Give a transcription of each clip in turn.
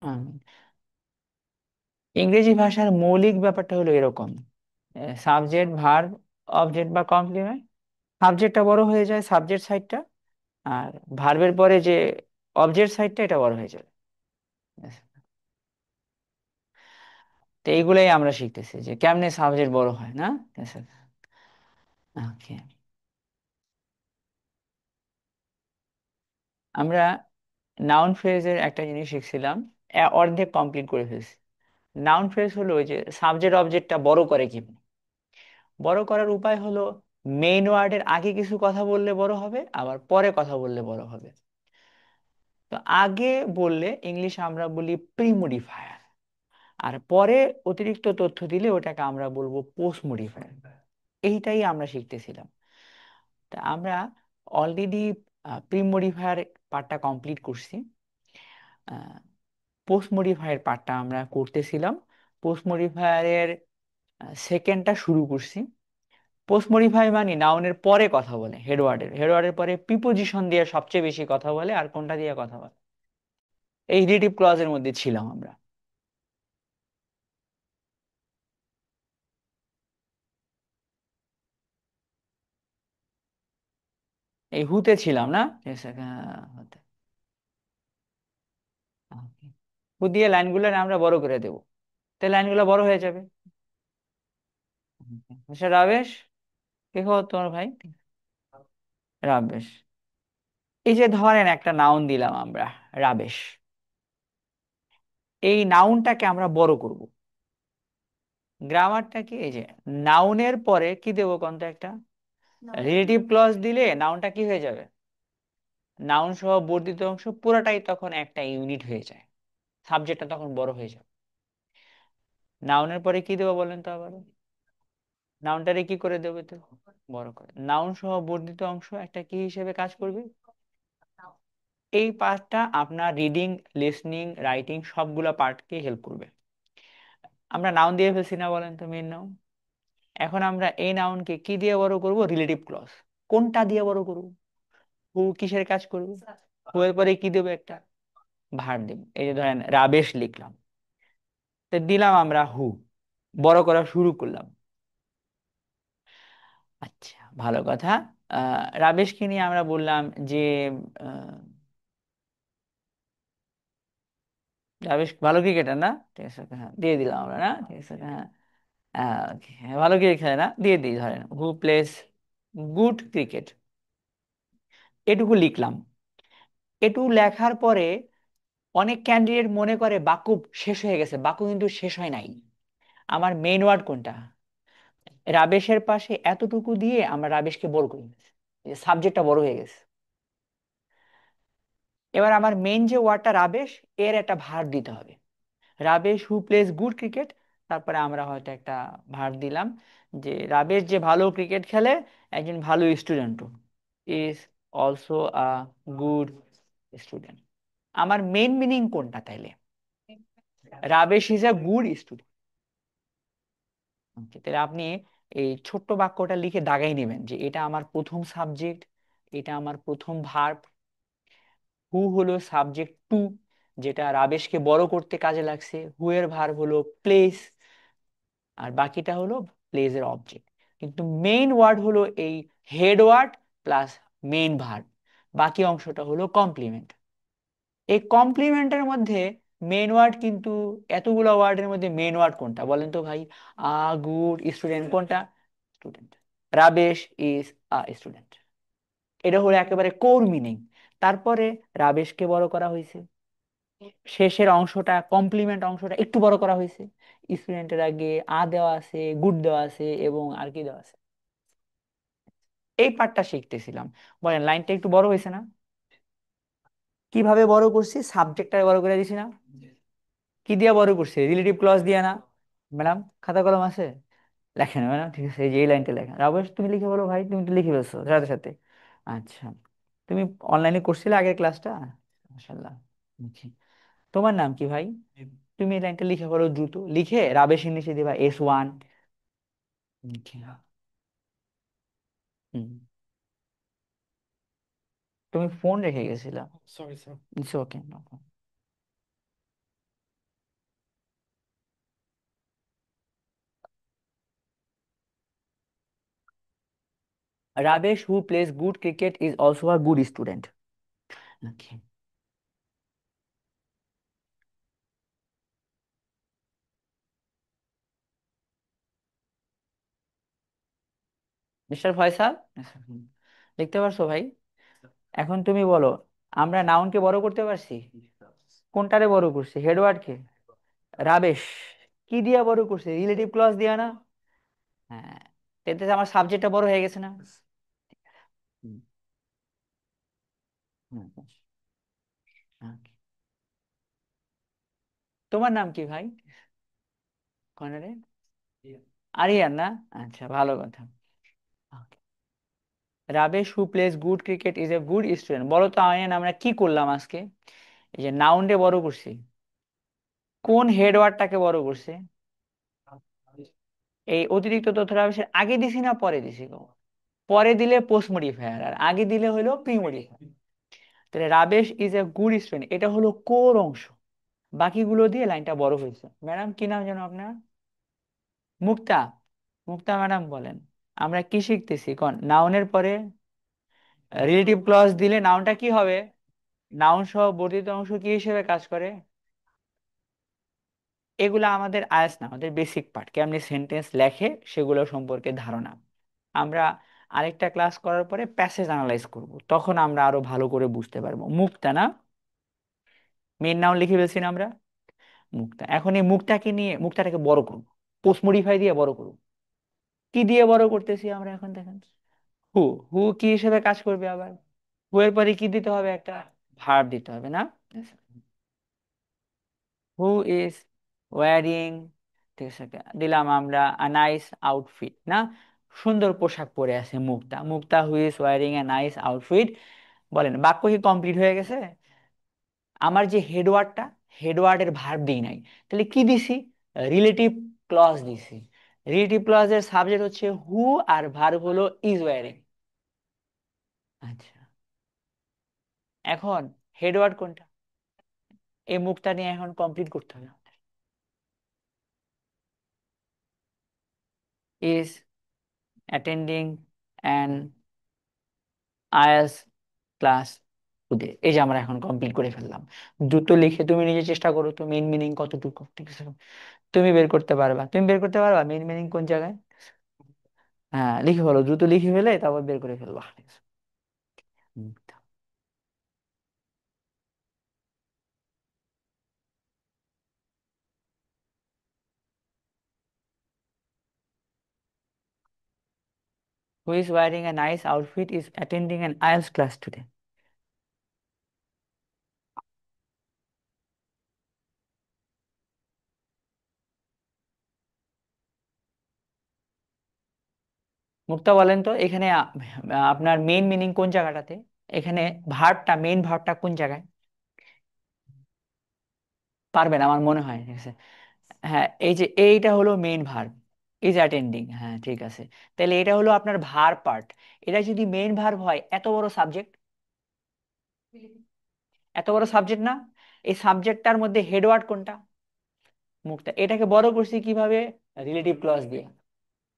আহ, ইংরেজি ভাষার মৌলিক ব্যাপারটা হলো এরকম: সাবজেক্ট, ভার্ব, অবজেক্ট বা কমপ্লিমেন্ট। সাবজেক্টটা বড় হয়ে যায়, সাবজেক্ট সাইডটা। আর ভার্বের পরে যে অবজেক্ট সাইডটা, এটা বড় হয়ে যায়। ব্যাস। তো এইগুলাই আমরা শিখতেছি যে কেমনে সাবজেক্ট বড় হয়, না? ওকে। আমরা নাউন ফ্রেজের একটা জিনিস শিখছিলাম, অর্ধেক কমপ্লিট করে ফেলছি। নাউন ফ্রেজ হলো ওই যে সাবজেক্ট অবজেক্টটা বড় করে কিভাবে। বড় করার উপায় হলো মেইন ওয়ার্ডের আগে কিছু কথা বললে বড় হবে, আবার পরে কথা বললে বড় হবে। তো আগে বললে ইংলিশে আমরা বলি প্রিমোডিফায়ার, আর পরে অতিরিক্ত তথ্য দিলে ওটাকে আমরা বলবো পোস্ট মডিফায়ার। এইটাই আমরা শিখতেছিলাম। তা আমরা অলরেডি প্রিমোডিফায়ার পার্টটা কমপ্লিট করছি। পোস্ট মডিফায়ার পার্টটা আমরা করতেছিলাম। পোস্ট মডিফায়ারের সেকেন্ডটা শুরু করছি। পোস্ট মডিফাই মানে নাউনের পরে কথা বলে, হেডওয়ার্ডের পরে প্রিপোজিশন দিয়ে সবচেয়ে বেশি কথা বলে, আর কোনটা দিয়ে কথা বলে। এই রিলেটিভ ক্লজের মধ্যে ছিলাম আমরা। এই হুতে ছিলাম না? Yes, হতে। Okay. হু দিয়ে লাইনগুলো আমরা বড় করে দেবো, তাই লাইনগুলো বড় হয়ে যাবে। আচ্ছা রাবেশ, কে খবর তোমার ভাই? রাবেশ। এই যে ধরেন একটা নাউন দিলাম আমরা, রাবেশ। এই নাউনটাকে আমরা বড় করব। গ্রামারটা কি, এই যে নাউনের পরে কি দেবো কোনটা একটা রিলেটিভ ক্লজ দিলে নাউনটা কি হয়ে যাবে? নাউন সহ বর্ধিত অংশ পুরোটাই তখন একটা ইউনিট হয়ে যায়। সাবজেক্টটা তখন বড় হয়ে যাবে। নাউনের পরে কি দেবো বলেন তো আবার? নাউনটারে কি করে দেবে তো? বড় করে। নাউন সহ বর্ধিত অংশ একটা কি হিসেবে কাজ করবে? এই পার্টটা আপনার রিডিং, লিসনিং, রাইটিং সবগুলা পার্টকে হেল্প করবে। আমরা নাউন দিয়ে ফেলছি না বলেন তো, মেন নাউন। এখন আমরা এই নাউনকে কি দিয়ে বড় করব? Relative clause. কোনটা দিয়ে বড় করব? হু কিসের কাজ করবে? হু এর পরে কি দেবো? একটা ভার দেব। এই যে ধরেন রাবেশ লিখলাম, তো দিলাম আমরা হু, বড় করা শুরু করলাম। আচ্ছা, ভালো কথা। রাবেশকে নিয়ে আমরা বললাম যে আহ, রাবেশ ভালো ক্রিকেটার না? ঠিক আছে, হ্যাঁ দিয়ে দিলাম আমরা, না? ঠিক আছে, হ্যাঁ। okay, হ্যাঁ, ভালো ক্রিকেট খেলে না, দিয়ে দিই ধরেন হু প্লেস গুড ক্রিকেট। এটুকু লিখলাম। এটুকু লেখার পরে অনেক ক্যান্ডিডেট মনে করে বাক্য শেষ হয়ে গেছে, বাক্য কিন্তু শেষ হয় নাই। আমার মেইন ওয়ার্ড কোনটা? রাবেশের পাশে এতটুকু দিয়ে আমরা রাবেশকে বড় করে দিয়েছি, সাবজেক্টটা বড় হয়ে গেছে। এবার আমার মেইন যে ওয়ার্ডটা রাবেশ, এর একটা ভার দিতে হবে। রাবেশ হু প্লেস গুড ক্রিকেট। তারপরে আমরা হয়তো একটা ভার দিলাম যে রাবেশ যে ভালো ক্রিকেট খেলে, একজন ভালো স্টুডেন্টও, is also a good student. আমার মেইন মিনিং কোনটা তাইলে? Rabesh is a good student. তাহলে আপনি এই ছোট্ট বাক্যটা লিখে দাগাই নেবেন যে এটা আমার প্রথম সাবজেক্ট, এটা আমার প্রথম ভার্ব। হু হলো সাবজেক্ট টু, যেটা রাবেশকে বড় করতে কাজে লাগছে। হু এর ভার্ব হলো প্লেস, আর বাকিটা হলো প্লেস এর অবজেক্ট। কিন্তু মেইন ওয়ার্ড হলো এই head word plus main verb. বাকি অংশটা হলো কমপ্লিমেন্ট। এই কমপ্লিমেন্টের মধ্যে মেইন ওয়ার্ড কিন্তু, এতগুলো ওয়ার্ডের মধ্যে মেইন ওয়ার্ড কোনটা বলেন তো ভাই? আ গুড স্টুডেন্ট কোনটা? Student. Rabesh is a student. এটা হলো একেবারে কোর মিনিং। তারপরে রাবেশকে বড় করা হয়েছে, শেষের অংশটা কমপ্লিমেন্ট অংশটা একটু বড় করা হয়েছে। স্টুডেন্টের আগে আ দেওয়া আছে, গুড দেওয়া আছে, এবং আর কি দেওয়া আছে। এই পার্টটা শিখতেছিলাম। বলেন, লাইনটা একটু বড় হয়েছে না? কিভাবে বড় করছি? সাবজেক্টটা বড় করে দিছি না? কি দিয়ে বড় করছি? রিলেটিভ ক্লজ দিয়ে না? ম্যাডাম, খাতা কলম আছে? লেখেন ম্যাডাম, ঠিক আছে, এই যে এই লাইনটা লেখেন। রাবেশ তুমি লিখে বলো ভাই, তুমি তো লিখে ফেলছো সাথে সাথে। আচ্ছা, তুমি অনলাইনে করছিলে আগের ক্লাসটা? মাশাআল্লাহ। Okay. তোমার নাম কি ভাই? তুমি এই লাইনটা লিখে বলো দ্রুত, লিখে রাবেশের নিচে দিবা S1। তুমি ফোন রেখে গেছিলা? It's okay. Rabesh who plays good cricket is also a good student. Okay. Mister Faisal. আচ্ছা, লিখতে পারছো ভাই? এখন তুমি বলো, আমরা নাউনকে বড় করতে পারছি? কোনটারে বড় করছি? হেডওয়ার্ডকে? রাবেশ কি দিয়া বড় করছে? রিলেটিভ ক্লজ দিয়া না? হ্যাঁ, এতে আমার সাবজেক্টটা বড় হয়ে গেছে না? হুম, হুম, হুম। তোমার নাম কি ভাই? কর্নারে? আরিয়ান না? আচ্ছা, ভালো কথা। Okay. Rabesh who plays good cricket is a good student. বলো তো আরিয়ান, আমরা কি করলাম আজকে? এই যে নাউনটা বড় করছি, কোন হেডওয়ার্ডটাকে বড় করছে? এই অতিরিক্ত তথ্য রাবেশের আগে দিছি না পরে দিছি গো? পরে দিলে পোস্ট মডিফায়ার, আর আগে দিলে হলো প্রি মডিফায়ার। তাহলে রাবেশ ইজ এ গুড স্টুডেন্ট, এটা হলো কোর অংশ। বাকিগুলো দিয়ে লাইনটা বড় হয়েছে। ম্যাডাম কি নাম যেন আপনার? মুক্তা। মুক্তা ম্যাডাম বলেন, আমরা কি শিখতেছি কোন নাউনের পরে রিলেটিভ ক্লজ দিলে নাউনটা কি হবে? নাউন সহ বর্ধিত অংশ কি হিসেবে কাজ করে? এগুলো আমাদের আয়াস না, আমাদের বেসিক পার্ট, কেমনি সেন্টেন্স লেখে সেগুলো সম্পর্কে ধারণা। আমরা আরেকটা ক্লাস করার পরে প্যাসেজ অ্যানালাইজ করব, তখন আমরা আরো ভালো করে বুঝতে পারবো। মুক্তা না? মেন নাউন লিখে ফেলছি না আমরা? মুক্তা। এখন এই মুক্তাকে নিয়ে মুক্তাটাকে বড় করবো, পোস্ট মডিফাই দিয়ে বড় করবো। কি দিয়ে বড় করতেছি আমরা এখন দেখেন? হু। হু কি হিসেবে কাজ করবে আবার? হু এর পরে কি দিতে হবে? একটা ভার্ব দিতে হবে না? হু ইজ ওয়ারিং, ঠিক আছে, দিলাম আমরা আ নাইস আউটফিট না? সুন্দর পোশাক পরে আছে Mukta. Mukta who is wearing a nice outfit. বলেন, বাক্য কি কমপ্লিট হয়ে গেছে? আমার যে হেডওয়ার্ডটা, হেডওয়ার্ডের ভার্ব দিই নাই, তাহলে কি দিছি? রিলেটিভ ক্লজ দিছি। রিলেটিভ ক্লজের সাবজেক্ট হচ্ছে হু, আর ভার্ব হলো ইজ ওয়ারিং। আচ্ছা, এখন হেডওয়ার্ড কোনটা? এই মুখটা নিয়ে এখন কমপ্লিট করতে হবে আমাদের। Is attending an IELTS class today. এই যে আমরা এখন কমপ্লিট করে ফেললাম। দ্রুত লিখে তুমি নিজে চেষ্টা করো তো মেইন মিনিং কতটুকু, ঠিক আছে? তুমি বের করতে পারবা, তুমি বের করতে পারবা মেইন মিনিং কোন জায়গায়? হ্যাঁ, লিখে ফেলো, দ্রুত লিখে ফেলে তারপর বের করে ফেলবা, ঠিক আছে? হুম। Who is wearing a nice outfit is attending an IELTS class today. মুক্তা বলেন তো এখানে আপনার মেইন মিনিং কোন জায়গাটাতে? এখানে ভার্বটা, মেইন ভার্বটা কোন জায়গায়? পারবেন আমার মনে হয়, ঠিক আছে। হ্যাঁ, এই যে এইটা হলো মেইন ভার্ব, ইজ অ্যাটেন্ডিং। হ্যাঁ, ঠিক আছে। তাহলে এটা হলো আপনার ভার্ব পার্ট। এটা যদি মেইন ভার্ব হয়, এত বড় সাবজেক্ট, এত বড় সাবজেক্ট না? এই সাবজেক্টটার মধ্যে হেডওয়ার্ড কোনটা? মুক্তা। এটাকে বড় করছি কিভাবে? রিলেটিভ ক্লজ দিয়ে।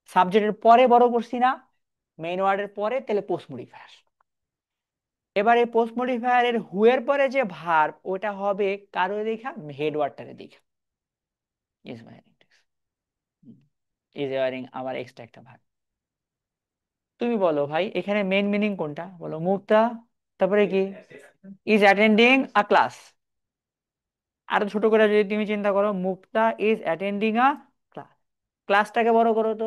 সাবজেক্টের পরে বড় করছি না, মেইন ওয়ার্ডের পরে, তাহলে পোস্ট মডিফায়ার। এবার এই পোস্ট মডিফায়ারের হু এর পরে যে ভার্ব, ওটা হবে কারো দেখা? হেডওয়ার্ডটারে দেখা। ইজ ওয়ারিং, ইজ ওয়ারিং আবার এক্সট্রা একটা ভার্ব। তুমি বলো ভাই, এখানে মেইন মিনিং কোনটা বলো? মুক্তা, তারপরে কি? Is attending a class. আরো ছোট করে যদি তুমি চিন্তা করো, মুক্তা ইজ অ্যাটেন্ডিং আ ক্লাস, ক্লাসটাকে বড় করো তো।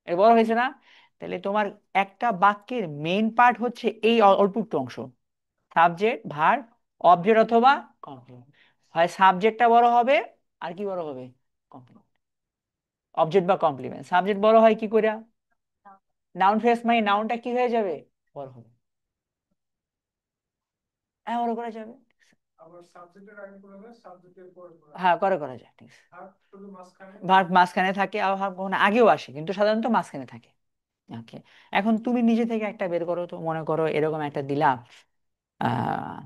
এর বড় হয়েছে না? তাহলে তোমার একটা বাক্যের মেইন পার্ট হচ্ছে এই অল্প একটু অংশ, সাবজেক্ট, ভার্ব, অবজেক্ট অথবা কমপ্লিমেন্ট। হয় সাবজেক্টটা বড় হবে, আর কি বড় হবে? কমপ্লিমেন্ট। অবজেক্ট বা কমপ্লিমেন্ট। সাবজেক্ট বড় হয় কি করে? নাউন ফ্রেজ, মানে নাউনটা কি হয়ে যাবে? বড় হবে। হ্যাঁ, বড় করা যাবে। হ্যাঁ, করা যায়, ঠিক আছে। ভার্ব মাঝখানে থাকে, আর ভার্ব কখনো আগেও আসে, কিন্তু সাধারণত মাঝখানে থাকে। ওকে। এখন তুমি নিজে থেকে একটা বের করো তো, মনে করো এরকম একটা দিলাম। আহ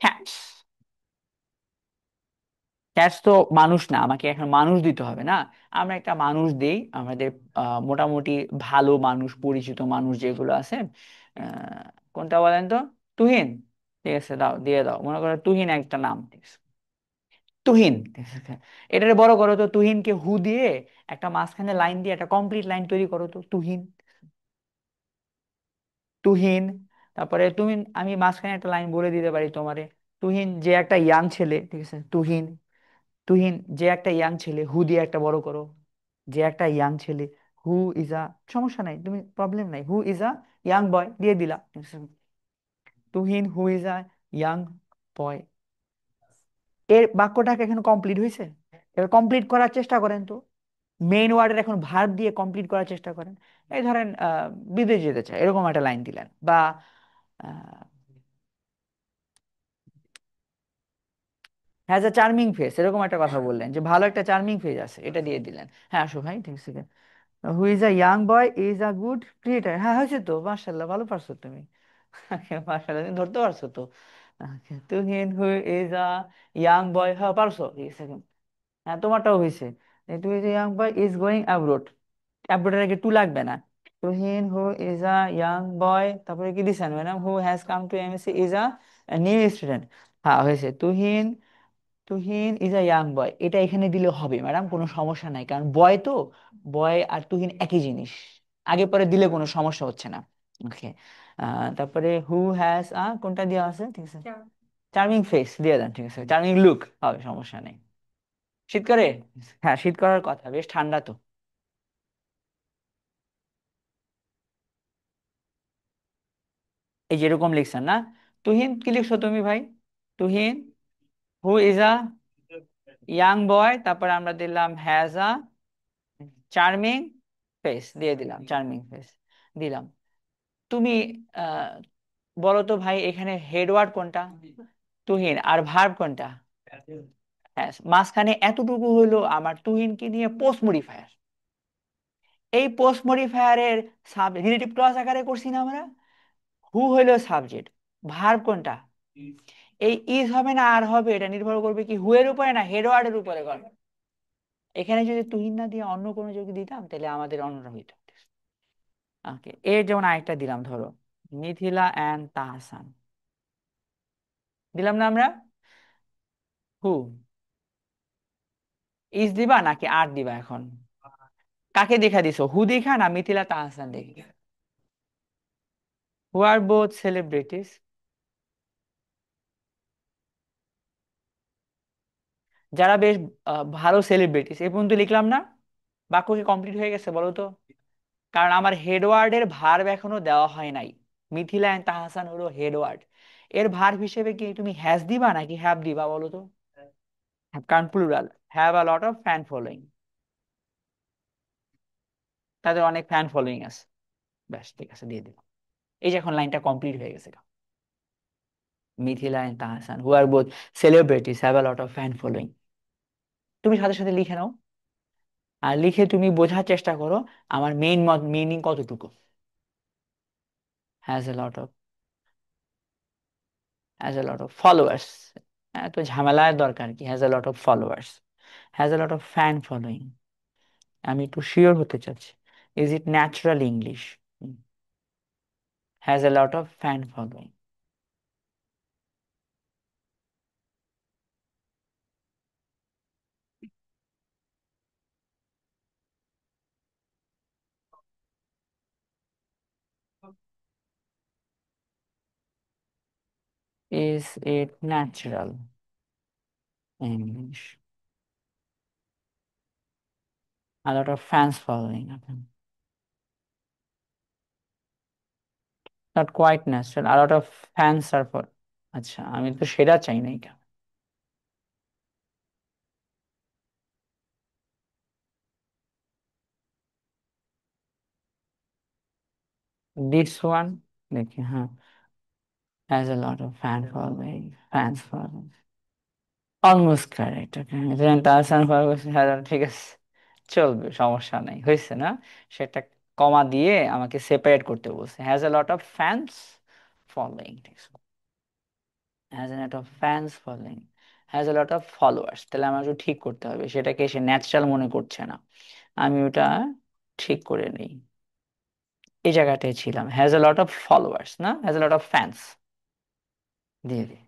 হ্যাঁ, ক্যাটস তো মানুষ না, আমাকে এখন মানুষ দিতে হবে না। আমরা একটা মানুষ দেই আমাদের, মোটামুটি ভালো মানুষ, পরিচিত মানুষ যেগুলো আছে। কোনটা বলেন তো? তুহিন। ঠিক আছে, দাও, দিয়ে দাও, মনে করো তুহিন একটা নাম, ঠিক আছে? তুহিন, ঠিক আছে। এটারে বড় করো তো, তুহিনকে হু দিয়ে একটা মাঝখানে লাইন দিয়ে একটা কমপ্লিট লাইন তৈরি করো তো, তুহিন। তুহিন, তারপরে তুমি, আমি মাঝখানে একটা লাইন বলে দিতে পারি তোমারে। তুহিন যে একটা ইয়াং ছেলে, ঠিক আছে, তুহিন। তুহিন যে একটা ইয়াং ছেলে, হু দিয়ে একটা বড় করো। যে একটা ইয়াং ছেলে, হু ইজ আ, সমস্যা নাই, তুমি প্রবলেম নাই, হু ইজ আ ইয়াং বয় দিয়ে দিলা, ঠিক আছে? Tuhin who is a young বয়। এর বাক্যটাকে এখন কমপ্লিট হয়েছে। এবার কমপ্লিট করার চেষ্টা করেন তো। মেইন ওয়ার্ডের এখন ভার্ব দিয়ে কমপ্লিট করার চেষ্টা করেন। এই ধরেন বিদেশ যেতে চায়, এরকম একটা লাইন দিলেন, বা হ্যাজ আ চার্মিং ফেস, এরকম একটা কথা বললেন যে ভালো একটা চার্মিং ফেস আছে, এটা দিয়ে দিলেন। হ্যাঁ, আসো ভাই, ঠিক আছে। হু is a young boy is a good creator, হ্যাঁ হয়েছে তো, মার্শাল্লাহ, ভালো পারছো তুমি। মার্শাল্লাহ, তুমি ধরতে পারছো তো। Tuhin who is a young boy, হ্যাঁ পারছো, ঠিক আছে। হ্যাঁ, তোমারটাও হয়েছে। To is young boy is going abroad, অ্যাব্রোডের আগে টু লাগবে না। Tuhin who is a young boy, তারপরে কি দিছেন madam, who has come to MSc is a new student. হ্যাঁ হয়েছে, Tuhin, Tuhin is a young boy, এটা এখানে দিলে হবে ম্যাডাম, কোনো সমস্যা নাই, কারণ বয় তো, বয় আর তুহিন একই জিনিস, আগে পরে দিলে কোনো সমস্যা হচ্ছে না। ওকে। তারপরে হু হ্যাজ কোনটা দেওয়া আছে, ঠিক আছে, চার্মিং ফেস দিয়ে দেন, ঠিক আছে, চার্মিং লুক হবে, সমস্যা নেই। শীত করে? হ্যাঁ, শীত করার কথা, বেশ ঠান্ডা তো। এই যেরকম লিখছেন না, তুহিন কি লিখছো তুমি ভাই? Tuhin who is a young boy, তারপরে আমরা দিলাম হ্যাজ আ চার্মিং ফেস, দিয়ে দিলাম চার্মিং ফেস, দিলাম। তুমি আহ বলো তো ভাই, এখানে হেডওয়ার্ড কোনটা? তুহিন, আর ভার্ব কোনটা? হ্যাঁ, মাঝখানে এতটুকু হইলো আমার তুহিনকে নিয়ে পোস্ট মডিফায়ার। এই পোস্ট মডিফায়ারের সাব রিলেটিভ ক্লজ আকারে করছি না আমরা। হু হইলো সাবজেক্ট, ভার্ব কোনটা? এই ইজ হবে না আর হবে, এটা নির্ভর করবে কি হু এর উপরে না হেডওয়ার্ডের উপরে করবে। এখানে যদি তুহিন না দিয়ে অন্য কোনো যদি দিতাম, তাহলে আমাদের অন্যরা হইতো। ওকে, এর যেমন আরেকটা দিলাম, ধরো মিথিলা অ্যান্ড তাহসান, দিলাম না আমরা? হু, ইজ দিবা নাকি আর দিবা এখন? কাকে দেখা দিছো, হু দেখা না মিথিলা তাহসান দেখে? হু আর বোথ সেলিব্রিটিস, যারা বেশ ভালো সেলিব্রিটিস, এই পর্যন্ত লিখলাম না? বাক্য কি কমপ্লিট হয়ে গেছে বলো তো? কারণ আমার হেডওয়ার্ডের ভার্ব এখনো দেওয়া হয় নাই। মিথিলা এন্ড তাহসান হলো হেডওয়ার্ড। এর ভার্ব হিসেবে কি তুমি হ্যাজ দিবা নাকি হ্যাভ দিবা বলো তো? কারণ plural, have a lot of fan following, তাদের অনেক ফ্যান ফলোয়িং আছে। ব্যাস, ঠিক আছে, দিয়ে দিলাম। এই যে এখন লাইনটা কমপ্লিট হয়ে গেছে। Mithila and Tahsan who are both celebrities have a lot of fan following. তুমি সাথে সাথে লিখে নাও, আর লিখে তুমি বোঝার চেষ্টা করো আমার মেইন মিনিং কতটুকু। Has a lot of, has a lot of followers, এত ঝামেলার দরকার কি, has a lot of followers, has a lot of fan following. আমি একটু শিওর হতে চাচ্ছি, is it natural English? Has a lot of fan following. Is it natural English? A lot of fans following. Okay. Not quite natural. A lot of fans are for. আচ্ছা, আমি তো সেটা চাই না এটা। দিস ওয়ান, দেখি, হ্যাঁ, has a lot of fan following, fans following. Almost correct, okay. Then Tahsan Faruk ঠিক আছে, চলবে, সমস্যা নাই, হয়েছে না? সেটা কমা দিয়ে আমাকে সেপারেট করতে বলছে, has a lot of fans following, ঠিক আছে, has a lot of fans following। Has a lot of followers, তাহলে আমার একটু ঠিক করতে হবে, সেটাকে সে ন্যাচারাল মনে করছে না। আমি ওটা ঠিক করে নিই। এই জায়গাটায় ছিলাম, has a lot of followers না has a lot of fans, দিয়ে দিই।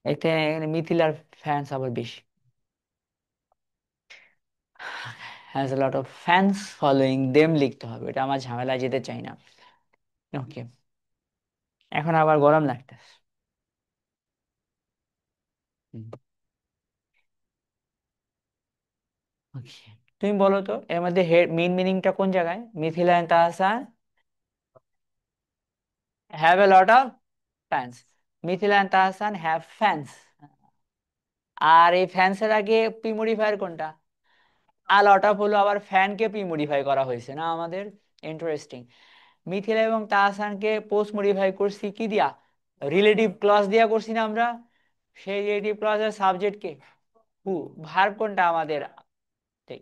এতে এখানে মিথিলার ফ্যান্স আবার বেশি, has a lot of fans following them লিখতে হবে, এটা আমার ঝামেলায় যেতে চাই না। ওকে, এখন আবার গরম লাগতেছে। ওকে, তুমি বলো তো এর মধ্যে মেইন মিনিংটা কোন জায়গায়? Mithila and Tahsan have a lot of fans, Mithila and Tahsan have fans. আর এই ফ্যান্সের আগে প্রি মডিফায়ার কোনটা? আ লট অফ হলো আবার ফ্যানকে প্রি মডিফাই করা হয়েছে না আমাদের। ইন্টারেস্টিং। মিথিলা এবং তাহসানকে পোস্ট মডিফাই করছি কি দিয়া? রিলেটিভ ক্লজ দিয়া করছি না আমরা। সেই রিলেটিভ ক্লজের সাবজেক্ট কে? হু। ভার্ব কোনটা আমাদের? ঠিক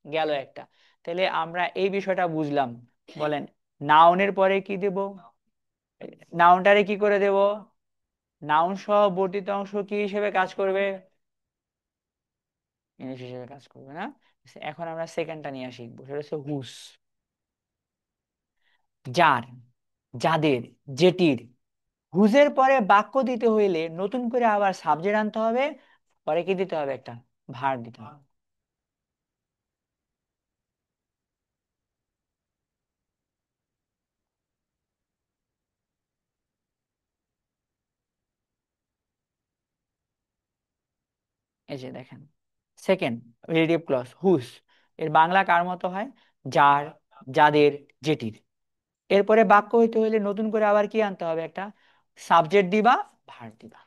গেল একটা। তাহলে আমরা এই বিষয়টা বুঝলাম। বলেন, নাউনের পরে কি দেব? নাউনটারে কি করে দেব? নাউন সহ বর্ধিত অংশ কি হিসেবে কাজ করবে? ইংলিশ হিসেবে কাজ করবে না। এখন আমরা সেকেন্ডটা নিয়ে শিখবো, সেটা হচ্ছে হুস। যার, যাদের, যেটির। হুজের পরে বাক্য দিতে হইলে নতুন করে আবার সাবজেক্ট আনতে হবে, পরে কি দিতে হবে? একটা ভার দিতে হবে। এই যে দেখেন, সেকেন্ড রিলেটিভ ক্লজ হুস, এর বাংলা কার মতো হয়? যার, যাদের, যেটির। এরপরে বাক্য হইতে হইলে নতুন করে আবার কি আনতে হবে? একটা সাবজেক্ট দিবা, ভার দিবা।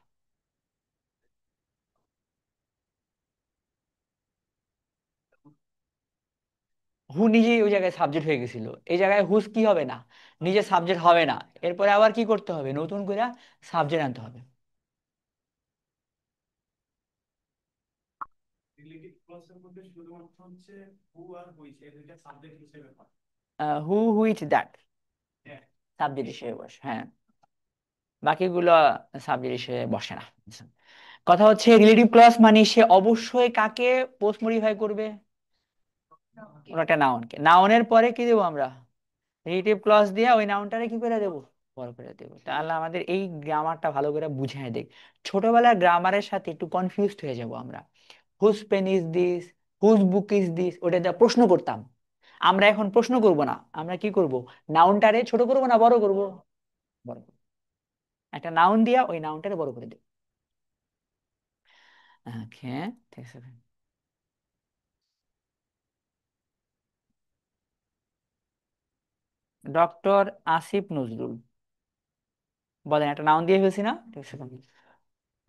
হু নিজেই ওই জায়গায় সাবজেক্ট হয়ে গেছিল, এই জায়গায় হুস কি হবে না? নিজে সাবজেক্ট হবে না। এরপরে আবার কি করতে হবে? নতুন করে সাবজেক্ট আনতে হবে। হু, হুইচ, দ্যাট সাবজেক্ট হিসেবে বসে, হ্যাঁ। বাকিগুলো সাবজেক্ট হিসেবে বসে না। কথা হচ্ছে রিলেটিভ ক্লজ মানে সে অবশ্যই কাকে পোস্ট মডিফাই করবে? কোনো একটা নাউনকে। নাউনের পরে কি দেবো আমরা? রিলেটিভ ক্লজ দিয়ে ওই নাউনটারে কি করে দেবো? বড় করে দেবো। তাহলে আমাদের এই গ্রামারটা ভালো করে বুঝিয়ে দেখ। ছোটবেলার গ্রামারের সাথে একটু কনফিউজড হয়ে যাব আমরা। Whose pen is this, whose book is this, ওটা দিয়ে প্রশ্ন করতাম। আমরা এখন প্রশ্ন করব না, আমরা কি করব? নাউনটারে ছোট করব না বড় করব? বড় করব। একটা নাউন দিয়া ওই নাউনটারে বড় করে দেব। ওকে, ঠিক আছে। ডক্টর আসিফ নজরুল। বলেন, একটা নাউন দিয়ে ফেলছি না? ঠিক আছে।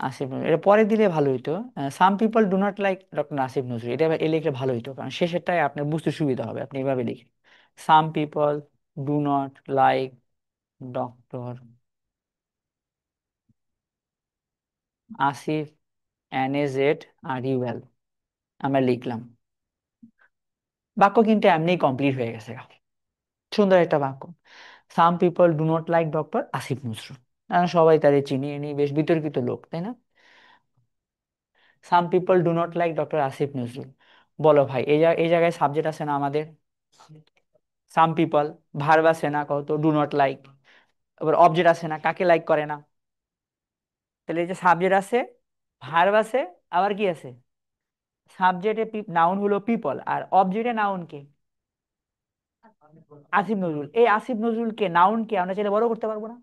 আসিফ নজরুল, এটা পরে দিলে ভালো হইতো। Some people do not like doctor Asif Nazrul, এটা এ লিখলে ভালো হইতো, কারণ শেষেরটাই আপনার বুঝতে সুবিধা হবে, আপনি এভাবে লিখে। Some people do not like doctor Asif NAZ RUL, আমরা লিখলাম। বাক্য কিন্তু এমনি কমপ্লিট হয়ে গেছে। সুন্দর একটা বাক্য। Some people do not like doctor Asif Nazrul. সবাই তারে চিনি, ইনি বেশ বিতর্কিত লোক, তাই না? Some people do not like doctor Asif Nazrul. বলো ভাই, এই জায়গায় সাবজেক্ট আছে না আমাদের? সাম পিপল, ভার্ব আছে না? কত ডু নট লাইক, এবার অবজেক্ট আছে না? কাকে লাইক করে না? তাহলে এই যে সাবজেক্ট আছে, ভার্ব আছে, আবার কি আছে? সাবজেক্টে নাউন হলো পিপল, আর অবজেক্টে নাউন কে? আসিফ নজরুল। এই আসিফ নজরুলকে, নাউন কে আমরা চাইলে বড় করতে পারবো না?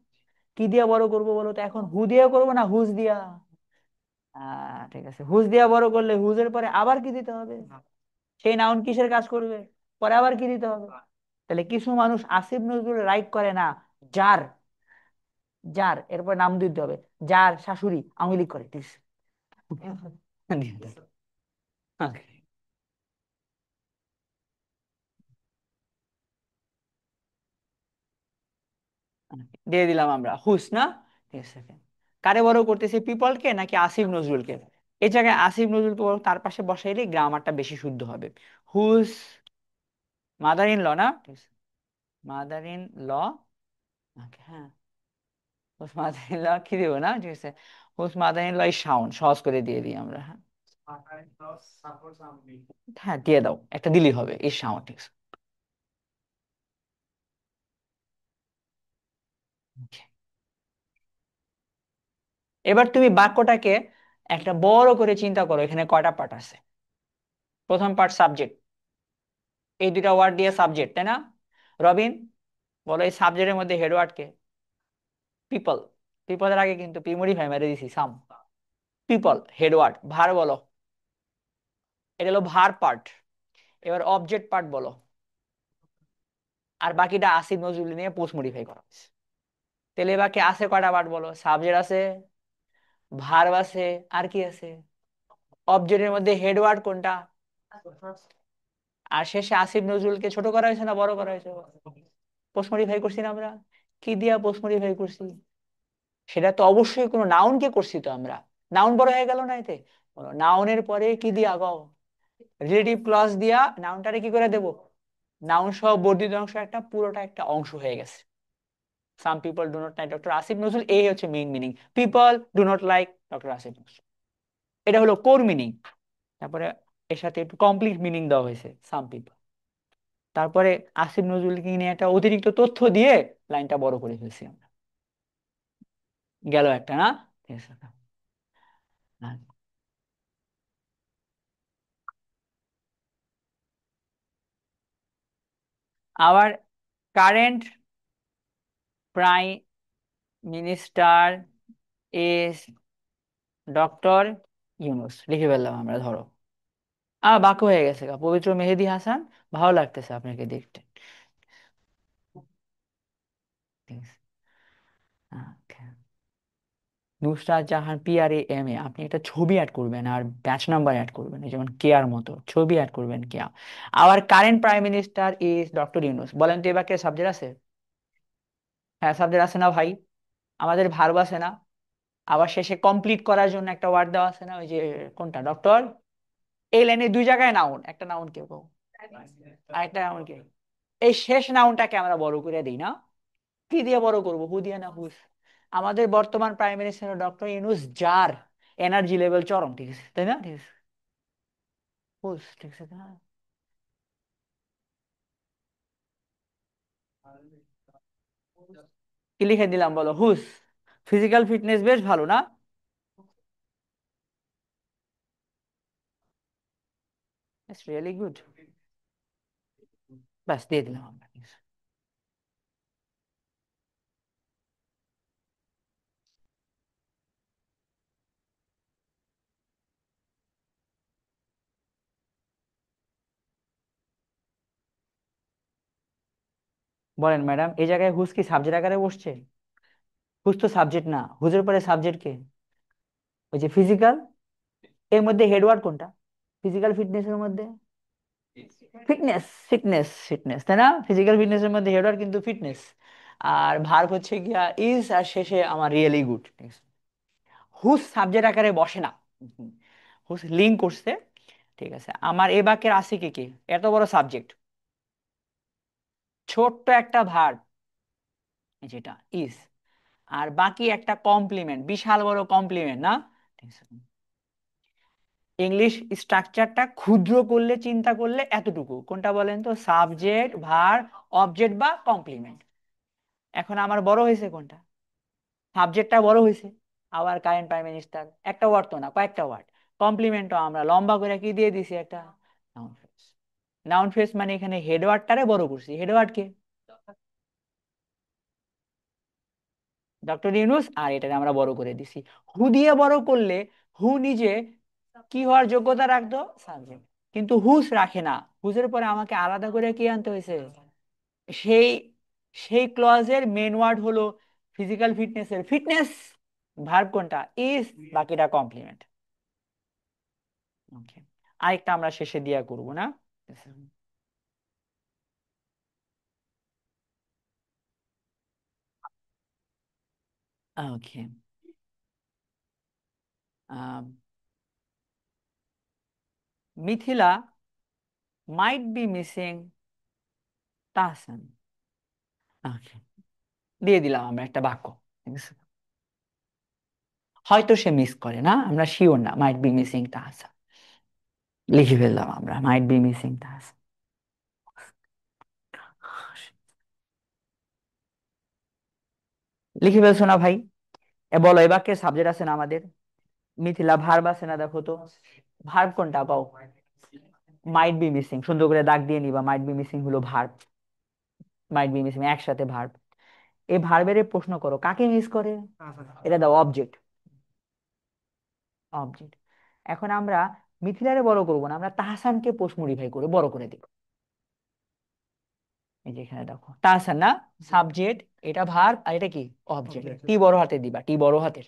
কি দিয়ে বড় করবো বলো তো এখন? হু দিয়ে করবো না হুজ দিয়া? ঠিক আছে, হুজ দিয়া বড় করলে হুজের পরে আবার কি দিতে হবে? সেই নাউন কিসের কাজ করবে? পরে আবার কি দিতে হবে? তাহলে কিছু মানুষ আসিফ নজরুল রাইট করে না, যার, যার এরপর নাম দিতে হবে। যার শাশুড়ি আওয়ামী লীগ করে, ঠিক আছে? দিয়ে দিলাম আমরা হুস না। ঠিক আছে। কারে বড় করতেছে, পিপল কে নাকি আসিফ নজরুলকে? এই জায়গায় আসিফ নজরুলকে বরং তার পাশে বসাইলে গ্রামারটা বেশি শুদ্ধ হবে। হুস মাদার ইন ল না? Mother in law. হ্যাঁ, হুজ মাদার ইন ল কি দিব না, ঠিক আছে। Whose mother in law is Shaon, সহজ করে দিয়ে দিই আমরা, হ্যাঁ। হ্যাঁ দিয়ে দাও, একটা দিলেই হবে, ইজ শাওন, ঠিক আছে। Okay. এবার তুমি বাক্যটাকে একটা বড় করে চিন্তা করো, এখানে কয়টা পার্ট আছে। প্রথম পার্ট সাবজেক্ট, এই দুইটা ওয়ার্ড দিয়ে সাবজেক্ট, তাই না? রবিন, বলো এই সাবজেক্টের মধ্যে হেড ওয়ার্ড কে? পিপল। পিপলের আগে কিন্তু পিমরি ভাই মেরে দিছি সাম। People head word. ভার বলো, এটা হলো ভার পার্ট। এবার অবজেক্ট পার্ট বলো। আর বাকিটা আসিফ নজরুল নিয়ে পোস্ট মডিফাই করা হয়েছে। তাহলে বাকি আছে কয়টা পার্ট বলো? সাবজেক্ট আছে, ভার্ব আছে, আর কি আছে? অবজেক্টের মধ্যে হেড ওয়ার্ড কোনটা? আর শেষে আসিফ নজরুলকে ছোট করা হয়েছে না বড় করা হয়েছে? পোস্ট মডিফাই করছি না আমরা? কি দিয়া পোস্ট মডিফাই করছি? সেটা তো অবশ্যই কোনো নাউনকে করছি তো আমরা। নাউন বড় হয়ে গেল না এতে? নাউনের পরে কি দিয়া গাও? রিলেটিভ ক্লজ দিয়া নাউনটারে কি করে দেব? নাউন সহ বর্ধিত অংশ একটা, পুরোটা একটা অংশ হয়ে গেছে। Some people do not like doctor Asif Nazrul, এই হচ্ছে main meaning. People do not like doctor Asif Nazrul, এটা হলো কোর মিনিং। তারপরে এর সাথে একটু কমপ্লিট মিনিং দেওয়া হয়েছে, সাম পিপল। তারপরে আসিফ নজরুলকে নিয়ে একটা অতিরিক্ত তথ্য দিয়ে লাইনটা বড় করে ফেলছি আমরা। গেল একটা না? ঠিক আছে। হ্যাঁ। আবার current prime minister is doctor Yunus, লিখে ফেললাম আমরা, ধরো। বাক্য হয়ে গেছে গা, পবিত্র মেহেদী হাসান। ভালো লাগতেছে আপনাকে দেখতে, ঠিক আছে। আচ্ছা। নুসরাত জাহান, PRAMA, আপনি একটা ছবি অ্যাড করবেন আর ব্যাচ নাম্বার অ্যাড করবেন, এই যেমন কেয়ার মতো ছবি অ্যাড করবেন, কেয়া। আবার current prime minister is doctor Yunus, বলেন তো এবার সাবজেক্ট আছে? হ্যাঁ সাবজেক্ট আছে না ভাই? আমাদের ভার্ব আছে না? আবার শেষে কমপ্লিট করার জন্য একটা ওয়ার্ড দেওয়া আছে না, ওই যে কোনটা, ডক্টর। এই লাইনে দুই জায়গায় নাউন, একটা নাউন কে গো, আর একটা নাউন কে? এই শেষ নাউনটাকে আমরা বড় করে দিই না? কি দিয়ে বড় করবো, হু দিয়ে না হুস? আমাদের বর্তমান প্রাইম মিনিস্টার ডক্টর ইউনূস, যার এনার্জি লেভেল চরম, ঠিক আছে তাই না, ঠিক আছে। হুস, ঠিক আছে না? কি লিখে দিলাম বলো, হুস। ফিজিক্যাল ফিটনেস বেশ ভালো না? It's really good. ব্যাস দিয়ে দিলাম আমরা, ঠিক আছে। বলেন ম্যাডাম, এই জায়গায় হুস কি সাবজেক্ট আকারে বসছে? হুস তো সাবজেক্ট না, হুজের পরে সাবজেক্ট কে? ওই যে ফিজিক্যাল। এর মধ্যে হেডওয়ার্ড কোনটা? ফিজিক্যাল ফিটনেস এর মধ্যে ফিটনেস, ফিটনেস, ফিটনেস, তাই না? ফিজিক্যাল ফিটনেসের মধ্যে হেডওয়ার্ড কিন্তু ফিটনেস। আর ভার্ব হচ্ছে গিয়া ইজ, আর শেষে আমার রিয়েলি গুড, ঠিক আছে। হুস সাবজেক্ট আকারে বসে না। হুম। হুস লিঙ্ক করছে, ঠিক আছে। আমার এ বাক্যের আছে কি কি? এত বড় সাবজেক্ট, ছোট্ট একটা ভার্ব যেটা ইজ, আর বাকি একটা কমপ্লিমেন্ট, বিশাল বড় কমপ্লিমেন্ট না? ঠিক আছে। ইংলিশ স্ট্রাকচারটা ক্ষুদ্র করলে, চিন্তা করলে এতটুকু, কোনটা বলেন তো? সাবজেক্ট, ভার্ব, অবজেক্ট বা কমপ্লিমেন্ট। এখন আমার বড় হয়েছে কোনটা? সাবজেক্টটা বড় হয়েছে। আবার কারেন্ট প্রাইম মিনিস্টার, একটা ওয়ার্ড তো না, কয়েকটা ওয়ার্ড। কমপ্লিমেন্টও আমরা লম্বা করে কি দিয়ে দিছি, একটা নাউন ফ্রেজ। নাউন ফ্রেজ মানে এখানে হেডওয়ার্ডটারে বড় করছি। হেডওয়ার্ড কে? ডক্টর ইউনূস, আর এটাকে আমরা বড় করে দিছি। হু দিয়ে বড় করলে হু নিজে কি হওয়ার যোগ্যতা রাখতো? সাবজেক্ট। কিন্তু হুস রাখে না। হুসের পরে আমাকে আলাদা করে কি আনতে হয়েছে? সেই সেই ক্লজের মেন ওয়ার্ড হলো ফিজিক্যাল ফিটনেসের ফিটনেস। ভার্ব কোনটা? ইজ। বাকিটা কমপ্লিমেন্ট। ওকে। আরেকটা আমরা শেষে দিয়া করব না? Okay. Mithila might be missing Tahsan. Okay, দিয়ে দিলাম আমরা একটা বাক্য, ঠিক আছে। হয়তো সে মিস করে না, আমরা শিওর না, মাইট বি মিসিং তাহসান। লিখে ফেললাম আমরা, মাইট বি মিসিং তাহসান। লিখে ফেলছো না ভাই? বলো, এ বাক্যের সাবজেক্ট আছে না আমাদের? মিথিলা, ভার্ব আছে না দেখো তো? ভার্ব কোনটা পাও? মাইট বি মিসিং, সুন্দর করে দাগ দিয়ে নিবা, মাইট বি মিসিং হলো ভার্ব। মাইট বি মিসিং একসাথে ভার্ব। এই ভার্বের প্রশ্ন করো কাকে মিস করে। এটা দাও অবজেক্ট। অবজেক্ট। এখন আমরা মিথিলারে বড় করবো না, আমরা তাহসানকে পোস্ট মডিফাই করে বড় করে দিব। এই যে এখানে দেখো তাহসান না, সাবজেক্ট, এটা ভার্ব, আর এটা কি? অবজেক্ট। টি বড় হাতে দিবা, টি বড় হাতের।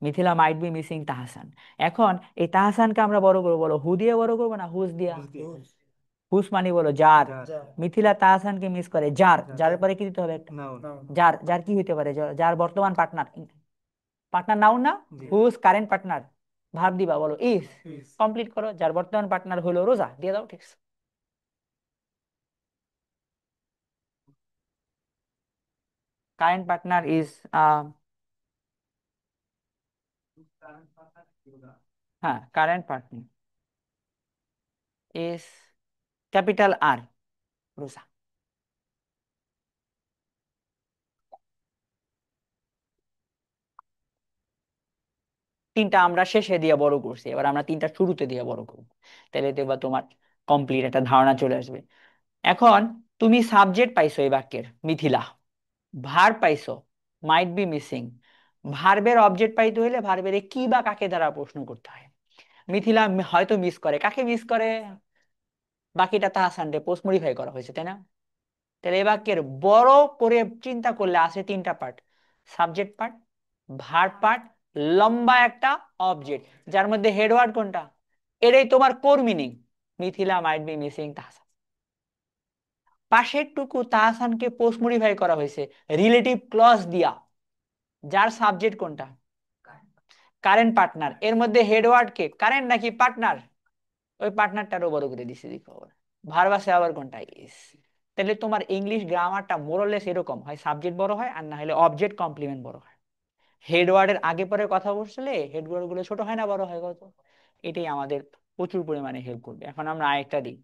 Mithila might be missing Tahsan. এখন এই তাহসানকে আমরা বড় করবো, বলো হু দিয়ে বড় করবো না হুজ দিয়া? হুস মানে বলো যার। মিথিলা তাহসানকে মিস করে যার, যার পরে কি দিতে হবে একটা? যার, যার কি হইতে পারে? যার বর্তমান পার্টনার। পার্টনার নাউন না? Whose current partner. ভার্ব দিবা, বলো ইজ। কমপ্লিট করো, যার বর্তমান পার্টনার হলো রোজা, দিয়ে দাও, ঠিক আছে। কারেন্ট পার্টনার ইজ, হ্যাঁ current partner is capital R, Roza. তিনটা আমরা শেষে দিয়ে বড় করছি, এবার আমরা তিনটা শুরুতে দিয়ে বড় করবো। তাহলে দেখবা তোমার কমপ্লিট একটা ধারণা চলে আসবে। এখন তুমি সাবজেক্ট পাইছো এই বাক্যের, মিথিলা। ভার্ব পাইছো, মাইট বি মিসিং। ভার্বের অবজেক্ট পাইতে হইলে ভার্বের কি বা কাকে দ্বারা প্রশ্ন করতে হয়। মিথিলা হয়তো মিস করে, কাকে মিস করে? বাকিটা তাহসান রে পোস্ট মডিফাই করা হয়েছে, তাই না? তাহলে এই বাক্যের বড় করে চিন্তা করলে আছে তিনটা part: subject part, verb part, লম্বা একটা অবজেক্ট, যার মধ্যে হেডওয়ার্ড কোনটা? এটাই তোমার core meaning. Mithila might be missing Tahsan. পাশের টুকু তাহসানকে পোস্ট মডিফাই করা হয়েছে রিলেটিভ ক্লজ দিয়া, যার সাবজেক্ট কোনটা? Current partner. এর মধ্যে হেডওয়ার্ড কে, কারেন্ট নাকি পার্টনার? ওই পার্টনারটারও বড় করে দিছে, দেখো ভার্ব আছে আবার কোনটা? ইস। তাহলে তোমার ইংলিশ গ্রামারটা মোরলেস এরকম হয়, সাবজেক্ট বড় হয় আর না হলে অবজেক্ট কমপ্লিমেন্ট বড় হয়। হেডওয়ার্ডের আগে পরে কথা বলছিলে হেডওয়ার্ড গুলো ছোট হয় না বড় হয় কত? এটাই আমাদের প্রচুর পরিমাণে হেল্প করবে। এখন আমরা আরেকটা দিই।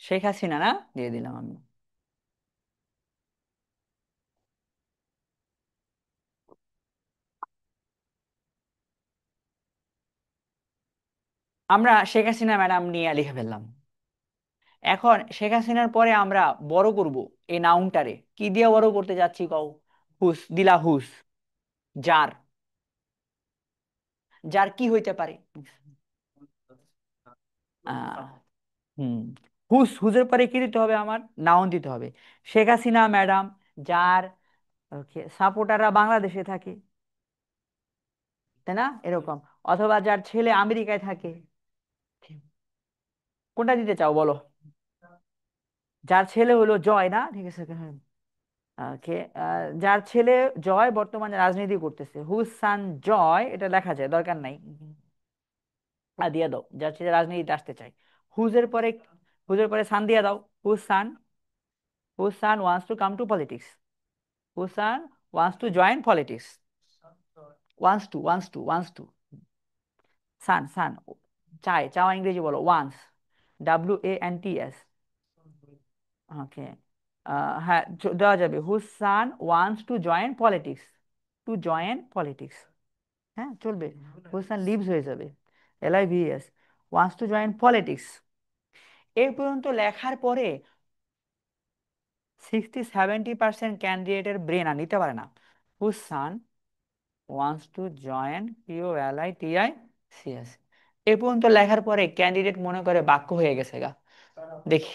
শেখ হাসিনা না, দিয়ে দিলাম আমি। আমরা শেখ হাসিনা ম্যাডাম নিয়ে লিখে ফেললাম। এখন শেখ হাসিনার পরে আমরা বড় করব এই নাউনটারে, কি দিয়ে বড় করতে যাচ্ছি কও? হুস দিলা, হুস। যার, যার কি হইতে পারে? আহ হুম, হুস, হুজের পরে কি দিতে হবে আমার? নাউন দিতে হবে। শেখ হাসিনা ম্যাডাম, যার সাপোর্টাররা বাংলাদেশে থাকে, তাই না এরকম? অথবা যার ছেলে আমেরিকায় থাকে। কোনটা দিতে চাও বলো? যার ছেলে হলো জয়, না ঠিক আছে, হ্যাঁ। ওকে। যার ছেলে জয় বর্তমানে রাজনীতি করতেছে, হুজ সান জয়, এটা লেখা যায়, দরকার নাই। দিয়ে দাও, যার ছেলে রাজনীতিতে আসতে চায়। হুজের পরে, হুজের পরে সান দিয়ে দাও। Whose son, whose son wants to come to politics. Whose son wants to join politics. Wants to son, son, চায়, চাওয়া ইংরেজি বলো ওয়ান্স। WANTS। ওকে। হ্যাঁ, দেওয়া যাবে, whose son wants to join politics. To join politics, হ্যাঁ চলবে। হুজ সান লিভস হয়ে যাবে, LIVES। Wants to join politics. এই পর্যন্ত লেখার পরে 60-70% ক্যান্ডিডেটের ব্রেন আর নিতে পারে না। Whose son wants to join, POLITICS। এ পর্যন্ত লেখার পরে ক্যান্ডিডেট মনে করে বাক্য হয়ে গেছে গা। দেখি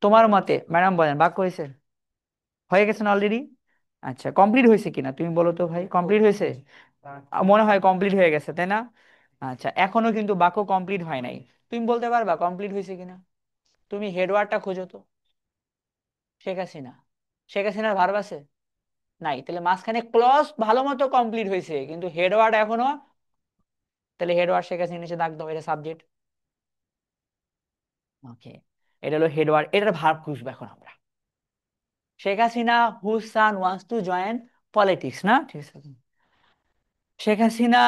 তোমার মতে ম্যাডাম বলেন, বাক্য হয়েছে? হয়ে গেছে না অলরেডি? আচ্ছা, কমপ্লিট হয়েছে কিনা তুমি বলো তো ভাই, কমপ্লিট হয়েছে? মনে হয় কমপ্লিট হয়ে গেছে, তাই না? আচ্ছা, এখনো কিন্তু বাক্য কমপ্লিট হয় নাই। তুমি বলতে পারবা কমপ্লিট হয়েছে কিনা? তুমি হেডওয়ার্ডটা খোঁজো তো। শেখ হাসিনা, শেখ হাসিনার ভার্ব আছে? নাই, তাহলে মাঝখানে ক্লজ ভালো মতো কমপ্লিট হয়েছে কিন্তু হেডওয়ার্ড এখনো। তাহলে হেডওয়ার্ড শেখ হাসিনা নিচে দাগ দাও, এটা সাবজেক্ট। ওকে। এটা হলো হেডওয়ার্ড, এটার ভার্ব খুঁজবো এখন আমরা। Sheikh Hasina whose son wants to join politics, না? ঠিক আছে। শেখ হাসিনা,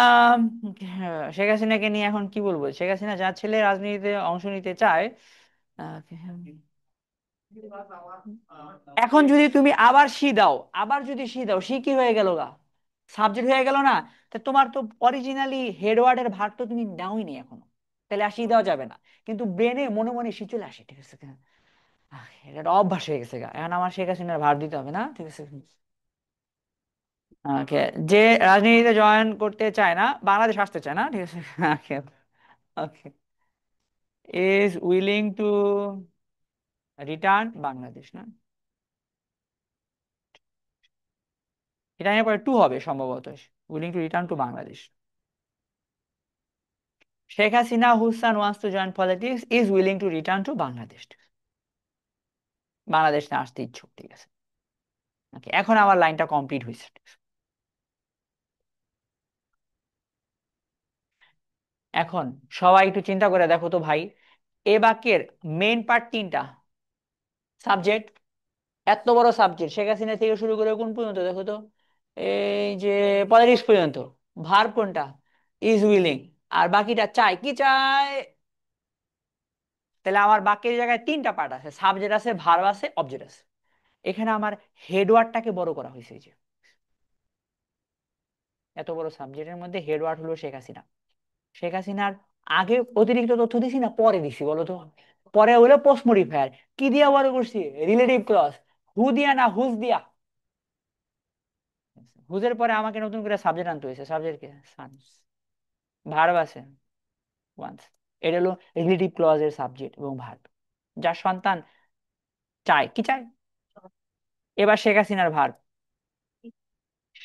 হ্যাঁ, শেখ হাসিনাকে নিয়ে এখন কি বলবো? শেখ হাসিনা যার ছেলে রাজনীতিতে অংশ নিতে চায়। আহ, এখন যদি তুমি আবার শি দাও, আবার যদি শি দাও, শি কি হয়ে গেল গা? সাবজেক্ট হয়ে গেল না? তা তোমার তো অরিজিনালি হেডওয়ার্ডের ভাগ তো তুমি নাওই নি এখনো, তাহলে আর শি দেওয়া যাবে না। কিন্তু ব্রেনে মনে মনে শি চলে আসে, ঠিক আছে? এটা একটা অভ্যাস হয়ে গেছে গা, এখন আমার শেখ হাসিনার ভার দিতে হবে, না? ঠিক আছে। ওকে, যে রাজনীতিতে জয়েন করতে চায় না, বাংলাদেশ আসতে চায় না, ঠিক আছে। Okay, okay, is willing to return Bangladesh, না? রিটার্নের পরে টু হবে সম্ভবত। Willing to return to Bangladesh. Sheikh Hasina whose son wants to join politics is willing to return to Bangladesh. বাংলাদেশে আসতে ইচ্ছুক, ঠিক আছে। ওকে, এখন আমার লাইনটা কমপ্লিট হয়েছে। এখন সবাই একটু চিন্তা করে দেখো তো ভাই, এ বাক্যের মেইন পার্ট তিনটা, সাবজেক্ট, এত বড় সাবজেক্ট, শেখ হাসিনা থেকে শুরু করে কোন পর্যন্ত দেখো তো, এই যে পলিটিক্স পর্যন্ত। ভার্ব কোনটা? Is willing. আর বাকিটা চাই, কি চাই? তাহলে আমার বাক্যের জায়গায় তিনটা পার্ট আছে, সাবজেক্ট আছে, ভার্ব আছে, অবজেক্ট আছে। এখানে আমার হেডওয়ার্ডটাকে বড় করা হয়েছে, এই যে এত বড় সাবজেক্টের মধ্যে হেডওয়ার্ড হলো শেখ হাসিনা। শেখ হাসিনার আগে অতিরিক্ত তথ্য দিছি না পরে দিছি বলো তো? পরে হলো পোস্ট মডিফায়ার। কি দিয়া বড় করছি? Relative clause. হু দিয়া না হুজ দিয়া। হুজের পরে আমাকে নতুন করে সাবজেক্ট আনতে হয়েছে, সাবজেক্ট কে? সানস। ভার্ব আছে ওয়ান্স। এটা হলো রিলেটিভ ক্লজ এর সাবজেক্ট এবং ভার্ব। যার সন্তান চায়, কি চায়? এবার শেখ হাসিনার ভার্ব।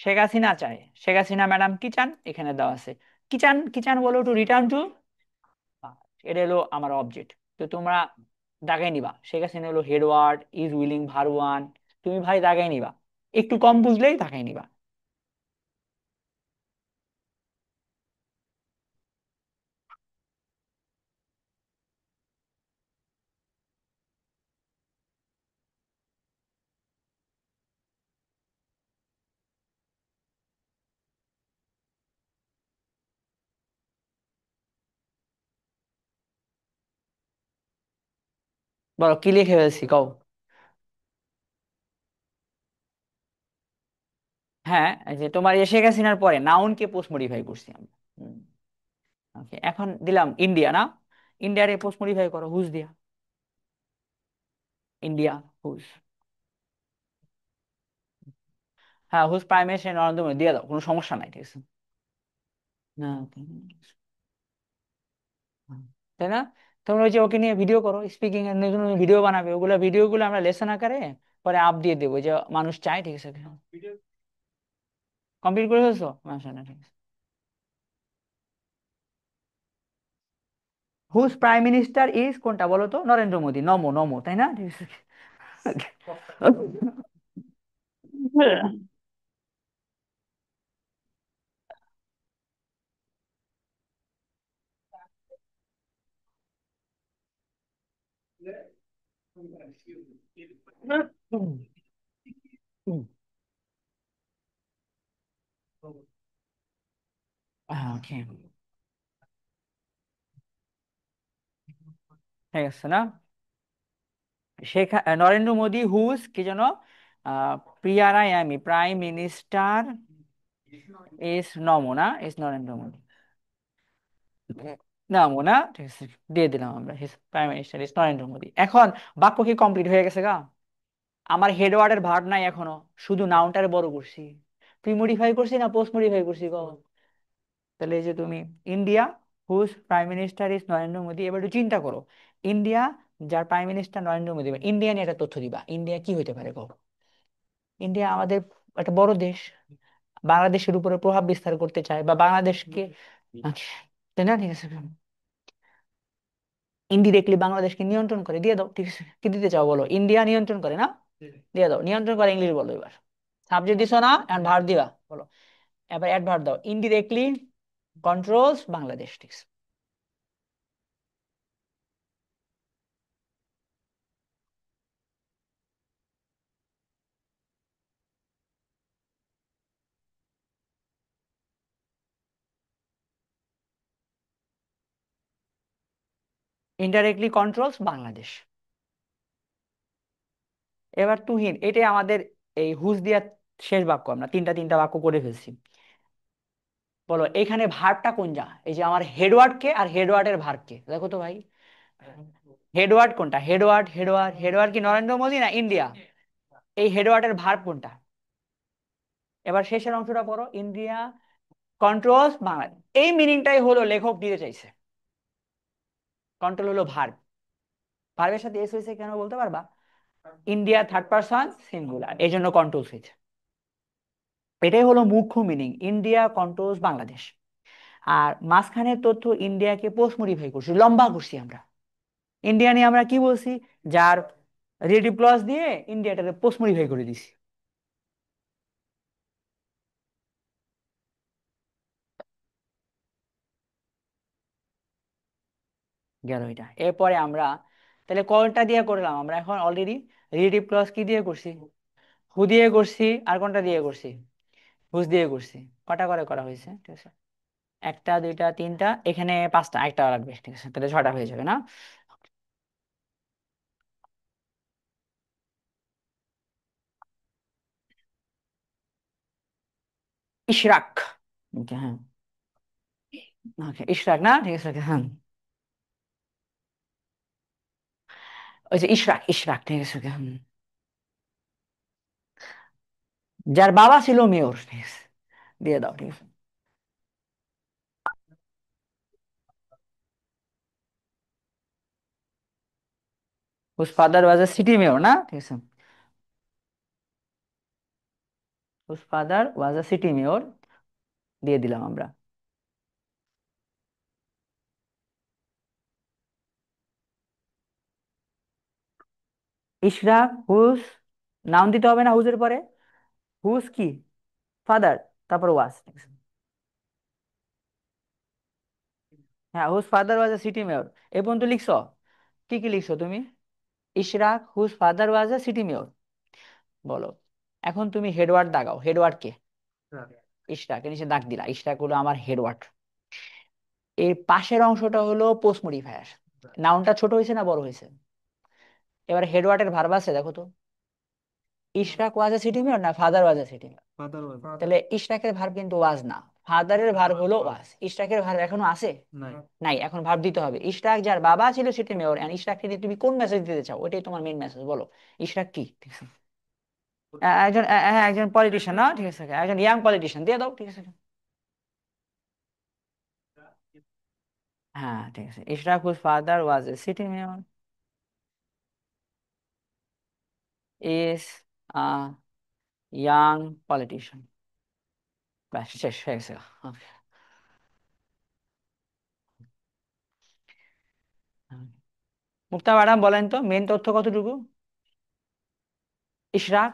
শেখ হাসিনা চায়, শেখ হাসিনা ম্যাডাম কি চান? এখানে দেওয়া আছে। কি চান? কি চান বলো টু রিটার্ন টু। এটা হলো আমার অবজেক্ট। তো তোমরা দাগাই নিবা, শেখ হাসিনা হলো headward, is willing verb one. তুমি ভাই দাগাই নিবা, একটু কম বুঝলেই দাগাই নিবা। বলো কি লিখে ফেলছি, কও। হ্যাঁ, এই যে তোমার এই শেখ হাসিনার পরে নাউন কে পোস্ট মডিফাই করছি আমরা। ওকে, এখন দিলাম ইন্ডিয়া, না? ইন্ডিয়ারে পোস্ট মডিফাই করো হুজ দিয়া। India whose. হ্যাঁ, whose prime minister Narendra Modi দিয়ে দাও, কোনো সমস্যা নাই, ঠিক আছে। না, তাই না? তোমরা ওই যে ওকে নিয়ে ভিডিও করো, স্পিকিং এর নতুন ভিডিও বানাবে, ওগুলা ভিডিওগুলো আমরা লেসন আকারে পরে আপ দিয়ে দেবো, যে মানুষ চায়, ঠিক আছে। কমপ্লিট করে ফেলছো, মাশাআল্লাহ, ঠিক আছে। হুজ প্রাইম মিনিস্টার ইজ কোনটা বলো তো? নরেন্দ্র মোদী, নমো নমো, তাই না? ঠিক আছে। ওকে, ঠিক আছে না? শেখ নরেন্দ্র মোদী হুজ কি যেন, প্রিয়ারাই আমি প্রাইম মিনিস্টার ইজ নমো, না? ইজ নরেন্দ্র মোদী, নমো, না? ঠিক আছে, দিয়ে দিলাম আমরা, his prime minister is Narendra Modi. এখন বাক্য কি কমপ্লিট হয়ে গেছে গা? আমার হেডওয়ার্ডের ভার্ব নাই এখনো, শুধু নাউনটারে বড় করছি। প্রি মডিফাই করছি না পোস্ট মডিফাই করছি, গো? তাহলে এই যে তুমি, India whose prime minister is Narendra Modi, এবার একটু চিন্তা করো। ইন্ডিয়া যার prime minister Narendra Modi, India নিয়ে একটা তথ্য দিবা, ইন্ডিয়া কি হইতে পারে, গো? ইন্ডিয়া আমাদের একটা বড় দেশ, বাংলাদেশের উপরে প্রভাব বিস্তার করতে চায়, বা বাংলাদেশকে, আচ্ছা, তাই না? ঠিক আছে, ইনডিরেক্টলি বাংলাদেশকে নিয়ন্ত্রণ করে, দিয়ে দাও, ঠিক আছে। কি দিতে চাও বলো? ইন্ডিয়া নিয়ন্ত্রণ করে, না? দিয়ে দাও, নিয়ন্ত্রণ করে ইংলিশ বলো এবার। সাবজেক্ট দিছো না, এখন ভার্ব দিবা, বলো। এবার অ্যাডভার্ব দাও, ইনডিরেক্টলি কন্ট্রোলস বাংলাদেশ, ঠিক আছে। Indirectly controls Bangladesh. এবার তুহিন, এটাই আমাদের এই হুজ দিয়া শেষ বাক্য, আমরা তিনটা তিনটা বাক্য করে ফেলছি। বলো এখানে ভার্বটা কোন যা, এই যে আমার হেডওয়ার্ড কে আর হেডওয়ার্ডের ভার্ব কে, দেখো তো ভাই। হেডওয়ার্ড কোনটা? হেডওয়ার্ড কি নরেন্দ্র মোদী না ইন্ডিয়া? এই হেডওয়ার্ডের ভার্ব কোনটা? এবার শেষের অংশটা পড়ো, ইন্ডিয়া কন্ট্রোলস বাংলাদেশ। এই মিনিংটাই হলো লেখক দিতে চাইছে। কন্ট্রোল হলো ভার্ব, ভার্বের সাথে এস হয়েছে কেন বলতে পারবা? ইন্ডিয়া থার্ড পারসন সিঙ্গুলার, এই জন্য কন্ট্রোলস হয়েছে। এটাই হলো মুখ্য মিনিং, ইন্ডিয়া কন্ট্রোলস বাংলাদেশ। আর মাঝখানের তথ্য ইন্ডিয়াকে পোস্ট মডিফাই করছি, লম্বা করছি আমরা। ইন্ডিয়া নিয়ে আমরা কি বলছি? যার রিলেটিভ ক্লজ দিয়ে ইন্ডিয়াটাকে পোস্ট মডিফাই করে দিছি। গেল এটা। এরপরে আমরা তাহলে কোনটা দিয়ে করলাম আমরা এখন অলরেডি? রিলেটিভ ক্লজ কি দিয়ে করছি? হু দিয়ে করছি। আর কোনটা দিয়ে করছি? হুজ দিয়ে করছি। কটা করে করা হয়েছে? ঠিক আছে, একটা দুইটা তিনটা, এখানে পাঁচটা, একটা লাগবে, ঠিক আছে, তাহলে ছটা হয়ে যাবে না? ইশরাক। Okay, হ্যাঁ। ওকে, ইশরাক না, ঠিক আছে, okay, হ্যাঁ। ওই যে ইশরাক, ঠিক আছে, okay, হুম। যার বাবা ছিল মেয়র, ঠিক আছে, দিয়ে দাও, ঠিক আছে। Whose father was a city mayor না, ঠিক আছে। Whose father was a city mayor দিয়ে দিলাম আমরা। ইশরাক হুজ, নাউন দিতে হবে না হুজের পরে? হুজ কি? ফাদার, তারপর ওয়াজ, ঠিক আছে। হ্যাঁ, whose father was a city mayor. এই পর্যন্ত লিখছো? কি কি লিখছো তুমি? Ishraq whose father was a city mayor. বলো, এখন তুমি হেডওয়ার্ড দাগাও, হেডওয়ার্ড কে? ইশরাক, এর নিচে দাগ দিলা, ইশরাক হলো আমার হেডওয়ার্ড। এর পাশের অংশটা হলো পোস্ট মডিফায়ার। নাউনটা ছোট হয়েছে না বড় হয়েছে? এবার হেডওয়ার্ডের ভার্ব আছে দেখো তো। ইশরাক ওয়াজ এ সিটি মেয়র না father was a city mayor? তাহলে ইশরাকের ভার্ব কিন্তু ওয়াজ না, ফাদারের ভার্ব হলো ওয়াজ। ইশরাকের ভার্ব এখনো আছে? নাই, এখন ভার্ব দিতে হবে। ইশরাক যার বাবা ছিল সিটি মেয়র, এন্ড ইশরাককে দিয়ে তুমি কোন মেসেজ দিতে চাও, ওইটাই তোমার মেইন মেসেজ। বলো ইশরাক কি? ঠিক আছে। একজন হ্যাঁ, একজন পলিটিশিয়ান না, ঠিক আছে, একজন ইয়াং পলিটিশিয়ান দিয়ে দাও, ঠিক আছে। হ্যাঁ, ঠিক আছে, Ishraq whose father was a city mayor is a young politician. ব্যাস, শেষ হয়ে গেছে। Okay. মুক্তা ম্যাডাম বলেন তো মেন তথ্য কতটুকু? Ishraq,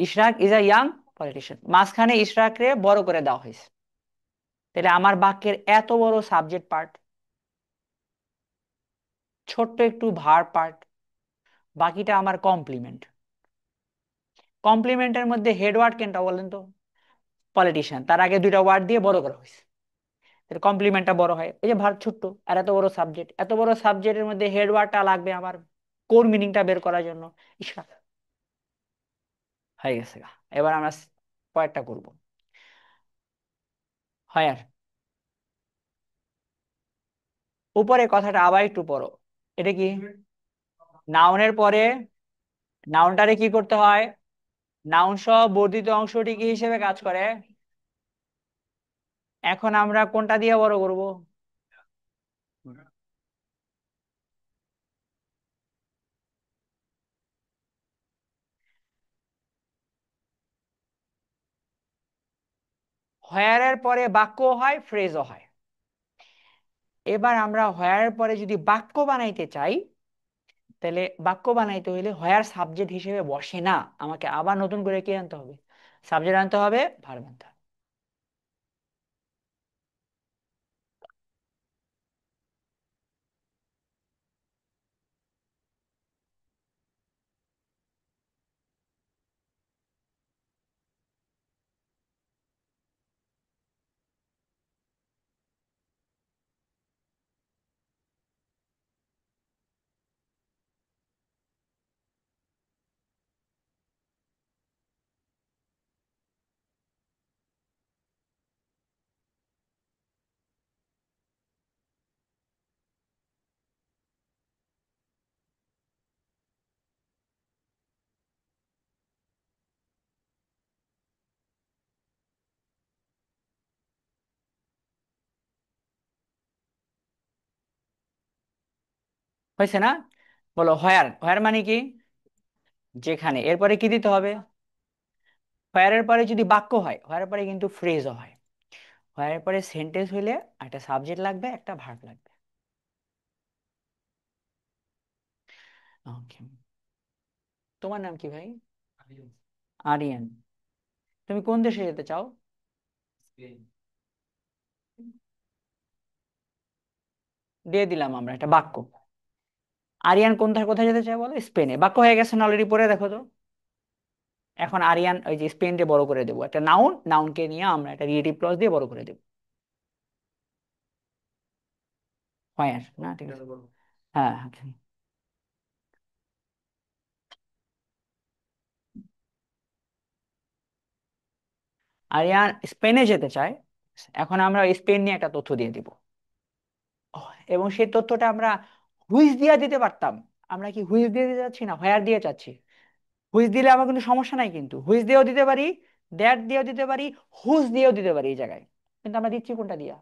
Ishraq is a young politician, মাঝখানে ইশরাকরে বড় করে দেওয়া হয়েছে। তাহলে আমার বাক্যের এত বড় সাবজেক্ট পার্ট, ছোট্ট একটু ভার পার্ট, বাকিটা আমার কমপ্লিমেন্ট। কমপ্লিমেন্টের মধ্যে হেড ওয়ার্ড কোনটা বলেন তো? পলিটিশিয়ান, তার আগে দুইটা ওয়ার্ড দিয়ে বড় করা হয়েছে, তাহলে কমপ্লিমেন্টটা বড় হয়। এই যে ভার ছোট্ট, আর এত বড় সাবজেক্ট, এত বড় সাবজেক্টের মধ্যে হেড ওয়ার্ডটা লাগবে আমার কোর মিনিংটা বের করার জন্য। ইশরাক হয়ে গেছে গা। এবার আমরা কয়েকটা করব। হয় আর উপরে কথাটা আবার একটু পড়ো। এটা কি? নাউনের পরে নাউনটারে কি করতে হয়? নাউন সহ বর্ধিত অংশটি কি হিসেবে কাজ করে? এখন আমরা কোনটা দিয়ে বড় করব? হোয়ার এর পরে বাক্য হয়, ফ্রেজও হয়। এবার আমরা হোয়ার এর পরে যদি বাক্য বানাইতে চাই, তাহলে বাক্য বানাইতে হইলে হোয়ার সাবজেক্ট হিসেবে বসে না, আমাকে আবার নতুন করে কি আনতে হবে? সাবজেক্ট আনতে হবে, ভার্ব আনতে হবে। হয়েছে না? বলো হোয়ার, হোয়ার মানে কি? যেখানে। এরপরে কি দিতে হবে? হোয়ারের পরে যদি বাক্য হয়, হোয়ারের পরে কিন্তু ফ্রেজও হয়। হোয়ারের পরে সেন্টেন্স হইলে একটা সাবজেক্ট লাগবে, একটা ভার্ব লাগবে। ওকে। তোমার নাম কি ভাই? আরিয়ান। তুমি কোন দেশে যেতে চাও? দিয়ে দিলাম আমরা একটা বাক্য। আরিয়ান কোথায় কোথায় যেতে চায় বলো? স্পেনে। বাক্য হয়ে গেছে না অলরেডি? পড়ে দেখো তো। এখন আরিয়ান ওই যে স্পেনকে বড় করে দেবো, একটা নাউন, নাউনকে নিয়ে আমরা একটা রিলেটিভ ক্লজ দিয়ে বড় করে দেবো। হোয়ার না, ঠিক আছে। হ্যাঁ হ্যাঁ। আরিয়ান স্পেনে যেতে চায়। এখন আমরা স্পেন নিয়ে একটা তথ্য দিয়ে দিব। এবং সেই তথ্যটা আমরা হুইজ দিয়ে দিতে পারতাম। আমরা কি হুইজ দিয়ে দিতে চাচ্ছি না হোয়ার দিয়ে চাচ্ছি? হুইজ দিলে আমার কিন্তু সমস্যা নাই, কিন্তু হুইজ দিয়েও দিতে পারি, দ্যাট দিয়েও দিতে পারি, হুজ দিয়েও দিতে পারি এই জায়গায়। কিন্তু আমরা দিচ্ছি কোনটা দিয়া?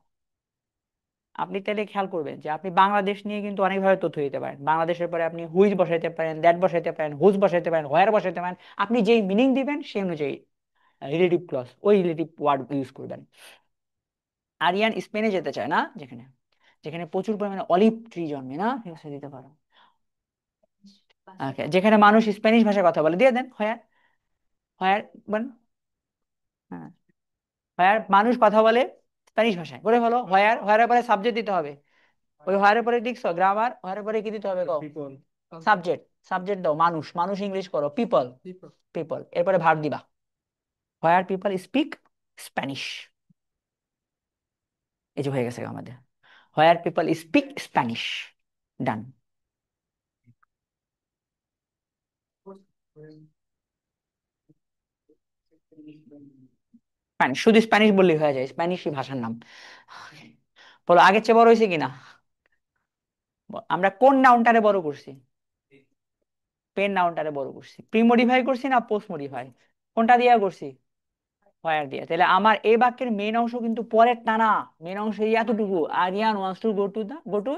আপনি তাহলে খেয়াল করবেন যে আপনি বাংলাদেশ নিয়ে কিন্তু অনেকভাবে তথ্য দিতে পারেন। বাংলাদেশের পরে আপনি হুইজ বসাইতে পারেন, দ্যাট বসাইতে পারেন, হুজ বসাইতে পারেন, হোয়ার বসাইতে পারেন। আপনি যেই মিনিং দিবেন সেই অনুযায়ী রিলেটিভ ক্লজ, ওই রিলেটিভ ওয়ার্ড ইউজ করবেন। আরিয়ান স্পেনে যেতে চায় না, যেখানে যেখানে প্রচুর পরিমাণে অলিভ ট্রি জন্মে না, ঠিক আছে, দিতে পারো। ওকে, যেখানে মানুষ স্প্যানিশ ভাষায় কথা বলে, দিয়ে দেন হোয়ার। হোয়ার মানে, হ্যাঁ, হোয়ার মানুষ কথা বলে স্প্যানিশ ভাষায়, বলে হলো হোয়ার। হোয়ারের পরে সাবজেক্ট দিতে হবে। ওই হোয়ারের পরে লিখছো গ্রামার, হোয়ারের পরে কি দিতে হবে গো? সাবজেক্ট। সাবজেক্ট দাও মানুষ, মানুষ ইংলিশ করো পিপল। পিপল, এরপরে ভার্ব দিবা। Where people speak Spanish. এই যে হয়ে গেছে আমাদের, where people speak Spanish. Done. Spanish, শুধু স্প্যানিশ বললেই হয়ে যায়, স্প্যানিশই ভাষার নাম। বলো আগের চেয়ে বড় হয়েছে কিনা? আমরা কোন নাউনটারে বড় করছি? পেন নাউনটারে বড় করছি। প্রি মডিফাই করছি না পোস্ট মডিফাই? কোনটা দিয়া করছি? হোয়ার দিয়া। তাহলে আমার এই বাক্যের মেন অংশ কিন্তু পরের টানা। মেন অংশ এই এতটুকু, Aryan wants to go to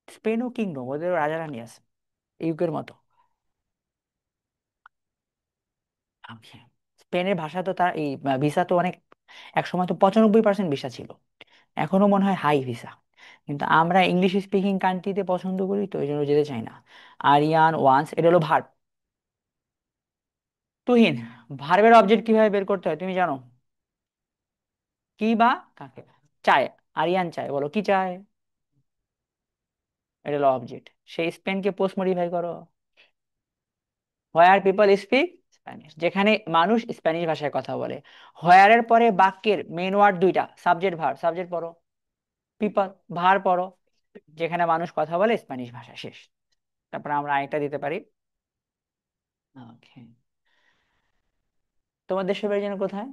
Spain ও কিংডম, ওদের রাজা রানী আছে ইউকের মতো। আচ্ছা। স্পেনের ভাষা তো তার এই ভিসা তো অনেক, এক সময় তো 95% ভিসা ছিল। এখনো মনে হয় হাই ভিসা। কিন্তু আমরা ইংলিশ স্পিকিং কান্ট্রিতে পছন্দ করি, তো এই জন্য যেতে চাই না। আরিয়ান ওয়ান্স, এটা হলো ভার্ব। তুহিন, ভার্বের অবজেক্ট কিভাবে বের করতে হয় তুমি জানো? কি বা কাকে চায়? আরিয়ান চায়, বলো কি চায়? এটা হলো অবজেক্ট। সেই স্পেনকে পোস্ট মডিফাই করো। হোয়ার পিপল স্পিক স্প্যানিশ, যেখানে মানুষ স্প্যানিশ ভাষায় কথা বলে। হোয়ারের পরে বাক্যের মেন ওয়ার্ড দুইটা, সাবজেক্ট ভার্ব। সাবজেক্ট পড়ো, পিপল। ভার পড়ো, যেখানে মানুষ কথা বলে স্প্যানিশ ভাষা, শেষ। তারপর আমরা আরেকটা দিতে পারি। ওকে। তোমার দেশের বাড়ি যেন কোথায়?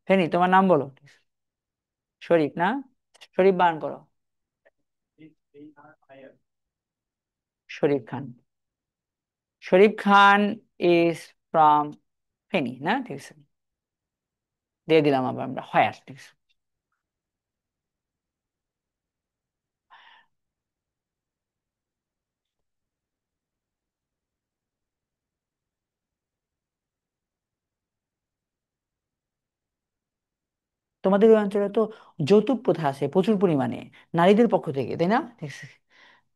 ফেনী। তোমার নাম বলো। শরীফ না? শরীফ বান করো। শরীফ খান। শরীফ খান ইজ ফ্রম ফেনী না, ঠিক আছে। দিয়ে দিলাম আবার আমরা হয়ার, ঠিক আছে। তোমাদের ওই অঞ্চলে তো যৌতুক প্রথা আছে প্রচুর পরিমাণে, নারীদের পক্ষ থেকে, তাই না, ঠিক আছে?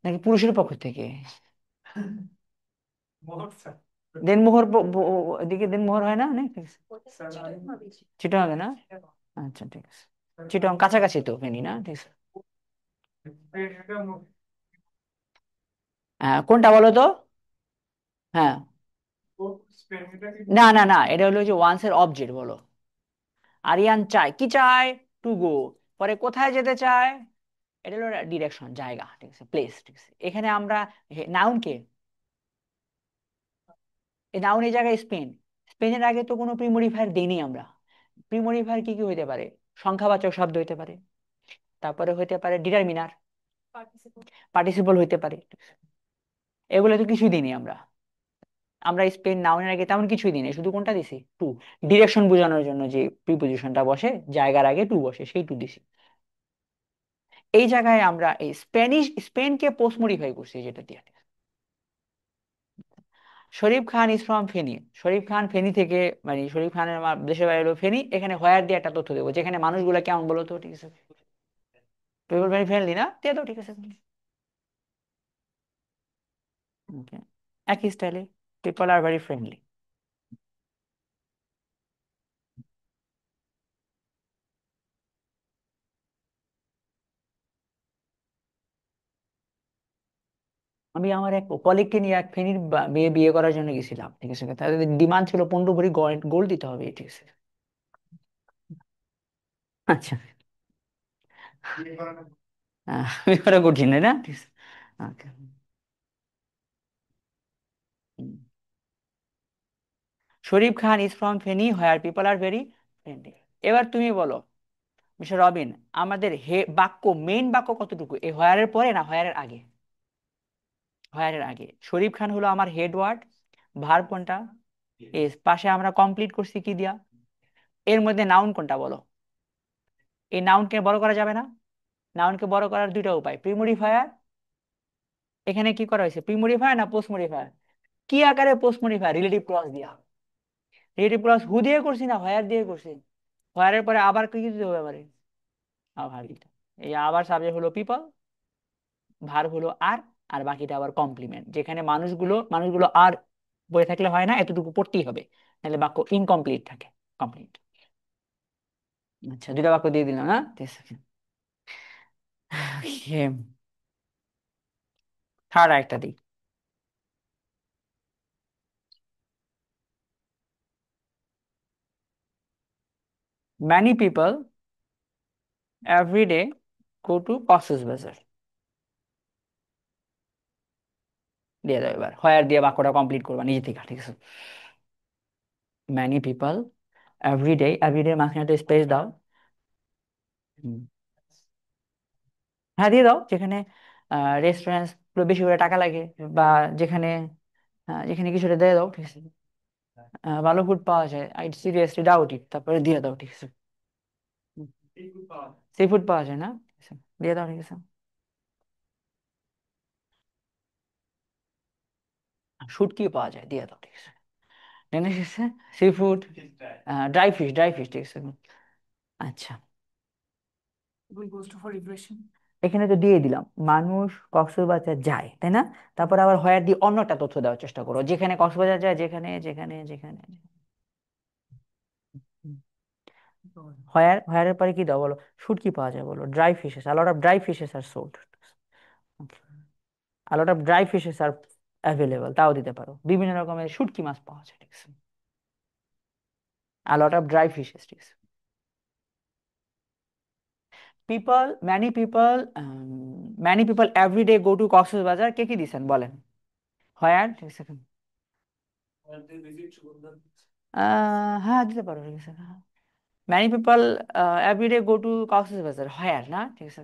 নাকি পুরুষের পক্ষ থেকে? দেনমোহর এদিকে দেনমোহর হয় না অনেক, ঠিক আছে। চিটাগাং না? আচ্ছা ঠিক আছে। চিটাগাং কাছাকাছি তো ফেনী না, ঠিক আছে। কোনটা বলো তো? হ্যাঁ। না না না, এটা হলো যে ওয়ান্স এর অবজেক্ট, বলো। আরিয়ান চায়, কি চায়? To go. পরে কোথায় যেতে চায়? এটা হলো ডিরেকশন, জায়গা, ঠিক আছে, প্লেস, ঠিক আছে। এখানে আমরা নাউন কে, এই নাউন এই জায়গায় স্পেন। স্পেনের আগে তো কোনো প্রিমোডিফায়ার দেইনি আমরা। প্রিমোডিফায়ার কি কি হইতে পারে? সংখ্যাবাচক শব্দ হইতে পারে, তারপরে হইতে পারে ডিটারমিনার, পার্টিসিপল হইতে পারে। এগুলো তো কিছুই দিইনি আমরা। আমরা স্পেন নাউনের আগে তেমন কিছুই দিইনি, শুধু কোনটা দিছি? টু। ডিরেকশন বোঝানোর জন্য যে প্রিপোজিশনটা বসে জায়গার আগে টু বসে, সেই টু দিছি। এই জায়গায় আমরা এই স্পেনকে পোস্ট মডিফাই করছি যেটা দিয়ে। শরীফ খান ইজ ফ্রম ফেনী। শরীফ খান ফেনী থেকে, মানে শরীফ খানের দেশের বাড়ি হলো ফেনী, এখানে হোয়ার দিয়ে একটা তথ্য দেবো যেখানে মানুষগুলো কেমন বলো তো, ঠিক আছে? পিপল ভেরি ফ্রেন্ডলি না, দিয়ে দাও, ঠিক আছে। ওকে, একই স্টাইলে, পিপল আর ভেরি ফ্রেন্ডলি। আমি আমার এক কলিগকে নিয়ে এক ফেনীর মেয়ে বিয়ে করার জন্য গেছিলাম, ঠিক আছে? তাদের ডিমান্ড ছিল 15 ভরি গোল্ড দিতে হবে, ঠিক আছে? আচ্ছা, বিয়ে করা কঠিন তাই না, ঠিক আছে। Okay. Hmm. Sharif Khan is from Feni where people are very friendly. এবার তুমি বলো মিস্টার রবিন, আমাদের বাক্য, মেইন বাক্য কতটুকু, এই হোয়ারের পরে না হোয়ারের আগে? হোয়ারের আগে। শরীফ খান হলো আমার হেড ওয়ার্ড, ভার্ব কোনটা? এস। পাশে আমরা কমপ্লিট করছি কি দিয়া? এর মধ্যে নাউন কোনটা বলো? এই নাউনকে বড় করা যাবে না? নাউনকে বড় করার দুইটা উপায়, প্রিমোডিফায়ার। এখানে কি করা হয়েছে, প্রিমোডিফায়ার না পোস্ট মডিফায়ার? কি আকারে পোস্ট মডিফায়ার? রিলেটিভ ক্লজ দিয়া। রিলেটিভ ক্লজ হু দিয়ে করছি না হোয়ার দিয়ে করছি? হোয়ারের পরে আবার কি দিতে হবে আমারে? আবার দিতে। এই আবার সাবজেক্ট হলো পিপল, ভার্ব হলো আর, আর বাকিটা আবার কমপ্লিমেন্ট, যেখানে মানুষগুলো আর বলে থাকলে হয় না, এতটুকু পড়তেই হবে, নাহলে বাক্য ইনকমপ্লিট থাকে। কমপ্লিট। আচ্ছা, দুটা বাক্য দিয়ে দিলাম না, থার্ড আরেকটা দিই। Many people every day go to Cox's Bazar। দিয়ে দাও, এবার হোয়ার দিয়ে বাক্যটা কমপ্লিট করবা নিজে থেকে, ঠিক আছে? Many people every day মাঝখানে একটা স্পেস দাও। হুম। হ্যাঁ, দিয়ে দাও, যেখানে রেস্টুরেন্ট বেশি করে টাকা লাগে, বা যেখানে যেখানে কিছুটা দিয়ে দাও, ঠিক আছে? ভালো ফুড পাওয়া যায়, আই সিরিয়াসলি ডাউট ইট, তারপরে দিয়ে দাও, ঠিক আছে? সি ফুড পাওয়া যায় না, ঠিক আছে, দিয়ে দাও, ঠিক আছে? শুটকি পাওয়া যায়, দিয়ে দাও, ঠিক আছে? ঠিক আছে, সি ফুড, ড্রাই ফিশ, ঠিক আছে। আচ্ছা, এখানে তো দিয়ে দিলাম মানুষ কক্সবাজার যায়, তাই না? তারপর আবার হোয়ার দিয়ে অন্যটা তথ্য দেওয়ার চেষ্টা করো, যেখানে কক্সবাজার যায়, যেখানে যেখানে যেখানে। হোয়ারের পরে কি দাও বলো? শুটকি পাওয়া যায় বলো, dry fishes, a lot of dry fishes are sold, a lot of dry fishes are available, তাও দিতে পারো, বিভিন্ন রকমের শুটকি মাছ পাওয়া যায়, ঠিক আছে? a lot of dry fishes, ঠিক আছে? many people every day go to Cox's Bazar, কে কি দিছেন বলেন? হোয়ার, ঠিক আছে? হ্যাঁ, দিতে পারো, ঠিক আছে। Many people every day go to Cox's Bazar, হয় না, ঠিক আছে?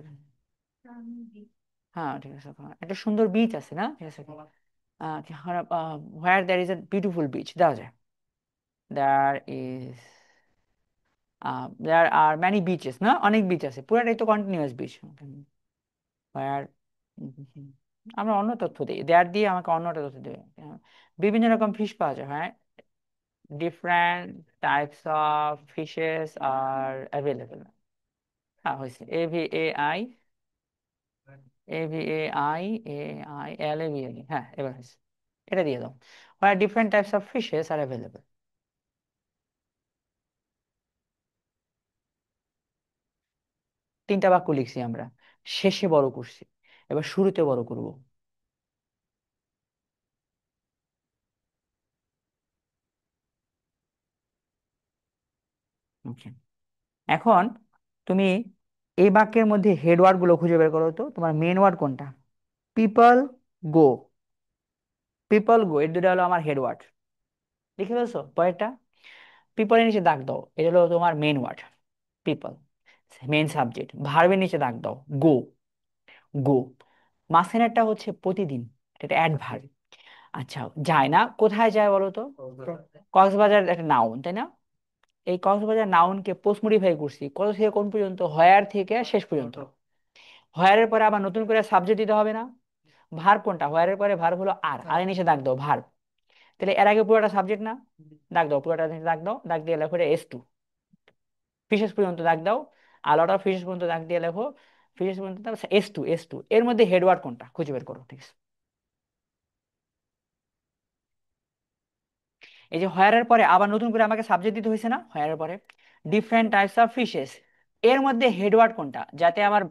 হ্যাঁ, ঠিক আছে, ওখানে একটা সুন্দর বিচ আছে না, ঠিক আছে? Where there is a beautiful beach, দেওয়া যায়। There is there are many beaches, না অনেক বিচ আছে, পুরাটাই তো কন্টিনিউয়াস বিচ। হোয়ার, আমরা অন্য তথ্য দিই, দেয়ার দিয়ে আমাকে অন্যটা তথ্য দেবে। বিভিন্ন রকম ফিশ পাওয়া যায়, হ্যাঁ। Different types of fishes are available. হ্যাঁ, হয়েছে। AVAI হ্যাঁ, এবার হয়েছে। এটা দিয়ে দাও, where different types of fishes are available. তিনটা বাক্য লিখছি আমরা, শেষে বড় করছি, এবার শুরুতে বড় করব। ওকে, এখন তুমি এই বাক্যের মধ্যে হেড ওয়ার্ড গুলো খুঁজে বের করো তো, তোমার মেন ওয়ার্ড কোনটা? পিপল গো, পিপল গো, এর দুটো হলো আমার হেড ওয়ার্ড। লিখে ফেলছো পরেরটা? পিপলের নিচে দাগ দাও, এটা হলো তোমার main word, people, main subject. ভার্বের নিচে দাগ দাও, গো, গো। মাঝখানেরটা হচ্ছে প্রতিদিন, এটা অ্যাডভার্ব। আচ্ছা, যায় না, কোথায় যায় বলো তো? কক্সবাজার একটা নাউন, তাই না? এই কক্সবাজার নাউনকে পোস্ট মডিফাই করছি কত থেকে কোন পর্যন্ত, হোয়ার থেকে শেষ পর্যন্ত। হোয়ারের পরে আবার নতুন করে সাবজেক্ট দিতে হবে না? ভার্ব কোনটা? হোয়ারের পরে ভার্ব হলো আর, আর এর নিচে দাগ দাও ভার্ব। তাহলে এর আগে পুরোটা সাবজেক্ট না? দাগ দাও, পুরোটা নিচে দাগ দাও, দাগ দিয়ে লেখো S2, ফিশেস পর্যন্ত দাগ দাও। আর লট অফ ফিশেস পর্যন্ত দাগ দিয়ে লেখো, ফিশেস পর্যন্ত S2, এর মধ্যে হেডওয়ার্ড কোনটা খুঁজে বের করো, ঠিক আছে? এই যে হোয়ারের পরে আবার নতুন করে আমাকে সাবজেক্ট দিতে হয়েছে না, হোয়ারের পরে ডিফারেন্ট টাইপস অফ ফিশেস, এর মধ্যে হেডওয়ার্ড কোনটা, যাতে আমার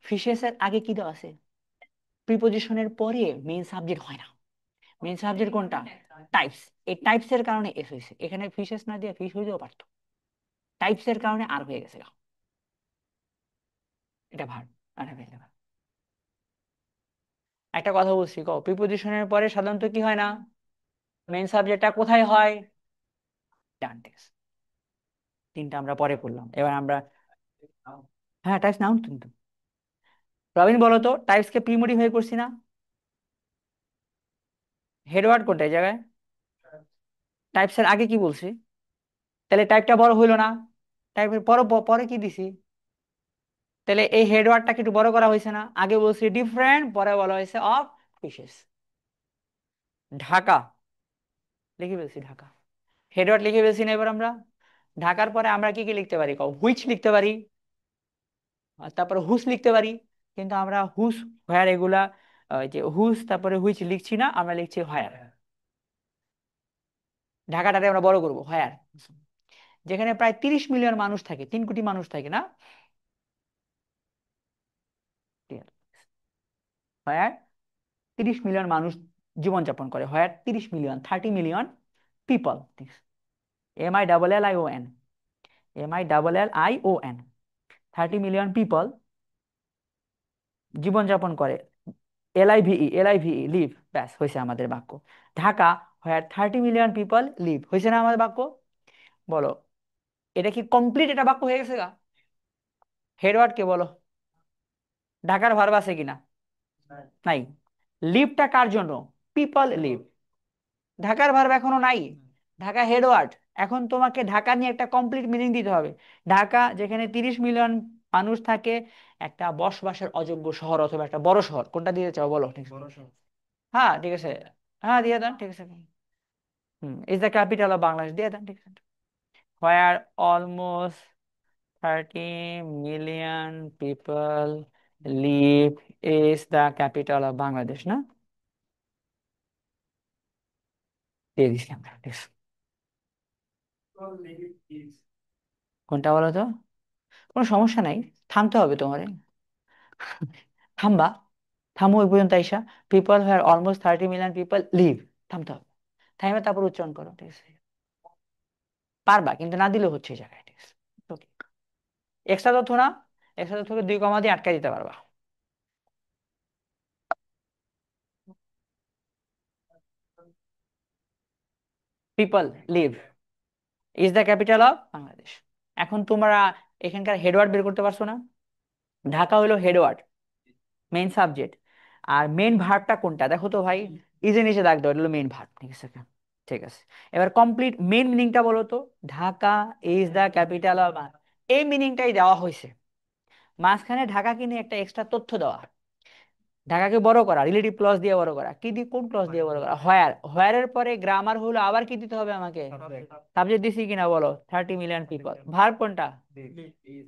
ফিশেস এর আগে কি দেওয়া আছে, প্রিপোজিশনের পরে মেইন সাবজেক্ট হয় না। মেইন সাবজেক্ট কোনটা? টাইপস। এই টাইপস এর কারণে এস হয়েছে, এখানে ফিশেস না দিয়ে ফিশ হইতেও পারতো, টাইপস এর কারণে আর হয়ে গেছে। এটা ভার, এটা ভেবে ভার। একটা কথা বলছি, কো প্রিপোজিশনের পরে সাধারণত কি হয় না, মেইন সাবজেক্টটা কোথায় হয়? ডান, ঠিক আছে। তিনটা আমরা পরে পড়লাম, এবার আমরা, হ্যাঁ টাইপস নাউন কিন্তু। রবিন বলো তো, টাইপস কে প্রি মডিফাই করছি না? হেডওয়ার্ড কোনটা এই জায়গায়? টাইপস এর আগে কি বলছি? তাহলে টাইপটা বড় হইলো না? টাইপের পরে পরে কি দিছি? তাহলে এই হেডওয়ার্ডটাকে একটু বড় করা হয়েছে না? আগে বলছি ডিফারেন্ট, পরে বলা হয়েছে অফ ফিশেস। ঢাকা লিখে ফেলছি, ঢাকা। হেডওয়ার্ড লিখে ফেলছি না? এবার আমরা ঢাকার পরে আমরা কি কি লিখতে পারি, কও হুইচ লিখতে পারি, আর তারপরে হুস লিখতে পারি। কিন্তু আমরা হুস, হোয়ার এগুলা, ওই যে হুস তারপরে হুইচ লিখছি না, আমরা লিখছি হোয়ার। ঢাকাটাকে আমরা বড় করবো, হোয়ার। যেখানে প্রায় 30 মিলিয়ন মানুষ থাকে, 3 কোটি মানুষ থাকে না, হোয়ার 30 মিলিয়ন মানুষ জীবনযাপন করে, হোয়ার 30 million, 30 million people, MILLION, MILLION, 30 million people জীবনযাপন করে, LIVE লিভ, ব্যাস হয়েছে আমাদের বাক্য। ঢাকা, হোয়ার 30 মিলিয়ন পিপল লিভ, হয়েছে না আমাদের বাক্য? বলো, এটা কি কমপ্লিট এটা বাক্য হয়ে গেছে গা? হেডওয়ার্ড কে বলো, ঢাকার ভার্ব আছে কিনা? নাই। লিভটা কার জন্য? People leave. ঢাকার ভার্ব এখনো নাই, ঢাকা হেডওয়ার্ড। এখন তোমাকে ঢাকা নিয়ে একটা কমপ্লিট মিনিং দিতে হবে। ঢাকা যেখানে 30 মিলিয়ন মানুষ থাকে, একটা বসবাসের অযোগ্য শহর অথবা একটা বড় শহর, কোনটা দিতে চাও বলো, ঠিক আছে? হ্যাঁ ঠিক আছে, হ্যাঁ দিয়ে দেন, ঠিক আছে। Is the capital of Bangladesh দিয়ে দেন, ঠিক আছে। Where almost 30 million people live is the capital of Bangladesh, না? দিয়ে দিচ্ছি আমরা, ঠিক আছে। কোনটা বলো তো? কোনো সমস্যা নাই, থামতে হবে তোমার, থামবা, থামো ওই পর্যন্ত আইসা। People hair almost 30 million people leave, থামতে হবে, থামে তারপর উচ্চারণ করো, ঠিক আছে? পারবা, কিন্তু না দিলেও হচ্ছে এই জায়গায়, ঠিক আছে। ওকে, এক্সট্রা তথ্য না, এক্সট্রা তথ্যকে 2 কমা দিয়ে আটকে দিতে পারবা। People live is the capital of Bangladesh. এখন তোমরা এখানকার হেডওয়ার্ড বের করতে পারছো না? ঢাকা হলো হেডওয়ার্ড, মেইন সাবজেক্ট। আর মেইন ভার্বটা কোনটা দেখো তো ভাই, ইজে নিচে দাগ দাও, এটা হলো মেইন ভার্ব, ঠিক আছে? ঠিক আছে, এবার কমপ্লিট মেইন মিনিংটা বলো তো। Dhaka is the capital of, এই মিনিংটাই দেওয়া হয়েছে। মাঝখানে ঢাকাকে নিয়ে একটা এক্সট্রা তথ্য দেওয়া, ঢাকাকে বড় করা, রিলেটিভ ক্লজ দিয়ে বড় করা, কি দিয়ে, কোন ক্লজ দিয়ে বড় করা? হোয়ার, হোয়ারের পরে গ্রামার হলো আবার কি দিতে হবে আমাকে? সাবজেক্ট দিছি কিনা বলো, 30 মিলিয়ন পিপল। ভার্ব কোনটা?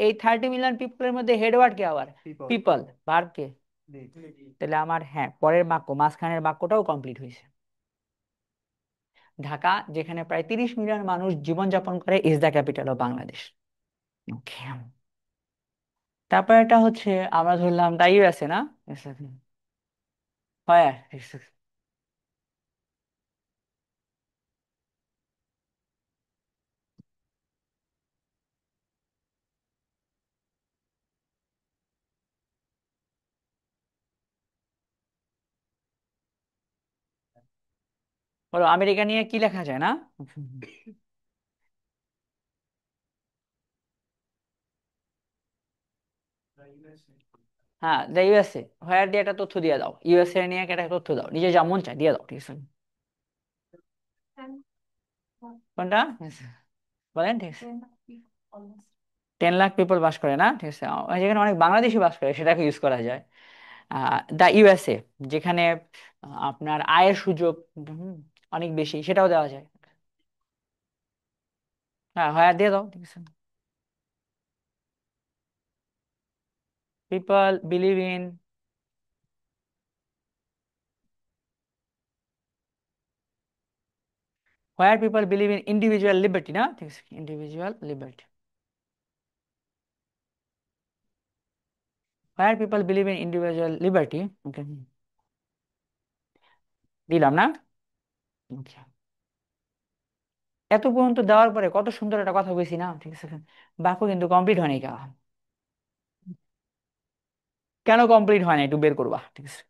এই 30 মিলিয়ন পিপলের মধ্যে হেডওয়ার্ড কে আবার? পিপল। ভার্ব কে? তাহলে আমার, হ্যাঁ, পরের বাক্য মাঝখানের বাক্যটাও কমপ্লিট হয়েছে। ঢাকা যেখানে প্রায় 30 মিলিয়ন মানুষ জীবনযাপন করে is the capital of Bangladesh. Okay, তারপর এটা হচ্ছে, আমরা ধরলাম তাই আছে না? হয়। বলো, আমেরিকা নিয়ে কি লেখা যায় না? হ্যাঁ, দ্য ইউএসএ, হোয়ার দিয়ে একটা তথ্য দিয়ে দাও, ইউএসএ নিয়ে একটা তথ্য দাও, নিজে যা মন চায় দিয়ে দাও, ঠিক আছে? কোনটা? বলেন, ঠিক আছে। 10 লাখ পিপল বাস করে না, ঠিক আছে, যেখানে অনেক বাংলাদেশি বাস করে সেটাকে ইউজ করা যায়। দা ইউএসএ, যেখানে আপনার আয়ের সুযোগ হুম, অনেক বেশি, সেটাও দেওয়া যায়। হ্যাঁ হ্যাঁ, দিয়ে দাও, ঠিক আছে। People believe in, where people believe in individual liberty না, ঠিক আছে, individual liberty. Where people believe in individual liberty. Okay, দিলাম না? Okay. এত পর্যন্ত দেওয়ার পরে কত সুন্দর একটা কথা বলছি না, ঠিক আছে, বাক্য কিন্তু কমপ্লিট হয়নি কা। কেন কমপ্লিট হয় না একটু বের করবা, ঠিক আছে।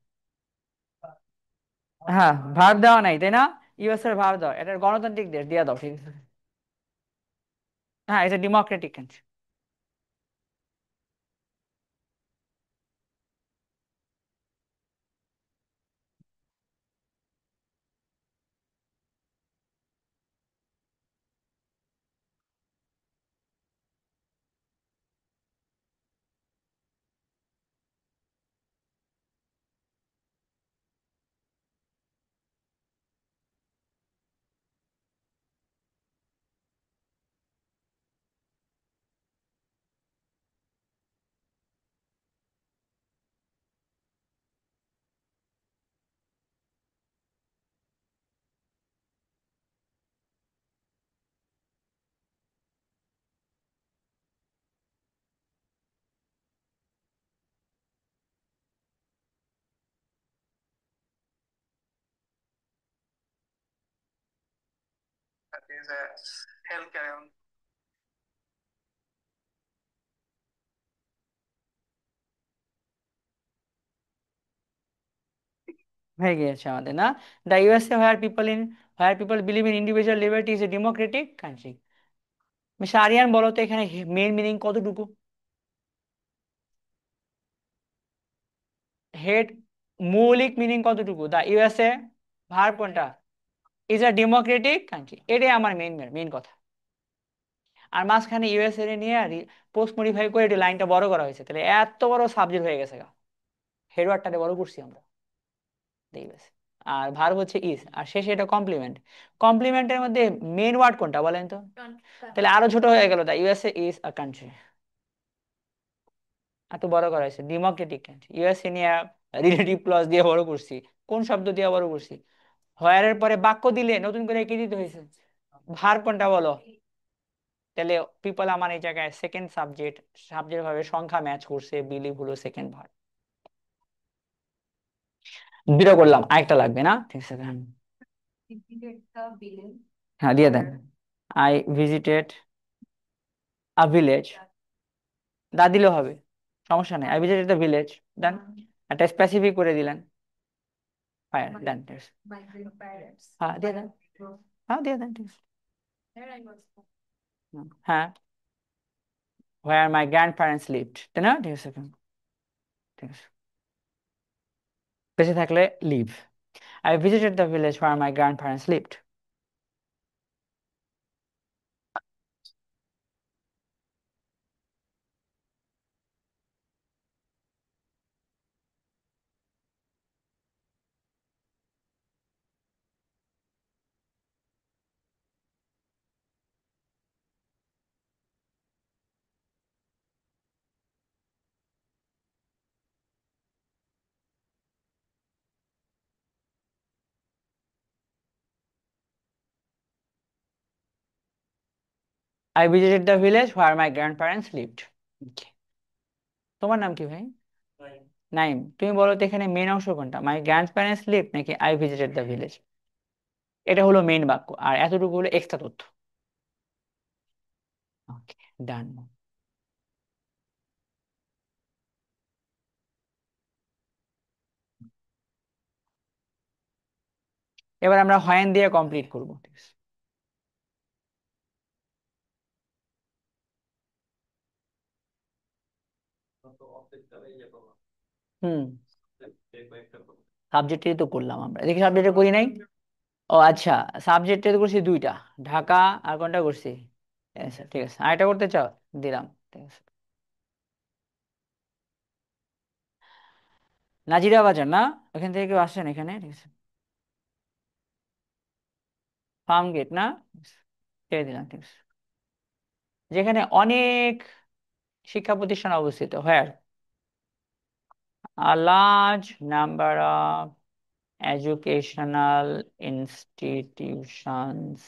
হ্যাঁ, ভাব দেওয়া নাই তাই না? ইউএস এর ভাব দাও, এটা গণতান্ত্রিক দেশ, দিয়ে দাও, ঠিক আছে। হ্যাঁ, এটা ডেমোক্রেটিক কান্ট্রি। হয়ে গিয়েছে আমাদের না। The USA where people believe in individual liberty is a democratic country. Mister Aryan, বলো তো এখানে মেন মিনিং কতটুকু? হেড, মৌলিক মিনিং কতটুকু? দ্য ইউএসএ ভার্ব কোনটা? ইজ আ ডেমোক্রেটিক কান্ট্রি, এটাই আমার মেইন মেইন কথা। আর মাঝখানে ইউএসএ নিয়ে পোস্ট মডিফাই করে এটি লাইনটা বড় করা হয়েছে, তাহলে এত বড় সাবজেক্ট হয়ে গেছে গা। হেডওয়ার্ডটাতে বড় করছি আমরা, দেখবে। আর ভার্ব হচ্ছে ইজ, আর শেষে এটা কমপ্লিমেন্ট। কমপ্লিমেন্টের মধ্যে মেন ওয়ার্ড কোনটা বলেন তো? তাহলে আরো ছোট হয়ে গেল, দা ইউএসএ ইজ আ কান্ট্রি। এত বড় করা হয়েছে ডেমোক্রেটিক কান্ট্রি, ইউএসএ নিয়ে রিলেটিভ ক্লজ দিয়ে বড় করছি। কোন শব্দ দিয়ে বড় করছি? হোয়ার এর পরে বাক্য দিলে নতুন করে কি দিতে হয়েছে? ভার্ব কোনটা বলো? তাহলে পিপল আমার এই জায়গায় সেকেন্ড সাবজেক্ট, সাবজেক্ট ভাবে সংখ্যা ম্যাচ করছে, বিলিভ হলো সেকেন্ড ভার্ব। দুটো করলাম, আরেকটা লাগবে না, ঠিক আছে, হ্যাঁ। হ্যাঁ, দিয়ে দেন। আই ভিজিটেড আ ভিলেজ, দা দিলেও হবে, সমস্যা নেই। আই ভিজিটেড দ্য ভিলেজ, দেন। একটা স্পেসিফিক করে দিলেন, ফায়ার, দেন। হ্যাঁ, দিয়ে দেন। হ্যাঁ, দিয়ে দেন, ঠিক আছে। হ্যাঁ, where my grandparents lived, তাই না, ঠিক আছে, ঠিক আছে। বেঁচে থাকলে leave. I visited the village where my grandparents lived. I visited the village where my grandparents lived. Okay. তোমার নাম কি ভাই? নাইম। তুমি বলো তো এখানে মেন অংশ কোনটা, মাই গ্র্যান্ড প্যারেন্টস লিভ নাকি আই ভিজিটেড দ্য ভিলেজ? এটা হলো মেইন বাক্য, আর এতটুকু হলো এক্সট্রা তথ্য। ওকে, ডান। এবার আমরা হয়েন দিয়ে কমপ্লিট করবো, ঠিক আছে। হুম, সাবজেক্টে তো করলাম আমরা, দেখি সাবজেক্টে করি নাই। ও আচ্ছা, সাবজেক্টে তো করছি দুইটা, ঢাকা, আর কোনটা করছি? আচ্ছা, ঠিক আছে, আরেকটা করতে চাও? দিলাম। নাজিরা বাজার না? ওখান থেকে কেউ আসেন এখানে? ঠিক আছে। ফার্ম গেট না? ছেড়ে দিলাম, ঠিক আছে। যেখানে অনেক শিক্ষা প্রতিষ্ঠান অবস্থিত, হ্যাঁ। A large number of educational institutions,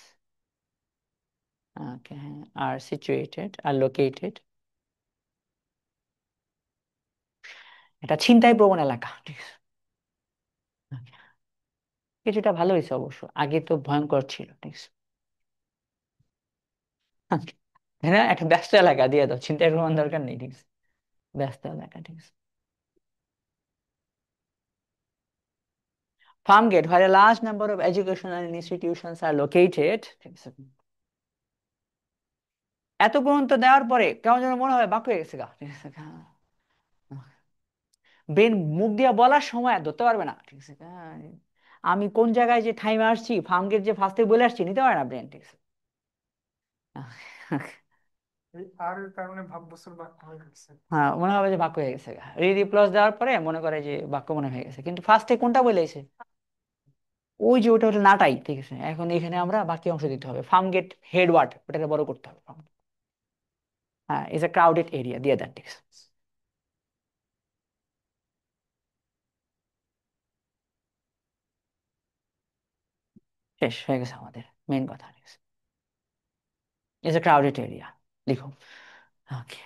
okay, are located. এটা ছিনতাই প্রবণ এলাকা, ঠিক আছে। Okay. কিছুটা ভালো হয়েছে অবশ্য, আগে তো ভয়ঙ্কর ছিল, ঠিক আছে। Okay. তাই না? একটা ব্যস্ত এলাকা দিয়ে দাও, ছিনতাই প্রবণ দরকার নেই, ঠিক আছে। ব্যস্ত এলাকা, ঠিক আছে। Farmgate, where a large number of educational institutions are located, ঠিক আছে। এত গ্রন্থ দেওয়ার পরে কেমন যেন মনে হয় বাক হয়ে গেছে গা, ঠিক আছে। ব্রেন মুখ দিয়ে বলার সময় আর ধরতে পারবে না, ঠিক আছে। আমি কোন জায়গায় যে টাইমে আসছি, ফার্ম গেট যে ফার্স্টে বলে আসছি, নিতে পারে না ব্রেন, ঠিক আছে। এই আর এর কারণে ভাববছর বাক্য হয়ে গেছে, হ্যাঁ, মনে হবে যে বাক্য হয়ে গেছে। রিডি প্লাস দেওয়ার পরে মনে করে যে বাক্য মনে হয়ে গেছে, কিন্তু ফার্স্টে কোনটা বলেছে? ওই যে ওটা ওটা নাটাই, ঠিক আছে। এখন এখানে আমরা বাকি অংশ দিতে হবে। ফার্ম গেট হেড ওয়ার্ড, ওটাকে বড় করতে হবে। হ্যাঁ, ইজ এ ক্রাউডেড এরিয়া দিয়ে দেন, ঠিক আছে। শেষ হয়ে গেছে আমাদের মেইন কথা, ঠিক আছে। ইজ এ ক্রাউডেড এরিয়া, লিখো। ওকে।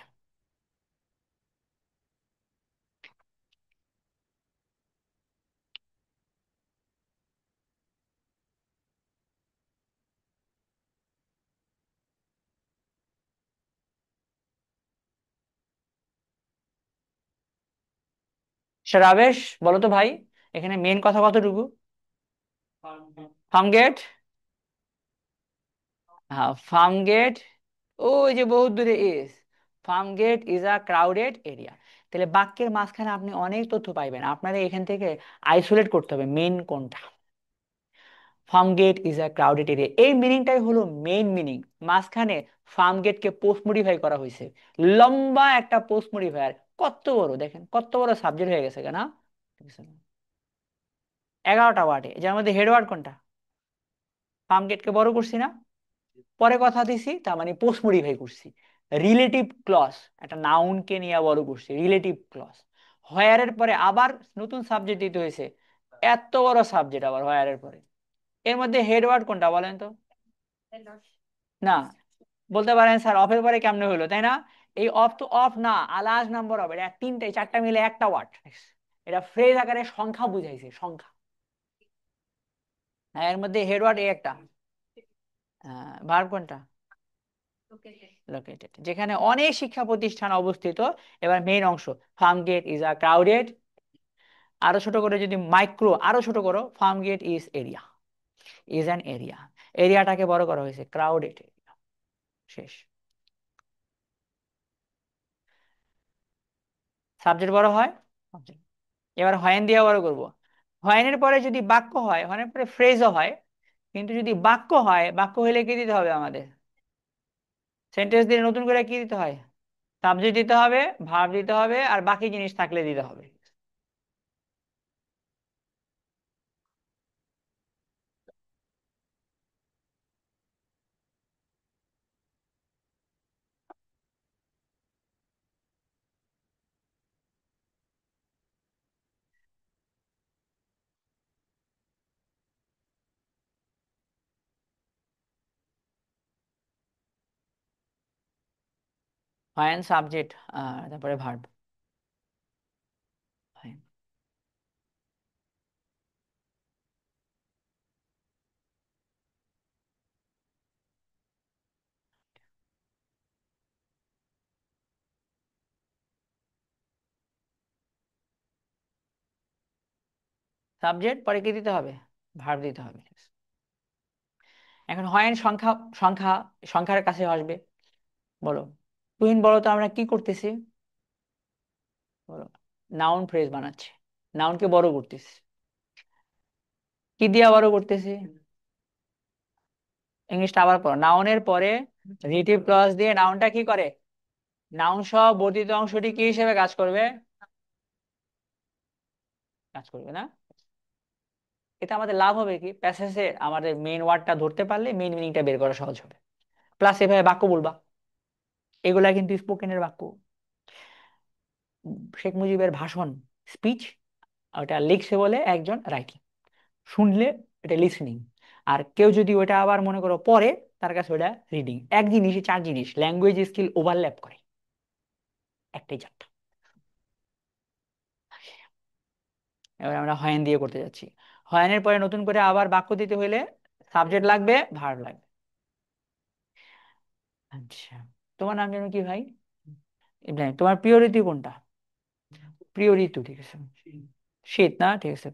রাবেশ, বলো তো ভাই, এখানে মেন কথা কতটুকু? ফার্ম গেট, হ্যাঁ, ফার্ম গেট, ওই যে বহুত দূরে is, Farm gate is a crowded area. তাহলে বাক্যের মাঝখানে আপনি অনেক তথ্য পাইবেন, আপনারা এখান থেকে আইসোলেট করতে হবে মেন কোনটা। Farm gate is a crowded area, এই মিনিংটাই হলো মেইন মিনিং। মাঝখানে ফার্ম গেটকে পোস্ট মডিফাই করা হয়েছে, লম্বা একটা পোস্ট মডিফায়ার। কত বড় দেখেন, কত বড় সাবজেক্ট হয়ে গেছে কেনা। 11টা ওয়ার্ডে, যার মধ্যে হেড ওয়ার্ড কোনটা? ফার্ম গেটকে বড় করছি না? পরে কথা দিছি, তার মানে পোস্ট মডিফাই করছি। রিলেটিভ ক্লজ, একটা নাউনকে নিয়ে বড় করছি, রিলেটিভ ক্লজ। হোয়ারের পরে আবার নতুন সাবজেক্ট দিতে হয়েছে, এত বড় সাবজেক্ট আবার হোয়ারের পরে। এর মধ্যে হেড ওয়ার্ড কোনটা বলেন তো? না, বলতে পারেন স্যার অফের পরে কেমনে হলো, তাই না? এই অফ তো অফ না, আলাজ নাম্বার হবে, এটা তিনটে চারটা মিলে একটা ওয়ার্ড। এটা ফ্রেজ আকারে সংখ্যা বুঝাইছে, সংখ্যা। হ্যাঁ, এর মধ্যে হেড ওয়ার্ড এই একটা। ভার্ব কোনটা? লোকেটেড, যেখানে অনেক শিক্ষা প্রতিষ্ঠান অবস্থিত। এবার মেইন অংশ, Farm gate is a crowded. আরো ছোট করে যদি মাইক্রো আরো ছোট করো, Farm gate is area, is an area. এরিয়াটাকে বড় করা হয়েছে, ক্রাউডেড এরিয়া। শেষ। সাবজেক্ট বড় হয়, object। এবার হয়েন দিয়ে বড় করব। হয়েনের পরে যদি বাক্য হয়, হয়েনের পরে ফ্রেজও হয়, কিন্তু যদি বাক্য হয়, বাক্য হইলে কি দিতে হবে আমাদের? সেন্টেন্স দিয়ে নতুন করে কি দিতে হয়? সাবজেক্ট দিতে হবে, ভার্ব দিতে হবে, আর বাকি জিনিস থাকলে দিতে হবে। হয়েন সাবজেক্ট, তারপরে ভার্ব। সাবজেক্ট পরে কি দিতে হবে? ভার্ব দিতে হবে। এখন হয়েন সংখ্যা, সংখ্যা, সংখ্যার কাছে আসবে। বলো, তুহিন বলো তো আমরা কি করতেছি? বলো। নাউন ফ্রেজ বানাচ্ছে, নাউনকে বড় করতেছি। কি দিয়ে বড় করতেছি? ইংলিশটা আবার পড়ো। নাউনের পরে রিলেটিভ ক্লজ দিয়ে নাউনটা কি করে? নাউন সহ বর্ধিত অংশটি কি হিসেবে কাজ করবে? কাজ করবে না? এটা আমাদের লাভ হবে কি, প্যাসেজে আমাদের মেইন ওয়ার্ডটা ধরতে পারলে মেইন মিনিংটা বের করা সহজ হবে। প্লাস এভাবে বাক্য বলবা, এগুলা কিন্তু স্পোকেনের বাক্য। শেখ মুজিবের ভাষণ, স্পিচ, ওটা লিখছে বলে একজন রাইটিং, শুনলে এটা লিসনিং। আর কেউ যদি ওটা আবার মনে করো পড়ে, তার কাছে ওটা রিডিং। এক জিনিসই চার জিনিস ল্যাঙ্গুয়েজ স্কিল ওভারল্যাপ করে, একটাই চারটা। এবার আমরা হয়েন দিয়ে করতে যাচ্ছি। হয়েনের পরে নতুন করে আবার বাক্য দিতে হইলে সাবজেক্ট লাগবে, ভার্ব লাগবে। আচ্ছা, তোমার নাম যেন কি ভাই? ইব্রাহিম। তোমার প্রিয় ঋতু কোনটা? প্রিয় ঋতু, ঠিক আছে। শীত না, ঠিক আছে।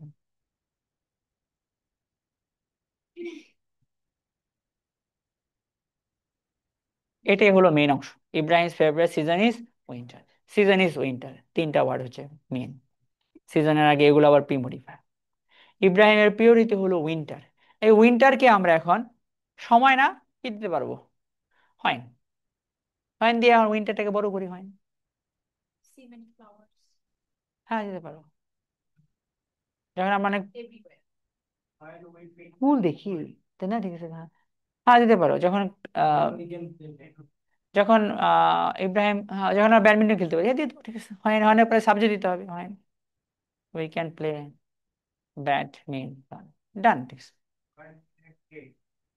এটাই হলো মেন অংশ। Ibrahim's favourite season is winter. Season is winter, তিনটা ওয়ার্ড হচ্ছে মেন। সিজনের আগে এগুলো আবার প্রিমোডিফায়ার। ইব্রাহিমের প্রিয় ঋতু হলো উইন্টার। এই উইন্টারকে আমরা এখন সময় না কি দিতে পারবো? হয়। হয় দিয়ে আমার উইন্টারটাকে বড় করি, হয়। হ্যাঁ, দিতে পারবো। যখন আমরা অনেক ফুল দেখি, তাই না, ঠিক আছে, হ্যাঁ। হ্যাঁ, দিতে পারো। যখন আহ, যখন ইব্রাহিম, হ্যাঁ, যখন আমরা ব্যাডমিন্টন খেলতে পারি, হ্যাঁ, দিয়ে দেবো, ঠিক আছে। হয়, হয় পরে সাবজেক্ট দিতে হবে, হয়। We can play badminton. Done, ঠিক আছে।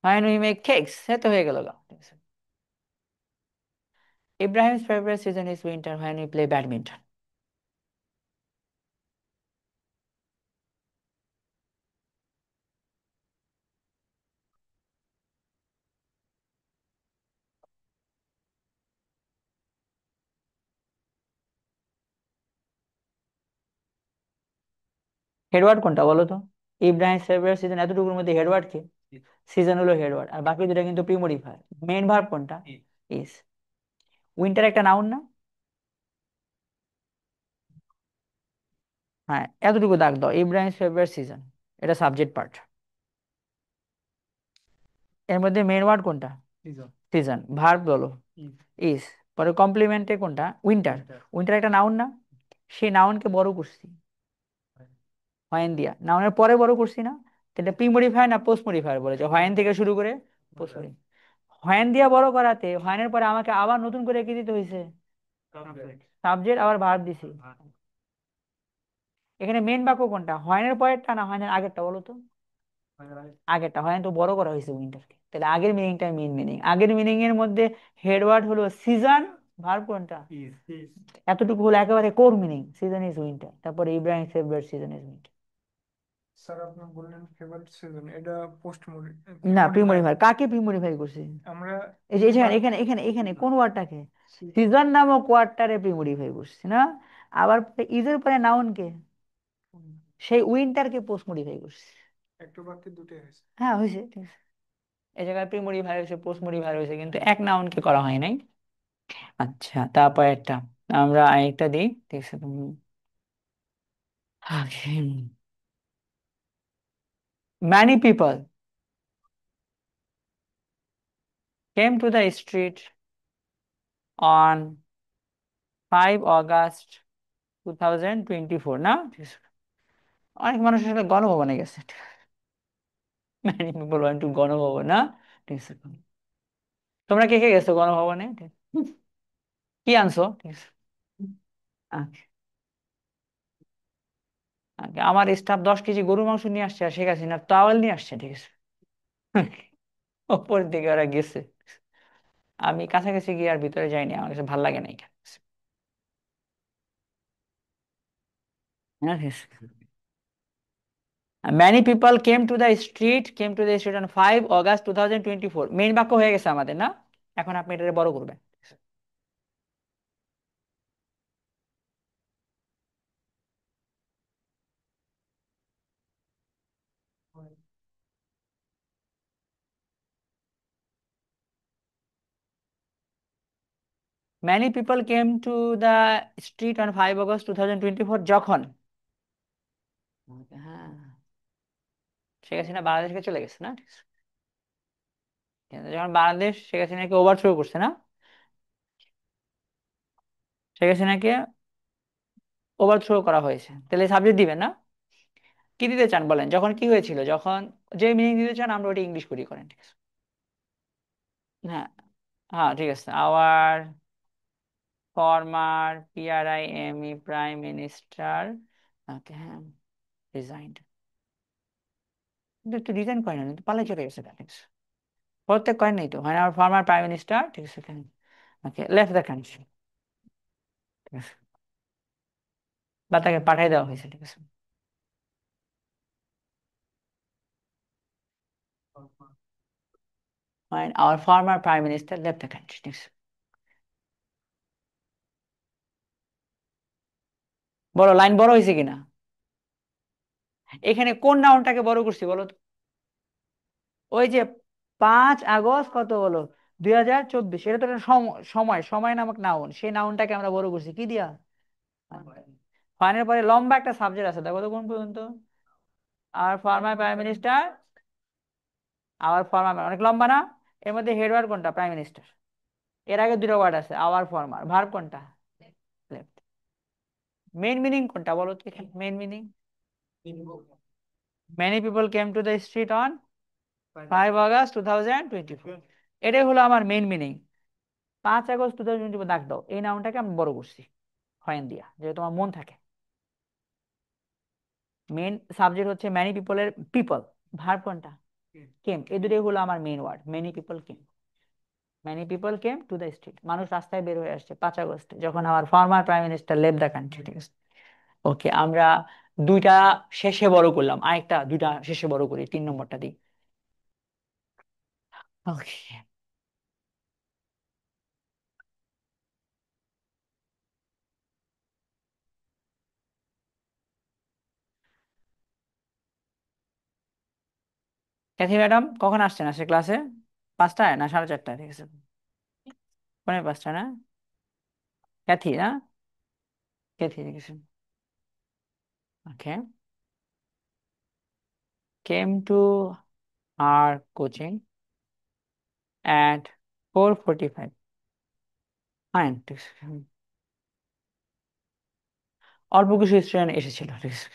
হয়, উই মেক কেকস, সে তো হয়ে গেল গা, ঠিক আছে। ইব্রাহিম's favorite season is winter when we play badminton. Headward কোনটা বলো তো? ইব্রাহিম's favorite season এতটুকুর মধ্যে হেডওয়ার্ড কি? সিজন হলো হেডওয়ার্ড, আর বাকি দুটো কিন্তু প্রিমোডিফায়ার। মেইন ভার্ব কোনটা? ইস। উইন্টার একটা নাউন না? হ্যাঁ, এতটুকু দাগ দাও, ইব্রাহিম's favorite season, এটা সাবজেক্ট পার্ট। এর মধ্যে মেইন ওয়ার্ড কোনটা? সিজন। ভার্ব বলো? ইস। পরে কমপ্লিমেন্টে কোনটা? উইন্টার। উইন্টার একটা নাউন না? সেই নাউনকে বড় করছি হয়েন দিয়া, নাউনের পরে বড় করছি না? তো এটা প্রি মডিফায়ার না পোস্ট মডিফায়ার বলেছে, হয়েন থেকে শুরু করে পোস্ট মডিফায়ার। হয়েন দিয়া বড় করাতে হয়েনের পরে আমাকে আবার নতুন করে কি দিতে হয়েছে? সাবজেক্ট, আবার ভার্ব দিছি। এখানে মেন বাক্য কোনটা, হয়েনের পরেরটা না হয়েনের আগেরটা বলো তো? আগেরটা। হয়েন তো বড় করা হয়েছে উইন্টারকে, তাহলে আগের মিনিংটা মেন মিনিং। আগের মিনিং এর মধ্যে হেডওয়ার্ড হলো সিজন, ভার্ব কোনটা? এতটুকু হলো একেবারে core meaning, season is winter. তারপরে Ibrahim favourite season is winter. Sir আপনি বললেন ফেভারিট সিজন, এটা পোস্ট না, প্রি মডিফাই। মডিফাই কাকে প্রি মডিফাই করছি? আমরা এই যে এখানে এখানে এখানে এখানে কোন ওয়ার্ডটাকে? সিজন নামক ওয়ার্ডটারে প্রি মডিফাই করছি না? আবার ইজের পরে নাউনকে, সেই উইন্টারকে পোস্ট মডিফাই করছি। একটু বাড়তি দুটোই হয়েছে। হ্যাঁ, হয়েছে, ঠিক আছে। এই জায়গায় প্রি মডিফাই হয়েছে, পোস্ট মডিফাই হয়েছে, কিন্তু এক নাউনকে করা হয় নাই। আচ্ছা, তারপর একটা আমরা আরেকটা দিই, ঠিক আছে। Many people came to the street on 5 August 2024, না? অনেক মানুষের সাথে গণভবনে গেছে। Many people went to Ganabhaban, না? ঠিক আছে। তোমরা কে কে গেছো গণভবনে? কি আনছো? ঠিক আছে। আচ্ছা, আচ্ছা। আমার স্টাফ 10 কেজি গরুর মাংস নিয়ে আসছে, আর শেখ হাসিনার টাওয়েল নিয়ে আসছে, ঠিক আছে। ওপর দিকে ওরা গেছে। আমি কাছাকাছি গিয়ে আর ভিতরে যাইনি, আমার কাছে ভালো লাগে না এখানে। হ্যাঁ, ঠিক আছে। Many people came to the street on 5 August 2024। Main বাক্য হয়ে গেছে আমাদের, না? এখন আপনি এটা বড় করবেন। Many people came to the street on 5 August 2024 যখন, হ্যাঁ, শেখ হাসিনা বাংলাদেশকে চলে গেছে, না? ঠিক আছে। যখন বাংলাদেশ শেখ হাসিনাকে ওভারথ্রো করছে, না? ঠিক আছে নাকি? ওভারথ্রো করা হয়েছে, তাহলে সাবজেক্ট দিবেন না? কি দিতে চান বলেন, যখন কি হয়েছিল, যখন যে মিনিং দিতে চান আমরা ওটা ইংলিশ করি, করেন, ঠিক আছে? হ্যাঁ, হ্যাঁ, ঠিক আছে। Our former PRIME prime minister, okay, হ্যাঁ, রিজাইন্ড। কিন্তু একটু রিজাইন করে না, কিন্তু পালাই চলে গেছে, ঠিক আছে? প্রত্যেক করেন নাই তো, হয় না? আমার ফরমার প্রাইম মিনিস্টার, ঠিক আছে, ওকে, লেফট দ্য কান্ট্রি, ঠিক আছে, বা তাকে পাঠিয়ে দেওয়া হয়েছে, ঠিক আছে। When our former prime minister left the country, ঠিক আছে। বলো, লাইন বড় হয়েছে কিনা? এখানে কোন নাউনটাকে বড় করছি বলো তো? ওই যে 5 আগস্ট কত বলো, 2024, এটা তো একটা সময়, সময় নামক নাউন, সেই নাউনটাকে আমরা বড় করছি কি দিয়া? ফাইনের পরে লম্বা একটা সাবজেক্ট আছে, দেখো তো কোন পর্যন্ত। আর former prime minister, our former, অনেক লম্বা না? এর মধ্যে হেড ওয়ার্ড কোনটা? Prime minister. এর আগে দুটো ওয়ার্ড আছে, আওয়ার ফর্মার, ভার্ব কোনটা? লেফট। মেইন মিনিং কোনটা বলো তো এখানে, main meaning? Many people came to the street on 5 August 2024, এটাই হলো আমার মেইন মিনিং। 5 আগস্ট 2024 দাগ দাও, এই নাউনটাকে আমি বড় করছি হয়েন দিয়া, যে তোমার মন থাকে। মেইন সাবজেক্ট হচ্ছে ম্যানি পিপলের পিপল, ভার্ব কোনটা? কেম। এই দুটোই হলো আমার main word, many people came. Many people came to the street, মানুষ রাস্তায় বের হয়ে আসছে 5 আগস্টে, যখন আমার former prime minister leave the country, ঠিক আছে। ওকে, আমরা দুইটা শেষে বড় করলাম, আরেকটা দুইটা শেষে বড় করি, 3 নম্বরটা দিই। ওকে, ক্যাথি ম্যাডাম কখন আসছেন, আসে ক্লাসে? 5টায় না 4:30টায়, ঠিক আছে? 5:45 না? ক্যাথি না? ক্যাথি, ঠিক আছে। ওকে, came to our coaching at 4:45, fine, ঠিক আছে। অল্প কিছু স্টুডেন্ট এসেছিল, ঠিক আছে।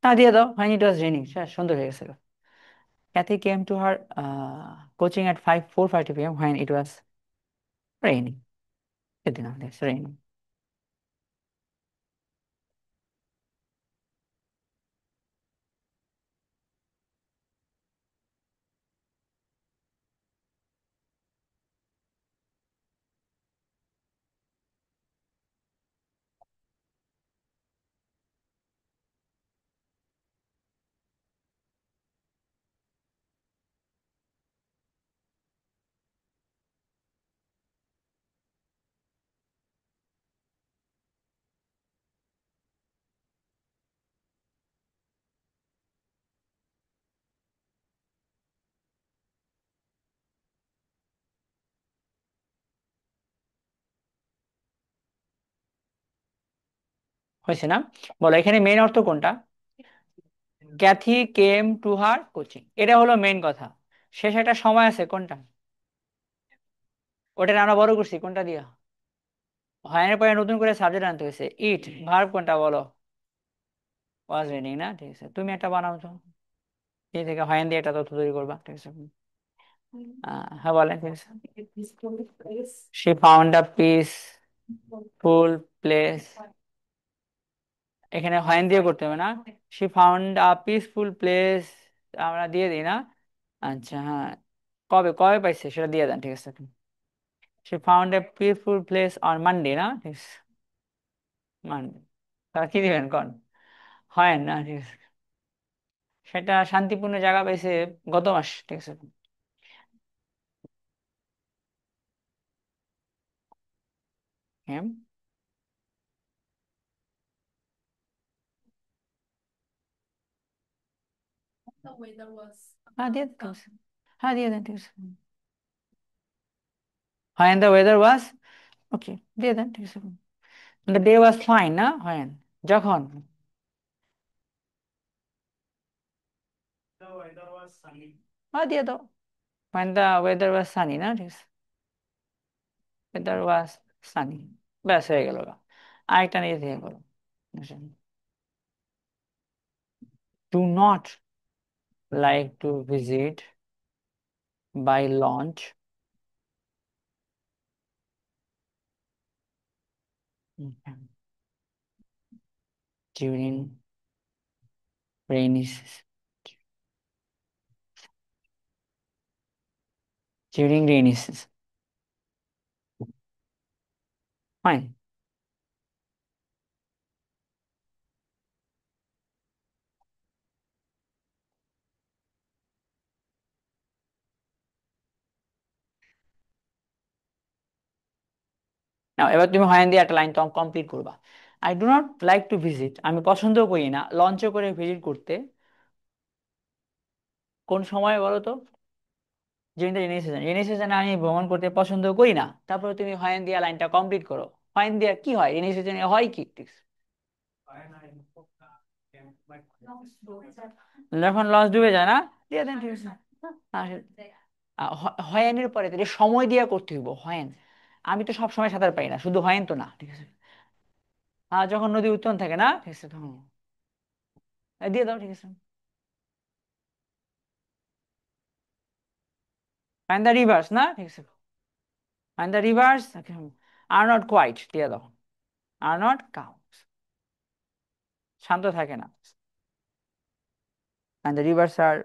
না, দিয়ে দাও, ফাইন, ইট ওয়াজ রেনিং, সুন্দর হয়ে গেছে। Cathy came to her coaching at 4:30 p.m. when it was raining, দিলাম, রেইনিং। হয়েছে না? বলো এখানে মেইন অর্থ কোনটা? Cathy came to her coaching, এটা হলো মেইন কথা। শেষ একটা সময় আছে কোনটা? ওটা আমরা বড় করছি কোনটা দিয়া? হয়নের পরে নতুন করে সাবজেক্ট আনতে হয়েছে, ইট। ভার্ব কোনটা বলো? ওয়াজ রেনিং না? ঠিক আছে, তুমি একটা বানাও তো, এই থেকে হয়েন দিয়ে একটা তথ্য তৈরি করবা, ঠিক আছে। হ্যাঁ, বলেন, ঠিক আছে। She found a peaceful place, এখানে হয়েন দিয়ে করতে হবে না? She found a peaceful place, আমরা দিয়ে দিই না? আচ্ছা, হ্যাঁ, কবে কবে পাইছে সেটা দিয়ে দেন, ঠিক আছে। She found a peaceful place on Monday, না? ঠিক আছে, মানডে। তাহলে কি দিবেন কোন? হয় না, ঠিক আছে, সেটা শান্তিপূর্ণ জায়গা পাইছে গত মাস, ঠিক আছে। হ্যাঁ, হ্যাঁ, দিয়ে দিতে হবে। হ্যাঁ, দিয়ে দেন, ঠিক আছে। হয়, দ্য ওয়েদার ওয়াজ, ওকে, দিয়ে দেন, ঠিক আছে। দ্য ডে ওয়াজ ফাইন, না? হয়, যখন, হ্যাঁ, দিয়ে দাও। when the weather was sunny, না ঠিক আছে, weather was sunny, ব্যাস হয়ে গেল গা। আরেকটা নিয়ে থেকে করো। Do not like to visit by launch during rainy season. During rainy season. Fine. নাও এবার তুমি হয় দিয়ে একটা লাইন তো কমপ্লিট করবা। I do not like to visit, আমি পছন্দ করি না লঞ্চে করে ভিজিট করতে। কোন সময় বলো তো? During the rainy season, rainy সিজনে আমি ভ্রমণ করতে পছন্দ করি না। তারপরে তুমি হয় দিয়া লাইনটা কমপ্লিট করো। হয় দিয়া কি হয় রেইনি সিজনে, হয় কি? যখন লঞ্চ ডুবে যায় না, দিয়ে দেন, ঠিক আছে। হয়েনের পরে তাহলে সময় দিয়ে করতে হইব হয়েন। আমি তো সব সময় সাঁতার পারি না, শুধু হয়েন তো না, ঠিক আছে। যখন নদী উত্তোলন থাকে না, ঠিক আছে, তখন দিয়ে দাও, ঠিক আছে। ফাইন দ্য রিভার্স, না ঠিক আছে। Fine the rivers are not quiet, দিয়ে দাও। আর নট কাউ, শান্ত থাকে না। Fine the rivers are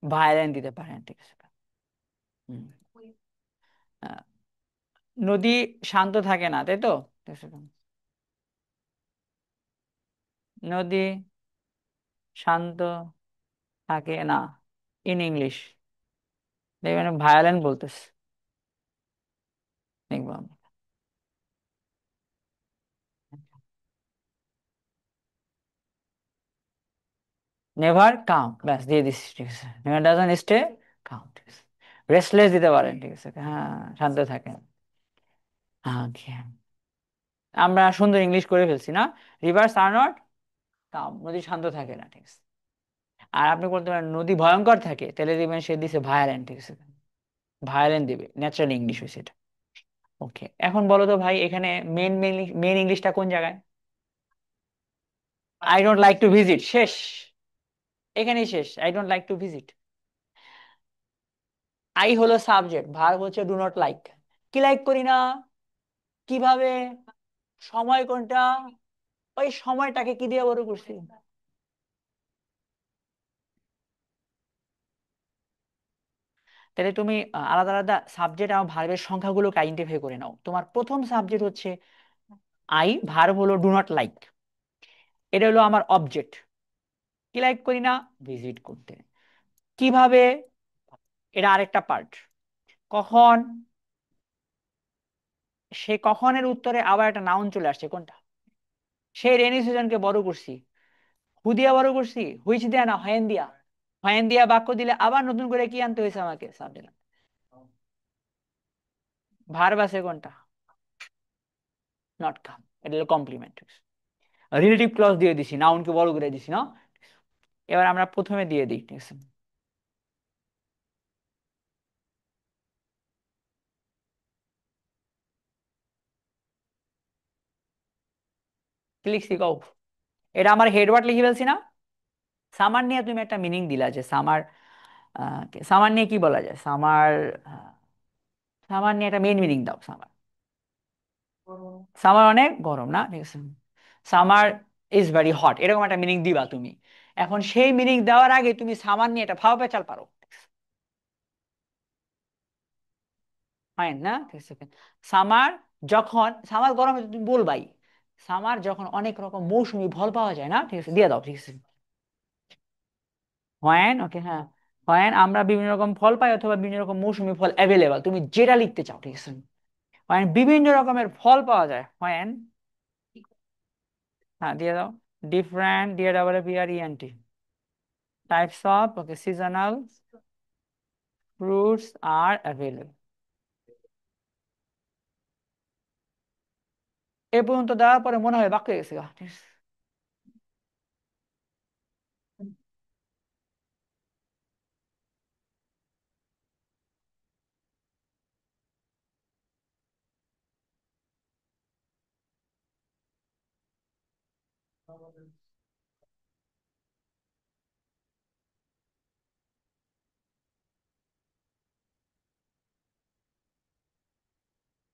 violent দিতে পারেন, ঠিক আছে। হুম। আহ, নদী শান্ত থাকে না, তাই তো, ঠিক আছে। নদী শান্ত থাকে না, ইন ইংলিশ দেখবেন ভায়োলেন্ট বলতেছে, দেখবো আমি। নেভার কাম, ব্যাস দিয়ে দিচ্ছি, ঠিক আছে। নেভার ডাজন্ট স্টে কাম, ঠিক আছে। রেস্টলেস দিতে পারেন, ঠিক আছে, হ্যাঁ, শান্ত থাকেন। ওকে, আমরা সুন্দর ইংলিশ করে ফেলছি না। রিভার্স আর নট কাম, নদী শান্ত থাকে না, ঠিক আছে। আর আপনি বলতে পারেন নদী ভয়ঙ্কর থাকে, তাহলে দিবেন সে দিছে ভায়োলেন্ট, ঠিক আছে। ভায়োলেন্ট দিবে, ন্যাচারাল ইংলিশ হয়েছে এটা। ওকে, এখন বলো তো ভাই, এখানে মেন মেন মেন ইংলিশটা কোন জায়গায়? I don't like to visit, শেষ, এখানেই শেষ। I don't like to visit. I হলো সাবজেক্ট, ভার্ব হচ্ছে ডু নট লাইক। কি লাইক করি না? কিভাবে? সময় কোনটা? ওই সময়টাকে কি দিয়ে বড় করছি? তাহলে তুমি আলাদা আলাদা সাবজেক্ট আর ভার্বের সংখ্যাগুলোকে আইডেন্টিফাই করে নাও। তোমার প্রথম সাবজেক্ট হচ্ছে আই, ভার্ব হলো ডু নট লাইক, এটা হলো আমার অবজেক্ট। কি লাইক করি না? ভিজিট করতে। কিভাবে? এটা আরেকটা পার্ট। কখন? সে কখনের উত্তরে আবার একটা নাউন চলে আসছে, কোনটা? সেই রেনি সিজনকে বড় করছি। হু দিয়া বড় করছি, হুইচ দিয়া না, হোয়েন দিয়া। হোয়েন দিয়া বাক্য দিলে আবার নতুন করে কি আনতে হয়েছে আমাকে? সাবজেক্ট। ভার্ব আছে কোনটা? নট কাম, এটা হলো কমপ্লিমেন্ট। রিলেটিভ ক্লজ দিয়ে দিছি, নাউনকে বড় করে দিছি না। এবার আমরা প্রথমে দিয়ে দিই, ঠিক আছে। কি লিখছি কও? এটা আমার হেডওয়ার্ড লিখে ফেলছি না। সামার নিয়ে তুমি একটা মিনিং দিলা যে সামার, সামার নিয়ে কি বলা যায়? সামার, সামার নিয়ে একটা মেন মিনিং দাও। সামার, সামার অনেক গরম না, ঠিক আছে। সামার ইজ ভেরি হট, এরকম একটা মিনিং দিবা তুমি। এখন সেই মিনিং দেওয়ার আগে তুমি সামার নিয়ে একটা ভাব পেঁচাল পারো, হয় না, ঠিক আছে। সামার, যখন সামার গরমে তুমি বলবাই। সামার যখন অনেক রকম মৌসুমী ফল পাওয়া যায় না, ঠিক আছে, দিয়ে দাও, ঠিক আছে। হোয়েন, ওকে, হ্যাঁ। হোয়েন আমরা বিভিন্ন রকম ফল পাই অথবা বিভিন্ন রকম মৌসুমী ফল অ্যাভেলেবল, তুমি যেটা লিখতে চাও, ঠিক আছে। হোয়েন বিভিন্ন রকমের ফল পাওয়া যায়, হোয়েন, হ্যাঁ দিয়ে দাও। ডিফারেন্ট, দিয়ে double P R E N T, types of, okay, seasonal fruits are available. এ পর্যন্ত দেওয়ার পরে মনে হয় বাক্য হয়ে গেছে গা, ঠিক আছে।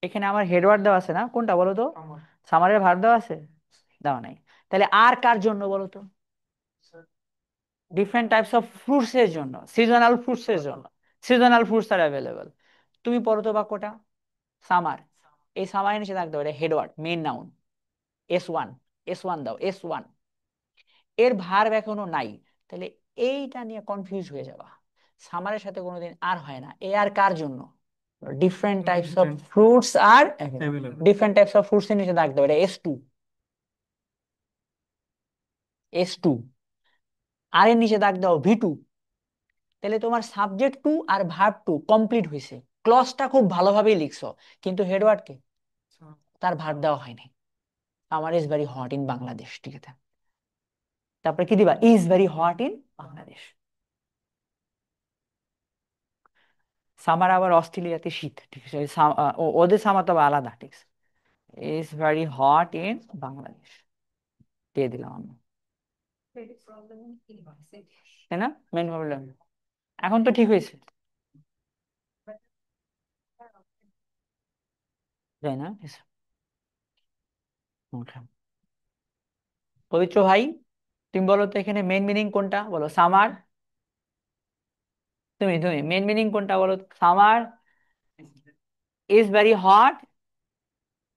এখানে আমার হেডওয়ার্ড দেওয়া আছে না, কোনটা বলো তো? আমার সামারের ভার্ব দেওয়া আছে? দেওয়া নাই। তাহলে আর কার জন্য বলো তো? ডিফারেন্ট টাইপস অফ ফ্রুটস এর জন্য, সিজনাল ফ্রুটস এর জন্য। Seasonal fruits are available. তুমি পড়ো তো বাক্যটা। সামার। এই সামারের নিচে থাকতে পারে headward, main noun. S1। S1 দাও, S1। এর ভার্ব এখনো নাই। তাহলে এইটা নিয়ে কনফিউজ হয়ে যাবা। সামারের সাথে কোনোদিন আর হয় না। এ আর কার জন্য? ডিফারেন্ট টাইপস অফ ফ্রুটস আর ডিফারেন্ট টাইপস অফ ফ্রুটস এর নিচে থাকতে পারে S2। S2। আর এর নিচে দাগ দাও V2। তাহলে তোমার সাবজেক্ট টু আর ভার্ব টু কমপ্লিট হয়েছে। ক্লজটা খুব ভালোভাবেই লিখছো, কিন্তু হেডওয়ার্ডকে তার ভার্ব দেওয়া হয়নি। Summer is very hot in Bangladesh, ঠিক আছে। তারপরে কি দিবা? Is very hot in Bangladesh. Summer আবার অস্ট্রেলিয়াতে শীত, ঠিক আছে। ওদের সামার তো আবার আলাদা, ঠিক আছে। Is very hot in Bangladesh দিয়ে দিলাম আমি, তাই না? মেন প্রবলেম এখন তো ঠিক হয়েছে, তাই না? Yes. Okay. পবিত্র ভাই, তুমি বলো তো এখানে মেন মিনিং কোনটা, বলো সামার। তুমি তুমি মেন মিনিং কোনটা বলো? Summer is very hot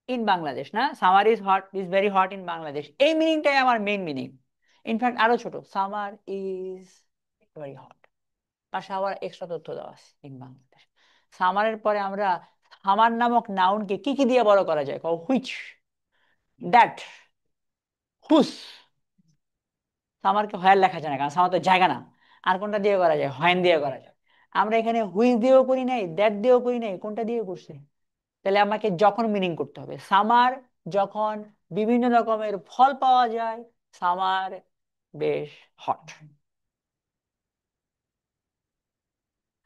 in Bangladesh, না? Summer is hot, is very hot in Bangladesh, এই মিনিংটাই আমার মেন মিনিং। ইনফ্যাক্ট আরো ছোট, সামার ইজ ভেরি হট, পাশে আবার এক্সট্রা তথ্য দেওয়া আছে, ইন বাংলাদেশ। সামারের পরে আমরা সামার নামক নাউনকে কি কি দিয়ে বড় করা যায়? হুইচ, দ্যাট, হুস। সামারকে হয়ার লেখা যায় না, কারণ সামার তো জায়গা না। আর কোনটা দিয়ে করা যায়? হয়েন দিয়ে করা যায়। আমরা এখানে হুইচ দিয়েও করি নাই, দ্যাট দিয়েও করি নাই, কোনটা দিয়ে করছি? তাহলে আমাকে যখন মিনিং করতে হবে, সামার যখন বিভিন্ন রকমের ফল পাওয়া যায়, সামার বেশ হট।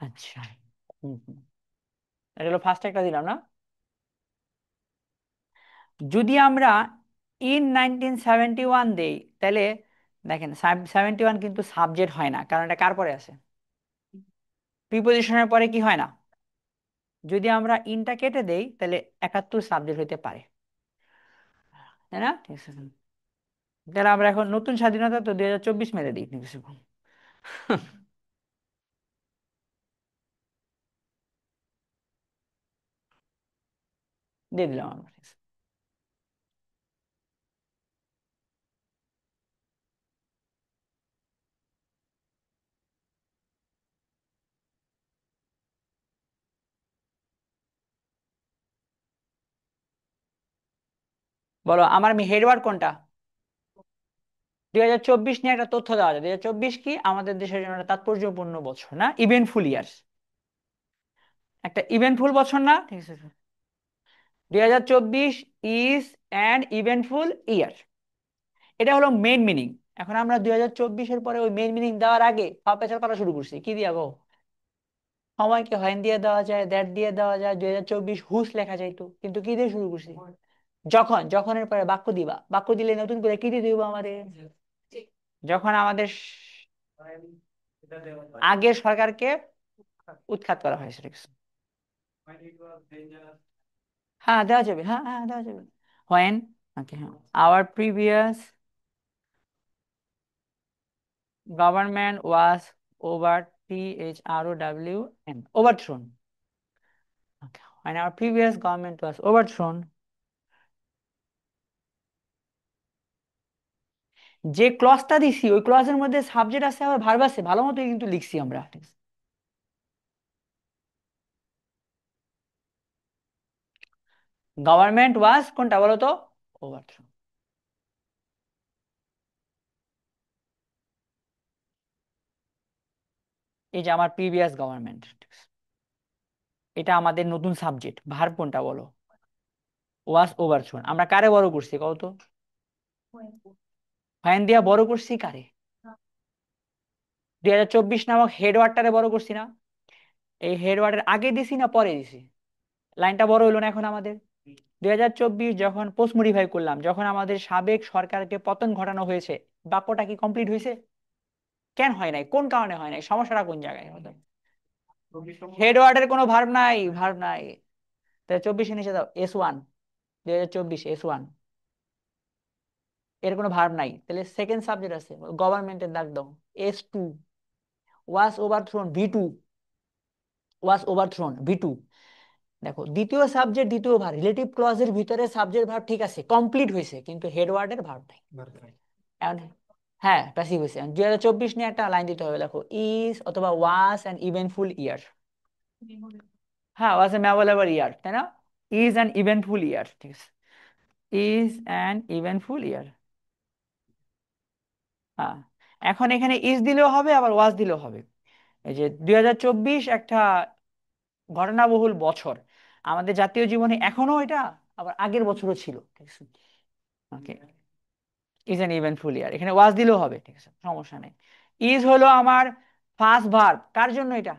আচ্ছা। হুম হুম। এটা হলো ফার্স্ট একটা দিলাম না। যদি আমরা in 1971 দেই, তাহলে দেখেন 71 কিন্তু সাবজেক্ট হয় না, কারণ এটা কার পরে আছে? প্রিপোজিশনের পরে কি হয় না? যদি আমরা ইনটা কেটে দেই, তাহলে 71 সাবজেক্ট হইতে পারে, তাই না? ঠিক আছে। তাহলে আমরা এখন নতুন স্বাধীনতা তো 2024 মেরে দিই, ঠিক আছে। দিয়ে দিলাম আমরা, ঠিক আছে। বলো আমার হেডওয়ার্ড কোনটা? 2024 নিয়ে একটা তথ্য দেওয়া যায়, 2024 কি আমাদের দেশের জন্য একটা তাৎপর্যপূর্ণ বছর, না? ইভেন্টফুল ইয়ার্স, একটা ইভেন্টফুল বছর, না? ঠিক আছে। 2024 ইজ অ্যান ইভেন্টফুল ইয়ার, এটা হলো মেইন মিনিং। এখন আমরা 2024-এর পরে ওই মেইন মিনিং দেওয়ার আগে পেঁচাল করা শুরু করছি, কি দিয়া গো? সময়কে হয়েন দিয়ে দেওয়া যায়, দ্যাট দিয়ে দেওয়া যায়, 2024 হুস লেখা যাইতো, কিন্তু কি দিয়ে শুরু করছি? যখন, যখনের পরে বাক্য দিবা, বাক্য দিলে নতুন করে কি দিয়ে দিব আমাদের? যখন আমাদের আগের সরকারকে উৎখাত করা হয়েছে, ঠিক আছে? হ্যাঁ দেওয়া যাবে, হ্যাঁ হ্যাঁ দেওয়া যাবে। when, okay, হ্যাঁ, our previous government was overthrown. Okay. When our previous government was overthrown, যে ক্লজটা দিছি ওই ক্লজের মধ্যে সাবজেক্ট আছে আবার ভার্ব আছে, ভালো মতো কিন্তু লিখছি আমরা, ঠিক আছে? গভর্নমেন্ট ওয়াজ কোনটা বলো তো? ওভারথ্রোন। এই যে আমার প্রিভিয়াস গভর্নমেন্ট, এটা আমাদের নতুন সাবজেক্ট। ভার্ব কোনটা বলো? ওয়াজ ওভারথ্রোন। আমরা কারে বড় করছি কও তো? ফাইন দিয়া বড় করছি কারে? 2024 নামক হেডওয়ার্ডটারে বড় করছি না? এই হেডওয়ার্ডের আগে দিছি না পরে দিছি? লাইনটা বড় হইলো না এখন আমাদের? 2024 যখন পোস্ট মডিফাই করলাম, যখন আমাদের সাবেক সরকারকে পতন ঘটানো হয়েছে, বাক্যটা কি কমপ্লিট হয়েছে? কেন হয় নাই? কোন কারণে হয় নাই? সমস্যাটা কোন জায়গায় হতো? হেড ওয়ার্ডের কোনো ভার্ব নাই, ভার্ব নাই। তাহলে 24 নিচে দাও S1, 2024 S1, এর কোনো ভার্ব নাই। তাহলে সেকেন্ড সাবজেক্ট আছে, গভর্নমেন্টের দাগ দাও S2, ওয়াজ ওভারথ্রোন V2, ওয়াজ ওভারথ্রোন V2। দেখো, দ্বিতীয় সাবজেক্ট দ্বিতীয় ভার্ব, রিলেটিভ ক্লজের ভিতরে সাবজেক্ট ভার্ব ঠিক আছে, কমপ্লিট হয়েছে, কিন্তু হেড ওয়ার্ডের ভার্ব নাই। এখন হ্যাঁ, প্যাসিভ হয়েছে। 2024 নিয়ে একটা লাইন দিতে হবে, দেখো ইজ অথবা ওয়াজ অ্যান ইভেন্টফুল ইয়ার। হ্যাঁ, ওয়াজ এ মেমোরেবল ইয়ার, তাই না? ইজ অ্যান ইভেন্টফুল ইয়ার, ঠিক আছে, ইজ অ্যান ইভেন্টফুল ইয়ার। হ্যাঁ, এখন এখানে ইজ দিলেও হবে, আবার ওয়াজ দিলেও হবে। এই যে 2024 একটা ঘটনাবহুল বছর আমাদের জাতীয় জীবনে, এখনো এটা, আবার আগের বছরও ছিল, ঠিক আছে। ওকে, ইজ অ্যান ইভেন্টফুল ইয়ার, এখানে ওয়াজ দিলেও হবে, ঠিক আছে, সমস্যা নেই। ইজ হলো আমার ফার্স্ট ভার্ব, কার জন্য এটা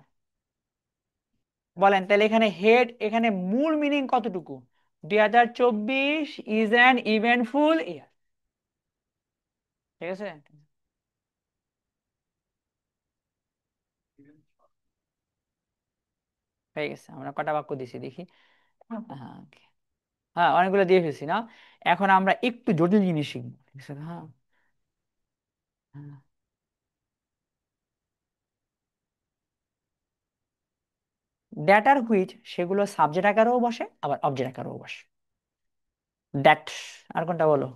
বলেন? তাহলে এখানে হেড, এখানে মূল মিনিং কতটুকু? 2024 ইজ অ্যান ইভেন্টফুল ইয়ার, ঠিক আছে। হয়ে গেছে, আমরা কটা বাক্য দিছি দেখি। হ্যাঁ, okay. হ্যাঁ, অনেকগুলো দিয়ে ফেলছি না। এখন আমরা একটু জটিল জিনিস শিখবো, ঠিক আছে। হ্যাঁ, দ্যাট আর হুইচ, সেগুলো সাবজেক্ট আকারেও বসে, আবার অবজেক্ট আকারেও বসে। দ্যাট, আর কোনটা বলো?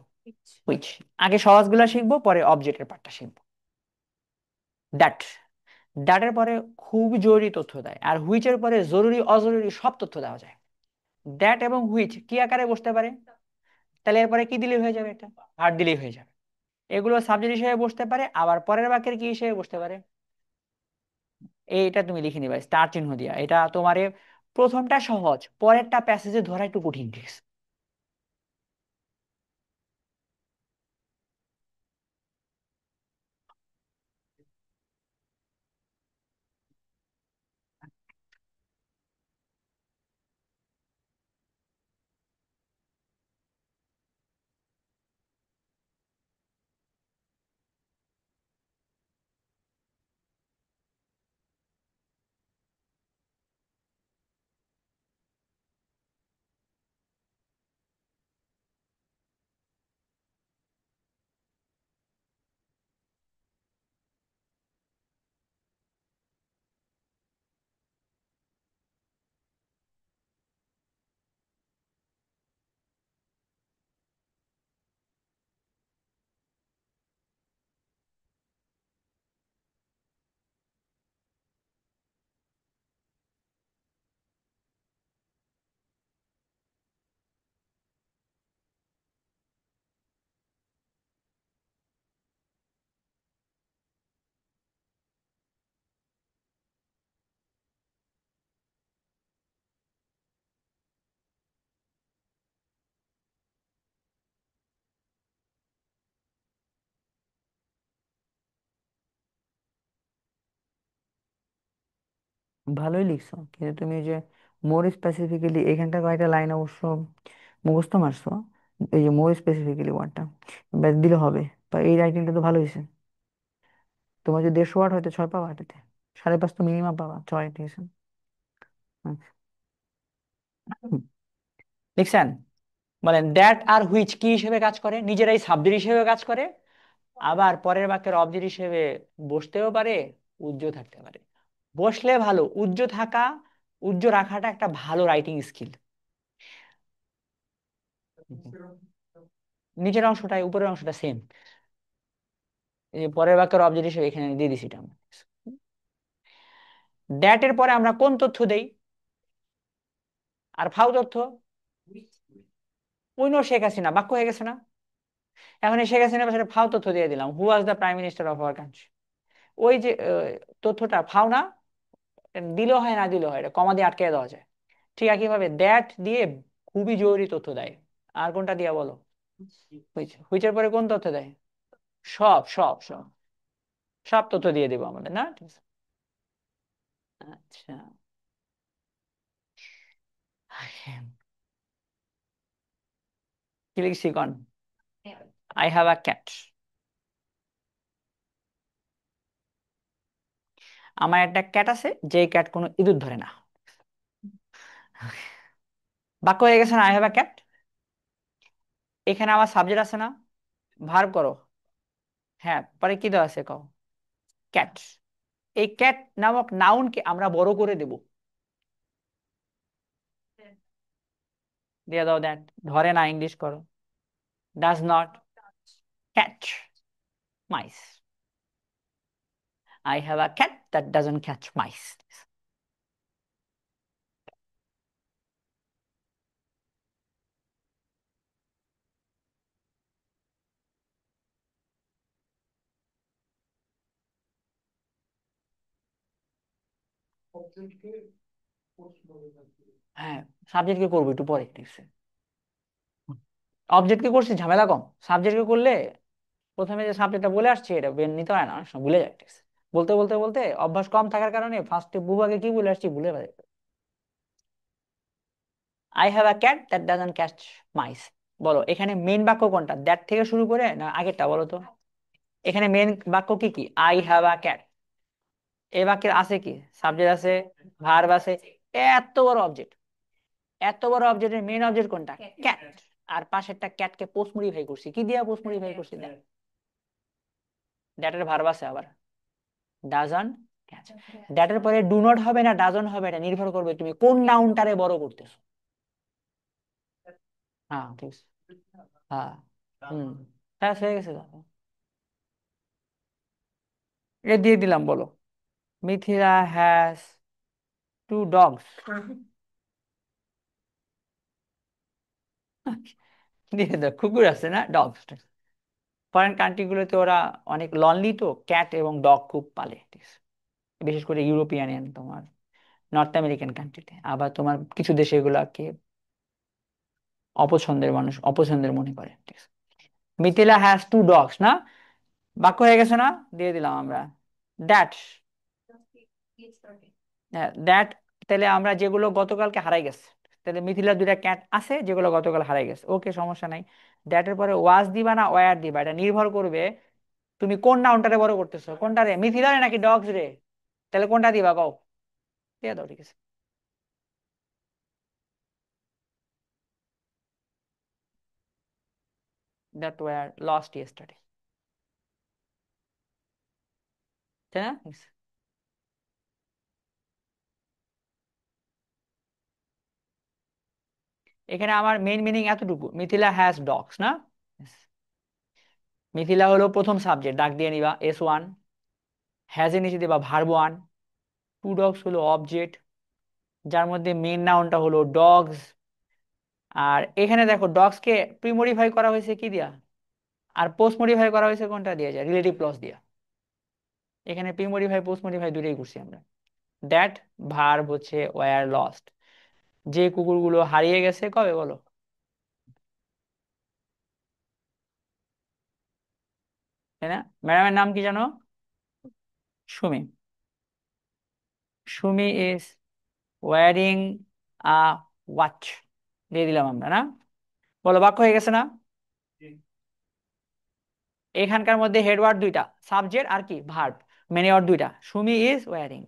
হুইচ। আগে সহজগুলো শিখবো, পরে অবজেক্টের পার্টটা শিখবো। দ্যাট, দ্যাটের পরে খুব জরুরি তথ্য দেয়, আর হুইচের পরে জরুরি অজরুরি সব তথ্য দেওয়া যায়। দ্যাট এবং হুইচ কি আকারে বসতে পারে? তাহলে এরপরে কি দিলেই হয়ে যাবে? এটা আর দিলেই হয়ে যাবে। এগুলো সাবজেক্ট হিসেবে বসতে পারে, আবার পরের বাক্যের কি হিসেবে বসতে পারে? এইটা তুমি লিখে নিবা স্টার চিহ্ন দিয়া। এটা তোমার প্রথমটা সহজ, পরেরটা প্যাসেজে ধরা একটু কঠিন, ঠিক আছে? ভালোই লিখছো, কিন্তু তুমি যে মোর স্পেসিফিক্যালি এখানটা কয়েকটা লাইন অবশ্য মুখস্থ মারছো। এই যে মোর স্পেসিফিক্যালি ওয়ার্ডটা ব্যাস দিলে হবে। বা এই রাইটিংটা তো ভালো হয়েছে। তোমার যদি 150 ওয়ার্ড হয়তো 6 পাবা এটাতে, 5.5 তো মিনিমাম পাবা, 6, ঠিক আছে। আচ্ছা। হুম, লিখছেন? বলেন দ্যাট আর হুইচ কি হিসেবে কাজ করে? নিজেরাই সাবজেক্ট হিসেবে কাজ করে, আবার পরের বাক্যের অবজেক্ট হিসেবে বসতেও পারে, উজ্জ্ব থাকতে পারে। বসলে ভালো, উজ্জ্ব থাকা, উজ্জ্ব রাখাটা একটা ভালো রাইটিং স্কিল। নিচের অংশটাই, উপরের অংশটা সেম। এই যে পরের বাক্যের অবজেক্ট হিসেবে এখানে দিয়ে দিছি এটা আমরা। দ্যাট এর পরে আমরা কোন তথ্য দেই? আর ফাউ তথ্য? উই নো শেখ হাসিনা বাক্য হয়ে গেছে না? এখন এই শেখ হাসিনা পাশে ফাউ তথ্য দিয়ে দিলাম, who was the prime minister of our country. ওই যে তথ্যটা ফাও না, দিলেও হয় না দিলেও হয়, এটা কমা দিয়ে আটকে দেওয়া যায়। ঠিক একইভাবে দ্যাট দিয়ে খুবই জরুরি তথ্য দেয়। আর কোনটা দিয়া বলো? হুইচের পরে কোন তথ্য দেয়? সব সব সব সব তথ্য দিয়ে দিব আমাদের, না? ঠিক আছে। আচ্ছা, কি লিখছি কন? I have a cat. আমার একটা ক্যাট আছে, যে ক্যাট কোনো ইঁদুর ধরে না। বাক্য হয়ে গেছে না, আই হ্যাভ আ ক্যাট। এখানে আমার সাবজেক্ট আছে না, ভার্ব করো। হ্যাঁ, পরে কি দেওয়া আছে কও? ক্যাট। এই ক্যাট নামক নাউনকে আমরা বড় করে দেব। দিয়ে দাও দ্যাট। ধরে না, ইংলিশ করো। Does not catch mice. I have a cat that doesn't catch mice. অবজেক্টকে পোস্ট বলে থাকি। হ্যাঁ, সাবজেক্টকে করবো একটু পরে, ঠিক আছে। অবজেক্টকে করছি ঝামেলা কম, সাবজেক্টকে করলে প্রথমে যে সাবজেক্টটা বলে আসছে এটা বের নিতে হয় না, অনেক সময় ভুলে যায়, ঠিক আছে। বলতে বলতে বলতে অভ্যাস কম থাকার কারণে ফার্স্টে বহু আগে কি বলে আসছি ভুলে যায়। I have a cat that doesn't catch mice. বলো এখানে মেইন বাক্য কোনটা, দ্যাট থেকে শুরু করে না আগেরটা বলো তো? এখানে মেইন বাক্য কি কি? I have a cat. এই বাক্যের আছে কি? সাবজেক্ট আছে, ভার্ব আছে। এত বড় অবজেক্ট, এত বড় অবজেক্টের মেইন অবজেক্ট কোনটা? ক্যাট। আর পাশেরটা ক্যাটকে পোস্ট মডিফাই করছি, কি দিয়া পোস্ট মডিফাই করছি? দ্যাটের ভার্ব আছে আবার, ডাজন ক্যাচ। দ্যাটের পরে ডু নট হবে না ডাজন হবে, এটা নির্ভর করবে তুমি কোন নাউনটারে বড় করতেছো। হ্যাঁ, ঠিক আছে। হ্যাঁ। হুম। হ্যাঁ, হয়ে গেছে তো। এটা দিয়ে দিলাম, বলো। Mithila has to dogs. দিয়ে দাও, কুকুর আছে না, ডগস। ফরেন কান্ট্রি গুলোতে ওরা অনেক লনলি, তো ক্যাট এবং ডগ খুব পালে, ঠিক আছে। বিশেষ করে ইউরোপিয়ান তোমার নর্থ আমেরিকান কান্ট্রিতে, আবার তোমার কিছু দেশে এগুলাকে অপছন্দের, মানুষ অপছন্দের মনে করে, ঠিক আছে। মিথিলা হ্যাজ টু ডগস না, বাক্য হয়ে গেছে না? দিয়ে দিলাম আমরা দ্যাট। দ্যাট। তাহলে আমরা যেগুলো গতকালকে হারাই গেছে, তাহলে মিথিলার দুইটা ক্যাট আছে যেগুলো গতকাল হারাই গেছে, ওকে, সমস্যা নাই। দ্যাটের পরে ওয়াজ দিবা না ওয়ার দিবা, এটা নির্ভর করবে তুমি কোন নাউনটারে বড় করতেছো, কোনটা রে, মিথিলারে নাকি ডগস রে। তাহলে কোনটা দিবা কও? দিয়ে দাও, ঠিক আছে। দ্যাট ওয়ার লস্ট ইয়েস্টারডে, তাই না? এখানে আমার মেইন মিনিং এতটুকু, মিথিলা হ্যাজ ডগস না। Yes. মিথিলা হলো প্রথম সাবজেক্ট, ডাক দিয়ে নিবা S1। হ্যাজ এর নিচে দিবা ভার্ব 1। টু ডগস হলো অবজেক্ট, যার মধ্যে মেইন নাউনটা হলো ডগস। আর এখানে দেখো ডগস কে প্রিমডিফাই করা হয়েছে কি দিয়া, আর পোস্ট মডিফাই করা হয়েছে কোনটা দিয়ে, যায় রিলেটিভ ক্লজ দিয়া। এখানে প্রিমডিফাই পোস্ট মডিফাই দুটোই করছি আমরা। দ্যাট ভার্ব হচ্ছে ওয়্যার লস্ট, যে কুকুরগুলো হারিয়ে গেছে কবে বলো? তাই না? ম্যাডামের নাম কি জানো? Sumi. Sumi is wearing a watch. দিয়ে দিলাম আমরা না। বলো, বাক্য হয়ে গেছে না? এখানকার মধ্যে হেডওয়ার্ড দুইটা, সাবজেক্ট আর কি ভার্ব। মেনে ওয়ার্ড দুইটা, সুমি ইজ ওয়ারিং।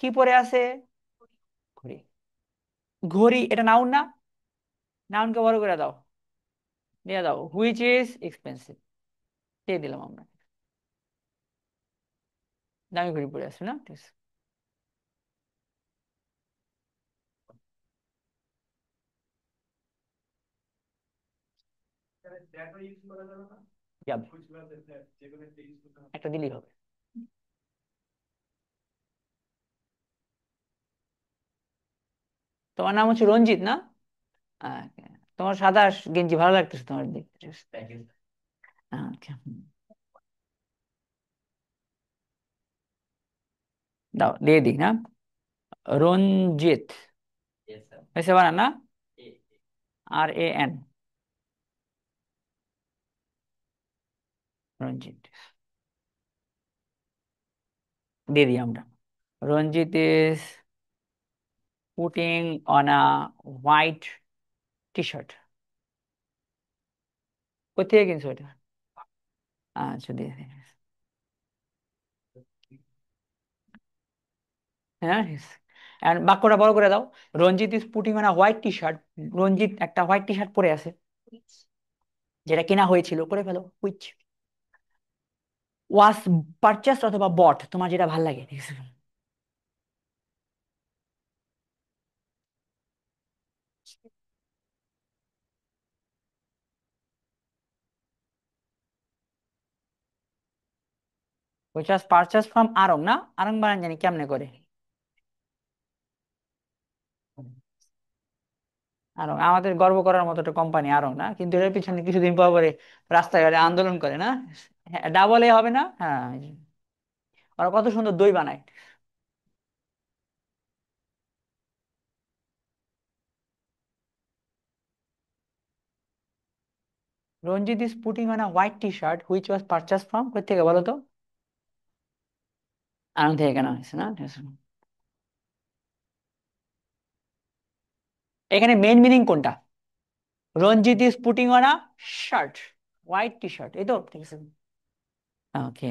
কি পরে আছে? ঘড়ি। ঘড়ি এটা নাউন না? নাউনকে বড় করে দাও, দিয়ে দাও হুইচ ইজ এক্সপেন্সিভ। দিয়ে দিলাম আমরা, দামি ঘড়ি পরে আছে না, ঠিক আছে। যাবে, একটা দিলেই হবে। তোমার নাম হচ্ছে রঞ্জিত না? আচ্ছা, তোমার সাদা গেঞ্জি ভালো লাগতেছে তোমার দেখতে, ঠিক আছে। আচ্ছা, দাও দিয়ে দিই না। রঞ্জিত হয়েছে, বানান না? RAN, রঞ্জিত। দিয়ে দিই আমরা। Ranjit is putting on a white T shirt. কোথেকে কিনছো এটা? আচ্ছা দিয়ে দিন। হ্যাঁ। আর বাক্যটা বড় করে দাও। Ranjit is putting on a white T shirt. Ranjit একটা হোয়াইট টি শার্ট পরে আছে, যেটা কেনা হয়েছিল, করে ফেলো হুইচ ওয়াজ পারচেস অথবা বট, তোমার যেটা ভাল লাগে, ঠিক আছে। Which was purchase from Aarong, না? আরং বানান জানি কেমনে করে। আরং আমাদের গর্ব করার মতো একটা কোম্পানি আরং, না? কিন্তু এর পিছনে কিছুদিন পর পরে রাস্তাঘাটে আন্দোলন করে, না? হ্যাঁ, ডাবল এ হবে না? হ্যাঁ। ওরা কত সুন্দর দই বানায়। Ranjit is putting on a white T shirt which was purchase from, কই থেকে বলো তো? আড়ং থেকে কেনা হয়েছে, না? ঠিক আছে। এখানে মেইন মিনিং কোনটা? Ranjit is putting on a shirt, white T shirt, এই তো, ঠিক আছে। ওকে,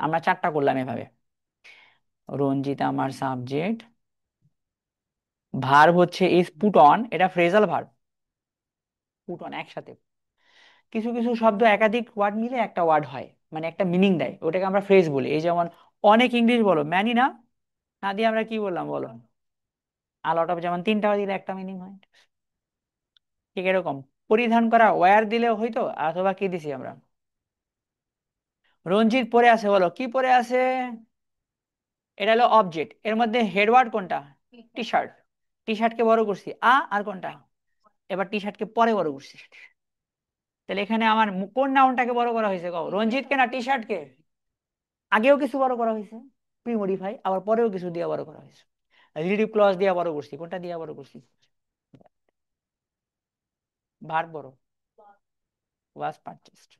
আমরা চারটা করলাম এভাবে। রঞ্জিত আমার সাবজেক্ট, ভার্ব হচ্ছে ইজ পুট অন, এটা ফ্রেজাল ভার্ব। পুট অন একসাথে, কিছু কিছু শব্দ একাধিক ওয়ার্ড মিলে একটা ওয়ার্ড হয়, মানে একটা মিনিং দেয়, ওটাকে আমরা ফ্রেজ বলি। এই যেমন অনেক ইংলিশ বলো, ম্যানি, না? না দিয়ে আমরা কি বললাম বলো? আলট অফ, যেমন তিনটা দিলে একটা মিনিং হয়। ঠিক এরকম পরিধান করা ওয়্যার দিলেও হয়তো, অথবা কি দিছি আমরা? রঞ্জিত পরে আছে, বলো কি পরে আছে? এটা হলো অবজেক্ট, এর মধ্যে হেডওয়ার্ড কোনটা? T shirt. টি শার্টকে বড় করছি আর কোনটা? এবার টি শার্টকে পরে বড় করছি। তাহলে এখানে আমার কোন নাউনটাকে বড় করা হয়েছে, কও? রঞ্জিতকে না টি শার্টকে? আগেও কিছু বড় করা হয়েছে, প্রি মডিফাই, আবার পরেও কিছু দিয়ে বড় করা হয়েছে। রিলেটিভ ক্লজ দিয়ে বড় করছি, কোনটা দিয়ে বড় করছি? ভার্ব বড়, ওয়াজ পারচেসড।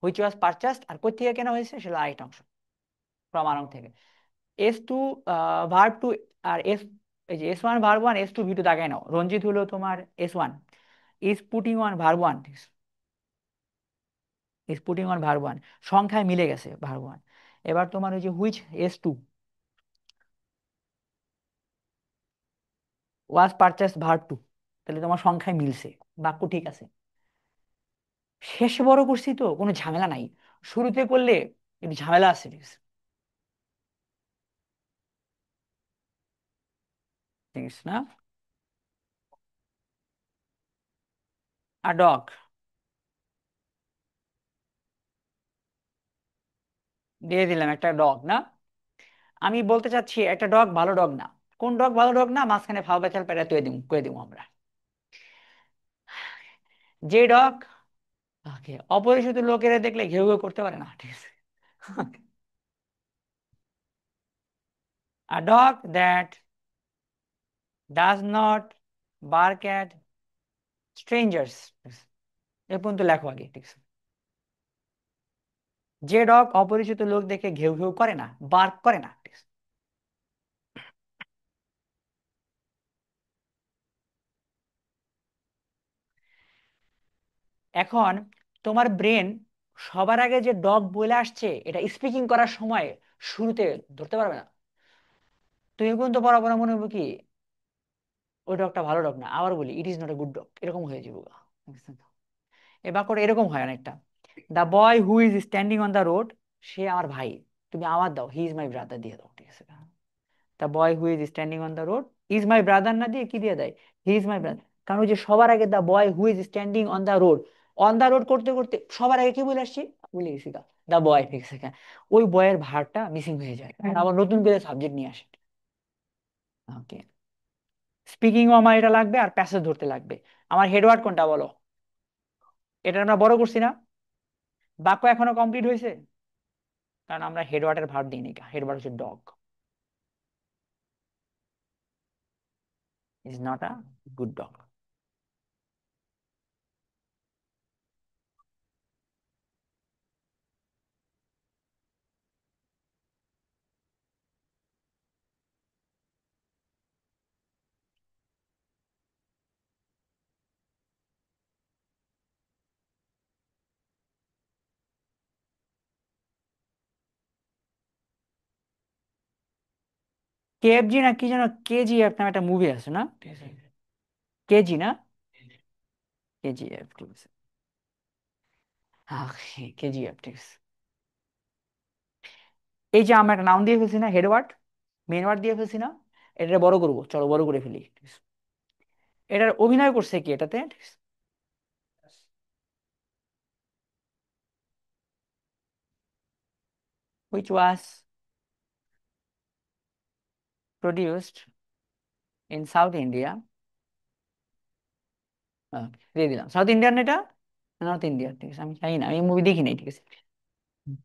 হুইচ ওয়াজ পারচেসড আর কই থেকে কেনা হয়েছে, সেটা আরেকটা অংশ, ফ্রম আরং থেকে। S2 ভার্ব 2, আর এই যে S1 ভার্ব 1, S2 ভি2 দাগায় নাও। রঞ্জিত হলো তোমার S1, is putting on verb 1, is putting on verb 1, সংখ্যায় মিলে গেছে ভার্ব 1। এবার তোমার ওই যে which S2 was purchase verb 2, তাহলে তোমার সংখ্যায় মিলছে, বাক্য ঠিক আছে। শেষে বড় করছি তো কোনো ঝামেলা নাই, শুরুতে করলে একটু ঝামেলা আছে, ঠিক আছে। ঠিক আছে, না? আর ডগ দিয়ে দিলাম, একটা ডগ, না? আমি বলতে চাচ্ছি একটা ডগ ভালো ডগ না। কোন ডগ ভালো ডগ না, মাঝখানে ফাও বেচাল পেটা তুই দিব, কয়ে দিব আমরা। যে ডগ, ওকে, অপরিচিত লোকেরা দেখলে ঘেউ ঘেউ করতে পারে না, ঠিক আছে। A dog that does not bark at strangers, এ পর্যন্ত লেখো আগে, ঠিক আছে। যে ডগ অপরিচিত লোক দেখে ঘেউ ঘেউ করে না, বার্ক করে না, ঠিক আছে। এখন তোমার ব্রেন সবার আগে যে ডগ বলে আসছে, এটা স্পিকিং করার সময় শুরুতে ধরতে পারবে না। তুমি পর্যন্ত পড়া মনে হবে কি ওই ডগটা ভালো ডগ না, আবার বলি it is not a good dog, এরকম হয়ে যাবো। এই বাক্যটা এরকম হয় অনেকটা। The boy who is standing on the road, সে আমার ভাই, তুমি আমার দাও, হি ইজ মাই ব্রাদার দিয়ে দাও, ঠিক আছে। The boy who is standing on the road, is my brother না দিয়ে কি দিয়ে দেয়? He is my brother. কারণ ওই যে সবার আগে the boy who is standing on the road, on the road করতে করতে সবার আগে কি বলে আসছি, বলে গেছি দ্য বয়, ঠিক আছে। ওই বয়ের ভারটা মিসিং হয়ে যায়, আবার নতুন করে সাবজেক্ট নিয়ে আসে। ওকে, স্পিকিংও আমার এটা লাগবে আর প্যাসেজ ধরতে লাগবে। আমার হেডওয়ার্ড কোনটা বলো? এটা আমরা বড় করছি না? বাক্য এখনো কমপ্লিট হয়েছে? কারণ আমরা হেডওয়ার্ডের ভার দিইনি, হেডওয়ার্ড হচ্ছে dog, is not a good dog. KFG না কি যেন, কেজিএফ নামে একটা মুভি আছে না? কেজি না? কেজিএফ, ঠিক আছে। হ্যাঁ, কেজিএফ, ঠিক আছে। এই যে আমরা একটা নাম দিয়ে ফেলছি না, হেডওয়ার্ড, মেন ওয়ার্ড দিয়ে ফেলছি না, এটা বড় করবো, চলো বড় করে ফেলি, ঠিক আছে? এটার অভিনয় করছে কি এটাতে, ঠিক আছে? which was produced in South India. দিয়ে দিলাম সাউথ ইন্ডিয়ান, এটা নর্থ ইন্ডিয়া, ঠিক আছে? আমি জানি না, আমি মুভি দেখি নাই, ঠিক আছে। হুম।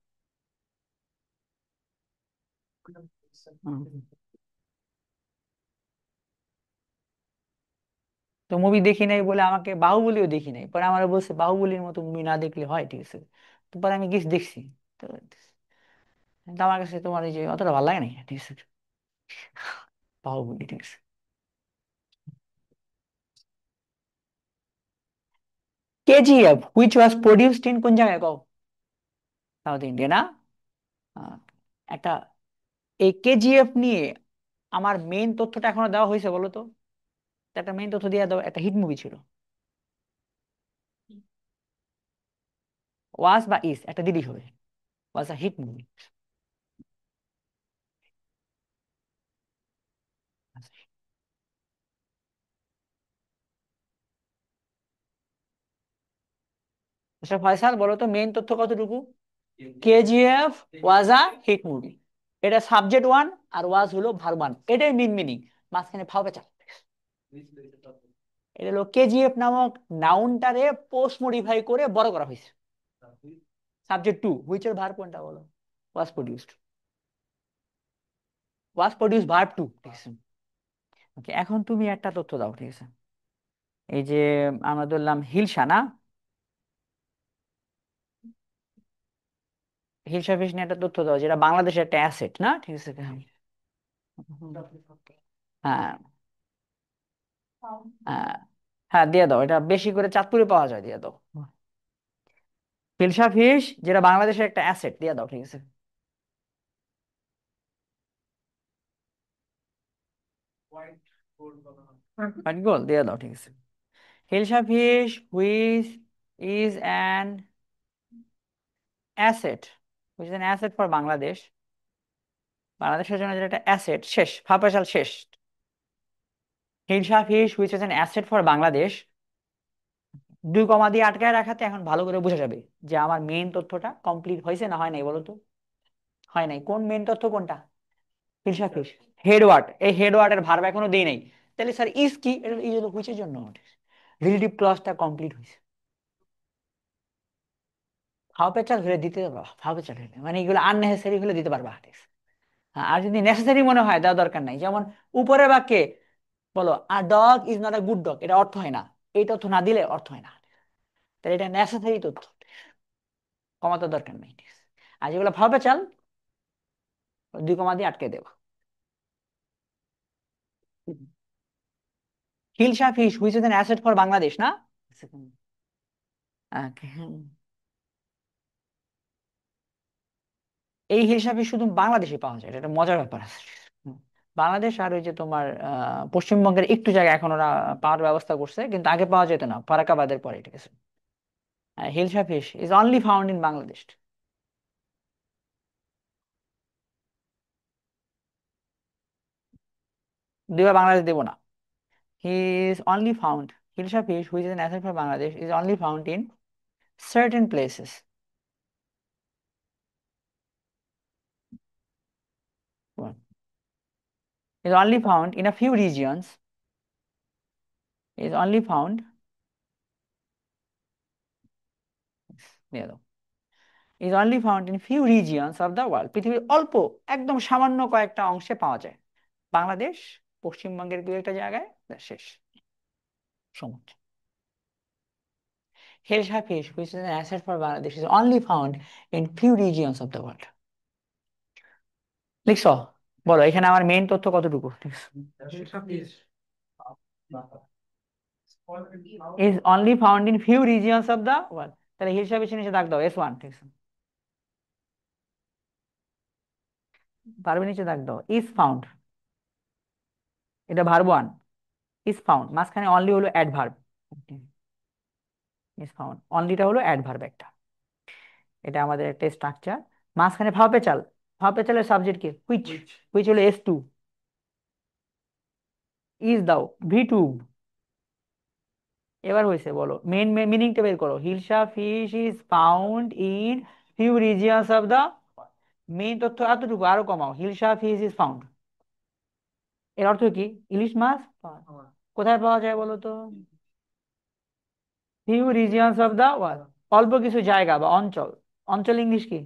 তো মুভি দেখি নাই বলে আমাকে, বাহুবলীও দেখি নাই, পরে আমার বলছে বাহুবলীর মতো মুভি না দেখলে হয়, ঠিক আছে? তো পরে আমি গেছি, দেখছি। তো কিন্তু আমার কাছে তোমার এই যে অতটা ভালো লাগে নাই, ঠিক আছে, বাহুবলী, ঠিক আছে। KGF which was produced in কোন জায়গায় কও? সাউথ ইন্ডিয়া না? আহ, একটা, এই কেজিএফ নিয়ে আমার মেইন তথ্যটা এখনো দেওয়া হয়েছে বলো তো? তো একটা মেইন তথ্য দিয়ে দাও, একটা হিট মুভি ছিল। ওয়াজ বা ইস একটা দিলেই হবে। ওয়াজ আ হিট মুভি। আচ্ছা ফয়সাল, বলো তো মেইন তথ্য কতটুকু? কেজিএফ ওয়াজ আ হিট মুভি। এটা সাবজেক্ট ওয়ান, আর ওয়াজ হলো ভার্ব ওয়ান, এটাই মেইন মিনিং। মাঝখানে ফাও পেঁচা। এটা হলো কেজিএফ নামক নাউনটারে পোস্ট মডিফাই করে বড় করা হয়েছে। সাবজেক্ট টু, হুইচ এর ভার্ব কোনটা বলো? ওয়াজ প্রডিউসড। ওয়াজ প্রডিউস ভার্ব টু, ঠিক আছে। ওকে, এখন তুমি একটা তথ্য দাও, ঠিক আছে? এই যে আমরা ধরলাম হিলসা না, হিলসা ফিশ নিয়ে একটা তথ্য দাও, যেটা বাংলাদেশের একটা অ্যাসেট না, ঠিক আছে? হ্যাঁ, হ্যাঁ, হ্যাঁ, দিয়ে দাও, এটা বেশি করে চাঁদপুরে পাওয়া যায়, দিয়ে দাও। হিলসা ফিশ যেটা বাংলাদেশের একটা অ্যাসেট, দিয়ে দাও, ঠিক আছে। হোয়াইট গোল্ড, দিয়ে দাও, ঠিক আছে। Hilsa fish which is an asset, which is an asset for Bangladesh. বাংলাদেশের জন্য যেটা একটা অ্যাসেট, শেষ, ফাপেশাল শেষ। Hilsa fish which is an asset for Bangladesh, দুই কমা দিয়ে আটকায় রাখাতে এখন ভালো করে বোঝা যাবে যে আমার মেইন তথ্যটা কমপ্লিট হয়েছে না হয় নাই, বলো তো? হয় নাই। কোন মেইন তথ্য কোনটা? হিলসা ফিশ। হেডওয়ার্ড, এই হেডওয়ার্ডের ভার্ব এখনো দেই নাই। তাহলে স্যার ইজ কি? ইজ হলো হুইচের জন্য রিলেটিভ ক্লজটা কমপ্লিট হয়েছে। হাউ পেচার হলে দিতে পারবা, হাউ পেচার হলে মানে এগুলো আননেসেসারি হলে দিতে পারবা, ঠিক আছে? হ্যাঁ, আর যদি নেসেসারি মনে হয় দেওয়া দরকার নাই, যেমন উপরের বাক্যে বলো a dog is not a good dog, এটা অর্থ হয় না, এই তথ্য না দিলে অর্থ হয় না। তাহলে এটা নেসেসারি তথ্য, কমাতে দরকার নেই, ঠিক আছে? আর যেগুলো ভাবে চাল, দুই কমা দিয়ে আটকে দেবা। Hilsa fish which is an asset for Bangladesh না? Okay, হুম। এই হিলসা ফিশ শুধু বাংলাদেশে পাওয়া যায়, এটা একটা মজার ব্যাপার আছে। হুম। বাংলাদেশ আর ওই যে তোমার পশ্চিমবঙ্গের একটু জায়গা এখন ওরা পাওয়ার ব্যবস্থা করছে, কিন্তু আগে পাওয়া যেত না, ফারাক্কাবাদের পরে, ঠিক আছে? Hilsa fish is only found in Bangladesh. দুইবার বাংলাদেশ দেবো না। He is only found, hilsa fish which is an asset for Bangladesh is only found in certain places. One. Is only found in a few regions. Is only found, দিয়ে দাও, is only found in few regions of the world. পৃথিবীর অল্প, একদম সামান্য কয়েকটা অংশে পাওয়া যায়। বাংলাদেশ, পশ্চিমবঙ্গের দু একটা জায়গায়, ব্যাস শেষ, সমুদ্র। Hilsa fish, which is an asset for Bangladesh, is only found in few regions of the world. লিখছ? বলো এখানে আমার মেইন তথ্য কতটুকু, ঠিক আছে? Is only found in few regions of the world। তাহলে হিলসা ফিশ নিচে দাগ দাও, S1, ঠিক আছে? পারবে নিচে দাগ দাও, is found। এটা ভার্ব ওয়ান। ইজ ফাউন্ড, মাঝখানে অনলি হলো অ্যাডভার্ব। ইজ ফাউন্ড, অনলিটা হলো অ্যাডভার্ব একটা। এটা আমাদের একটা স্ট্রাকচার। মাঝখানে ভাব পেঁচাল, ভাব পেঁচালের সাবজেক্ট কি? হুইচ। which হুইচ হলো S2। ইজ দাও V2। এবার হয়েছে, বলো মেন মিনিংটা বের করো। Hilsa fish is found in few regions of the. Main তথ্য এতটুকু, আরো কমাও। হিলসা ফিশ ইজ ফাউন্ড, এর অর্থ কি? ইলিশ মাছ কোথায় পাওয়া যায় বলো তো? Few regions of the world, অল্প কিছু জায়গা বা অঞ্চল। অঞ্চল ইংলিশ কি?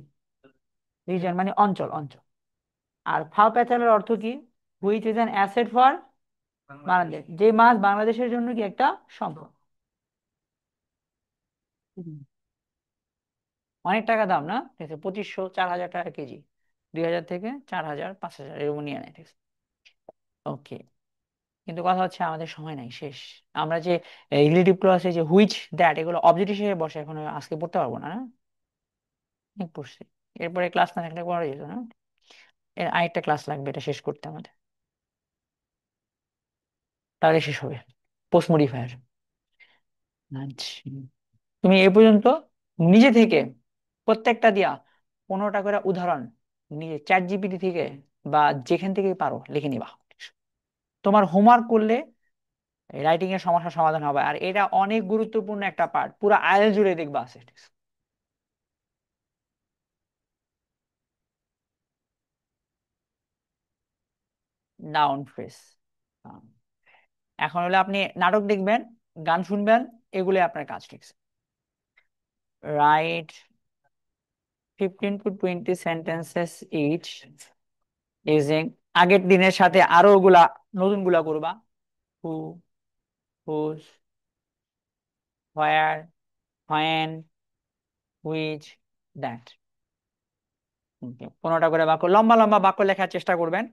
রিজন মানে অঞ্চল, অঞ্চল। আর ফাও প্যাচালের অর্থ কি? Which is an asset for Bangladesh, যে মাছ বাংলাদেশের জন্য কি একটা সম্পদ। হুম। অনেক টাকা দাম না, ঠিক আছে, 2500 4000 টাকা কেজি। 2000 থেকে 4000 5000 এরকম নিয়ে নেয়, ঠিক আছে। ওকে। কিন্তু কথা হচ্ছে আমাদের সময় নাই, শেষ। আমরা যে রিলেটিভ ক্লজে যে হুইচ দ্যাট এগুলো অবজেক্ট হিসেবে বসে, এখন আজকে পড়তে পারবো না, না? অনেক পড়ছি। এরপরে ক্লাস না থাকলে পড়া যেত না। এর আরেকটা ক্লাস লাগবে এটা শেষ করতে আমাদের, তাহলে শেষ হবে পোস্ট মডিফায়ার। আচ্ছা, তুমি এ পর্যন্ত নিজে থেকে প্রত্যেকটা দিয়া 15টা করে উদাহরণ নিজে চ্যাট জিপিটি থেকে বা যেখান থেকে পারো লিখে নিবা। তোমার হোমওয়ার্ক করলে রাইটিং এর সমস্যার সমাধান হবে। আর এটা অনেক গুরুত্বপূর্ণ একটা পার্ট, পুরো আইএলটিএস জুড়ে দেখবা আছে। Noun phrase. এখন হলে আপনি নাটক দেখবেন, গান শুনবেন, এগুলো আপনার কাজ, ঠিক আছে। Write 15 to 20 sentences each using, আগের দিনের সাথে আরো ওগুলা নতুন গুলা করবা। Who, whose, where, when, which, that. 15টা করে বাক্য, লম্বা লম্বা বাক্য লেখার চেষ্টা করবেন।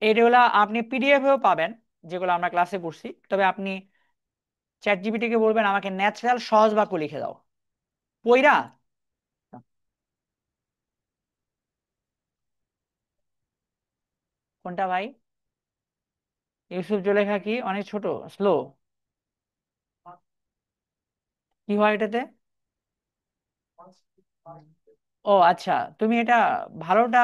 এইগুলা আপনি পিডিএফ এও পাবেন, যেগুলো আমরা ক্লাসে পড়ছি। তবে আপনি চ্যাট জিপিটি কে বলবেন আমাকে ন্যাচারাল সহজ বাক্য লিখে দাও, পইরা। কোনটা ভাই? ইউসুফ জুলেখা কি অনেক ছোট, স্লো? কি হয় এটাতে? ও আচ্ছা, তুমি এটা ভালোটা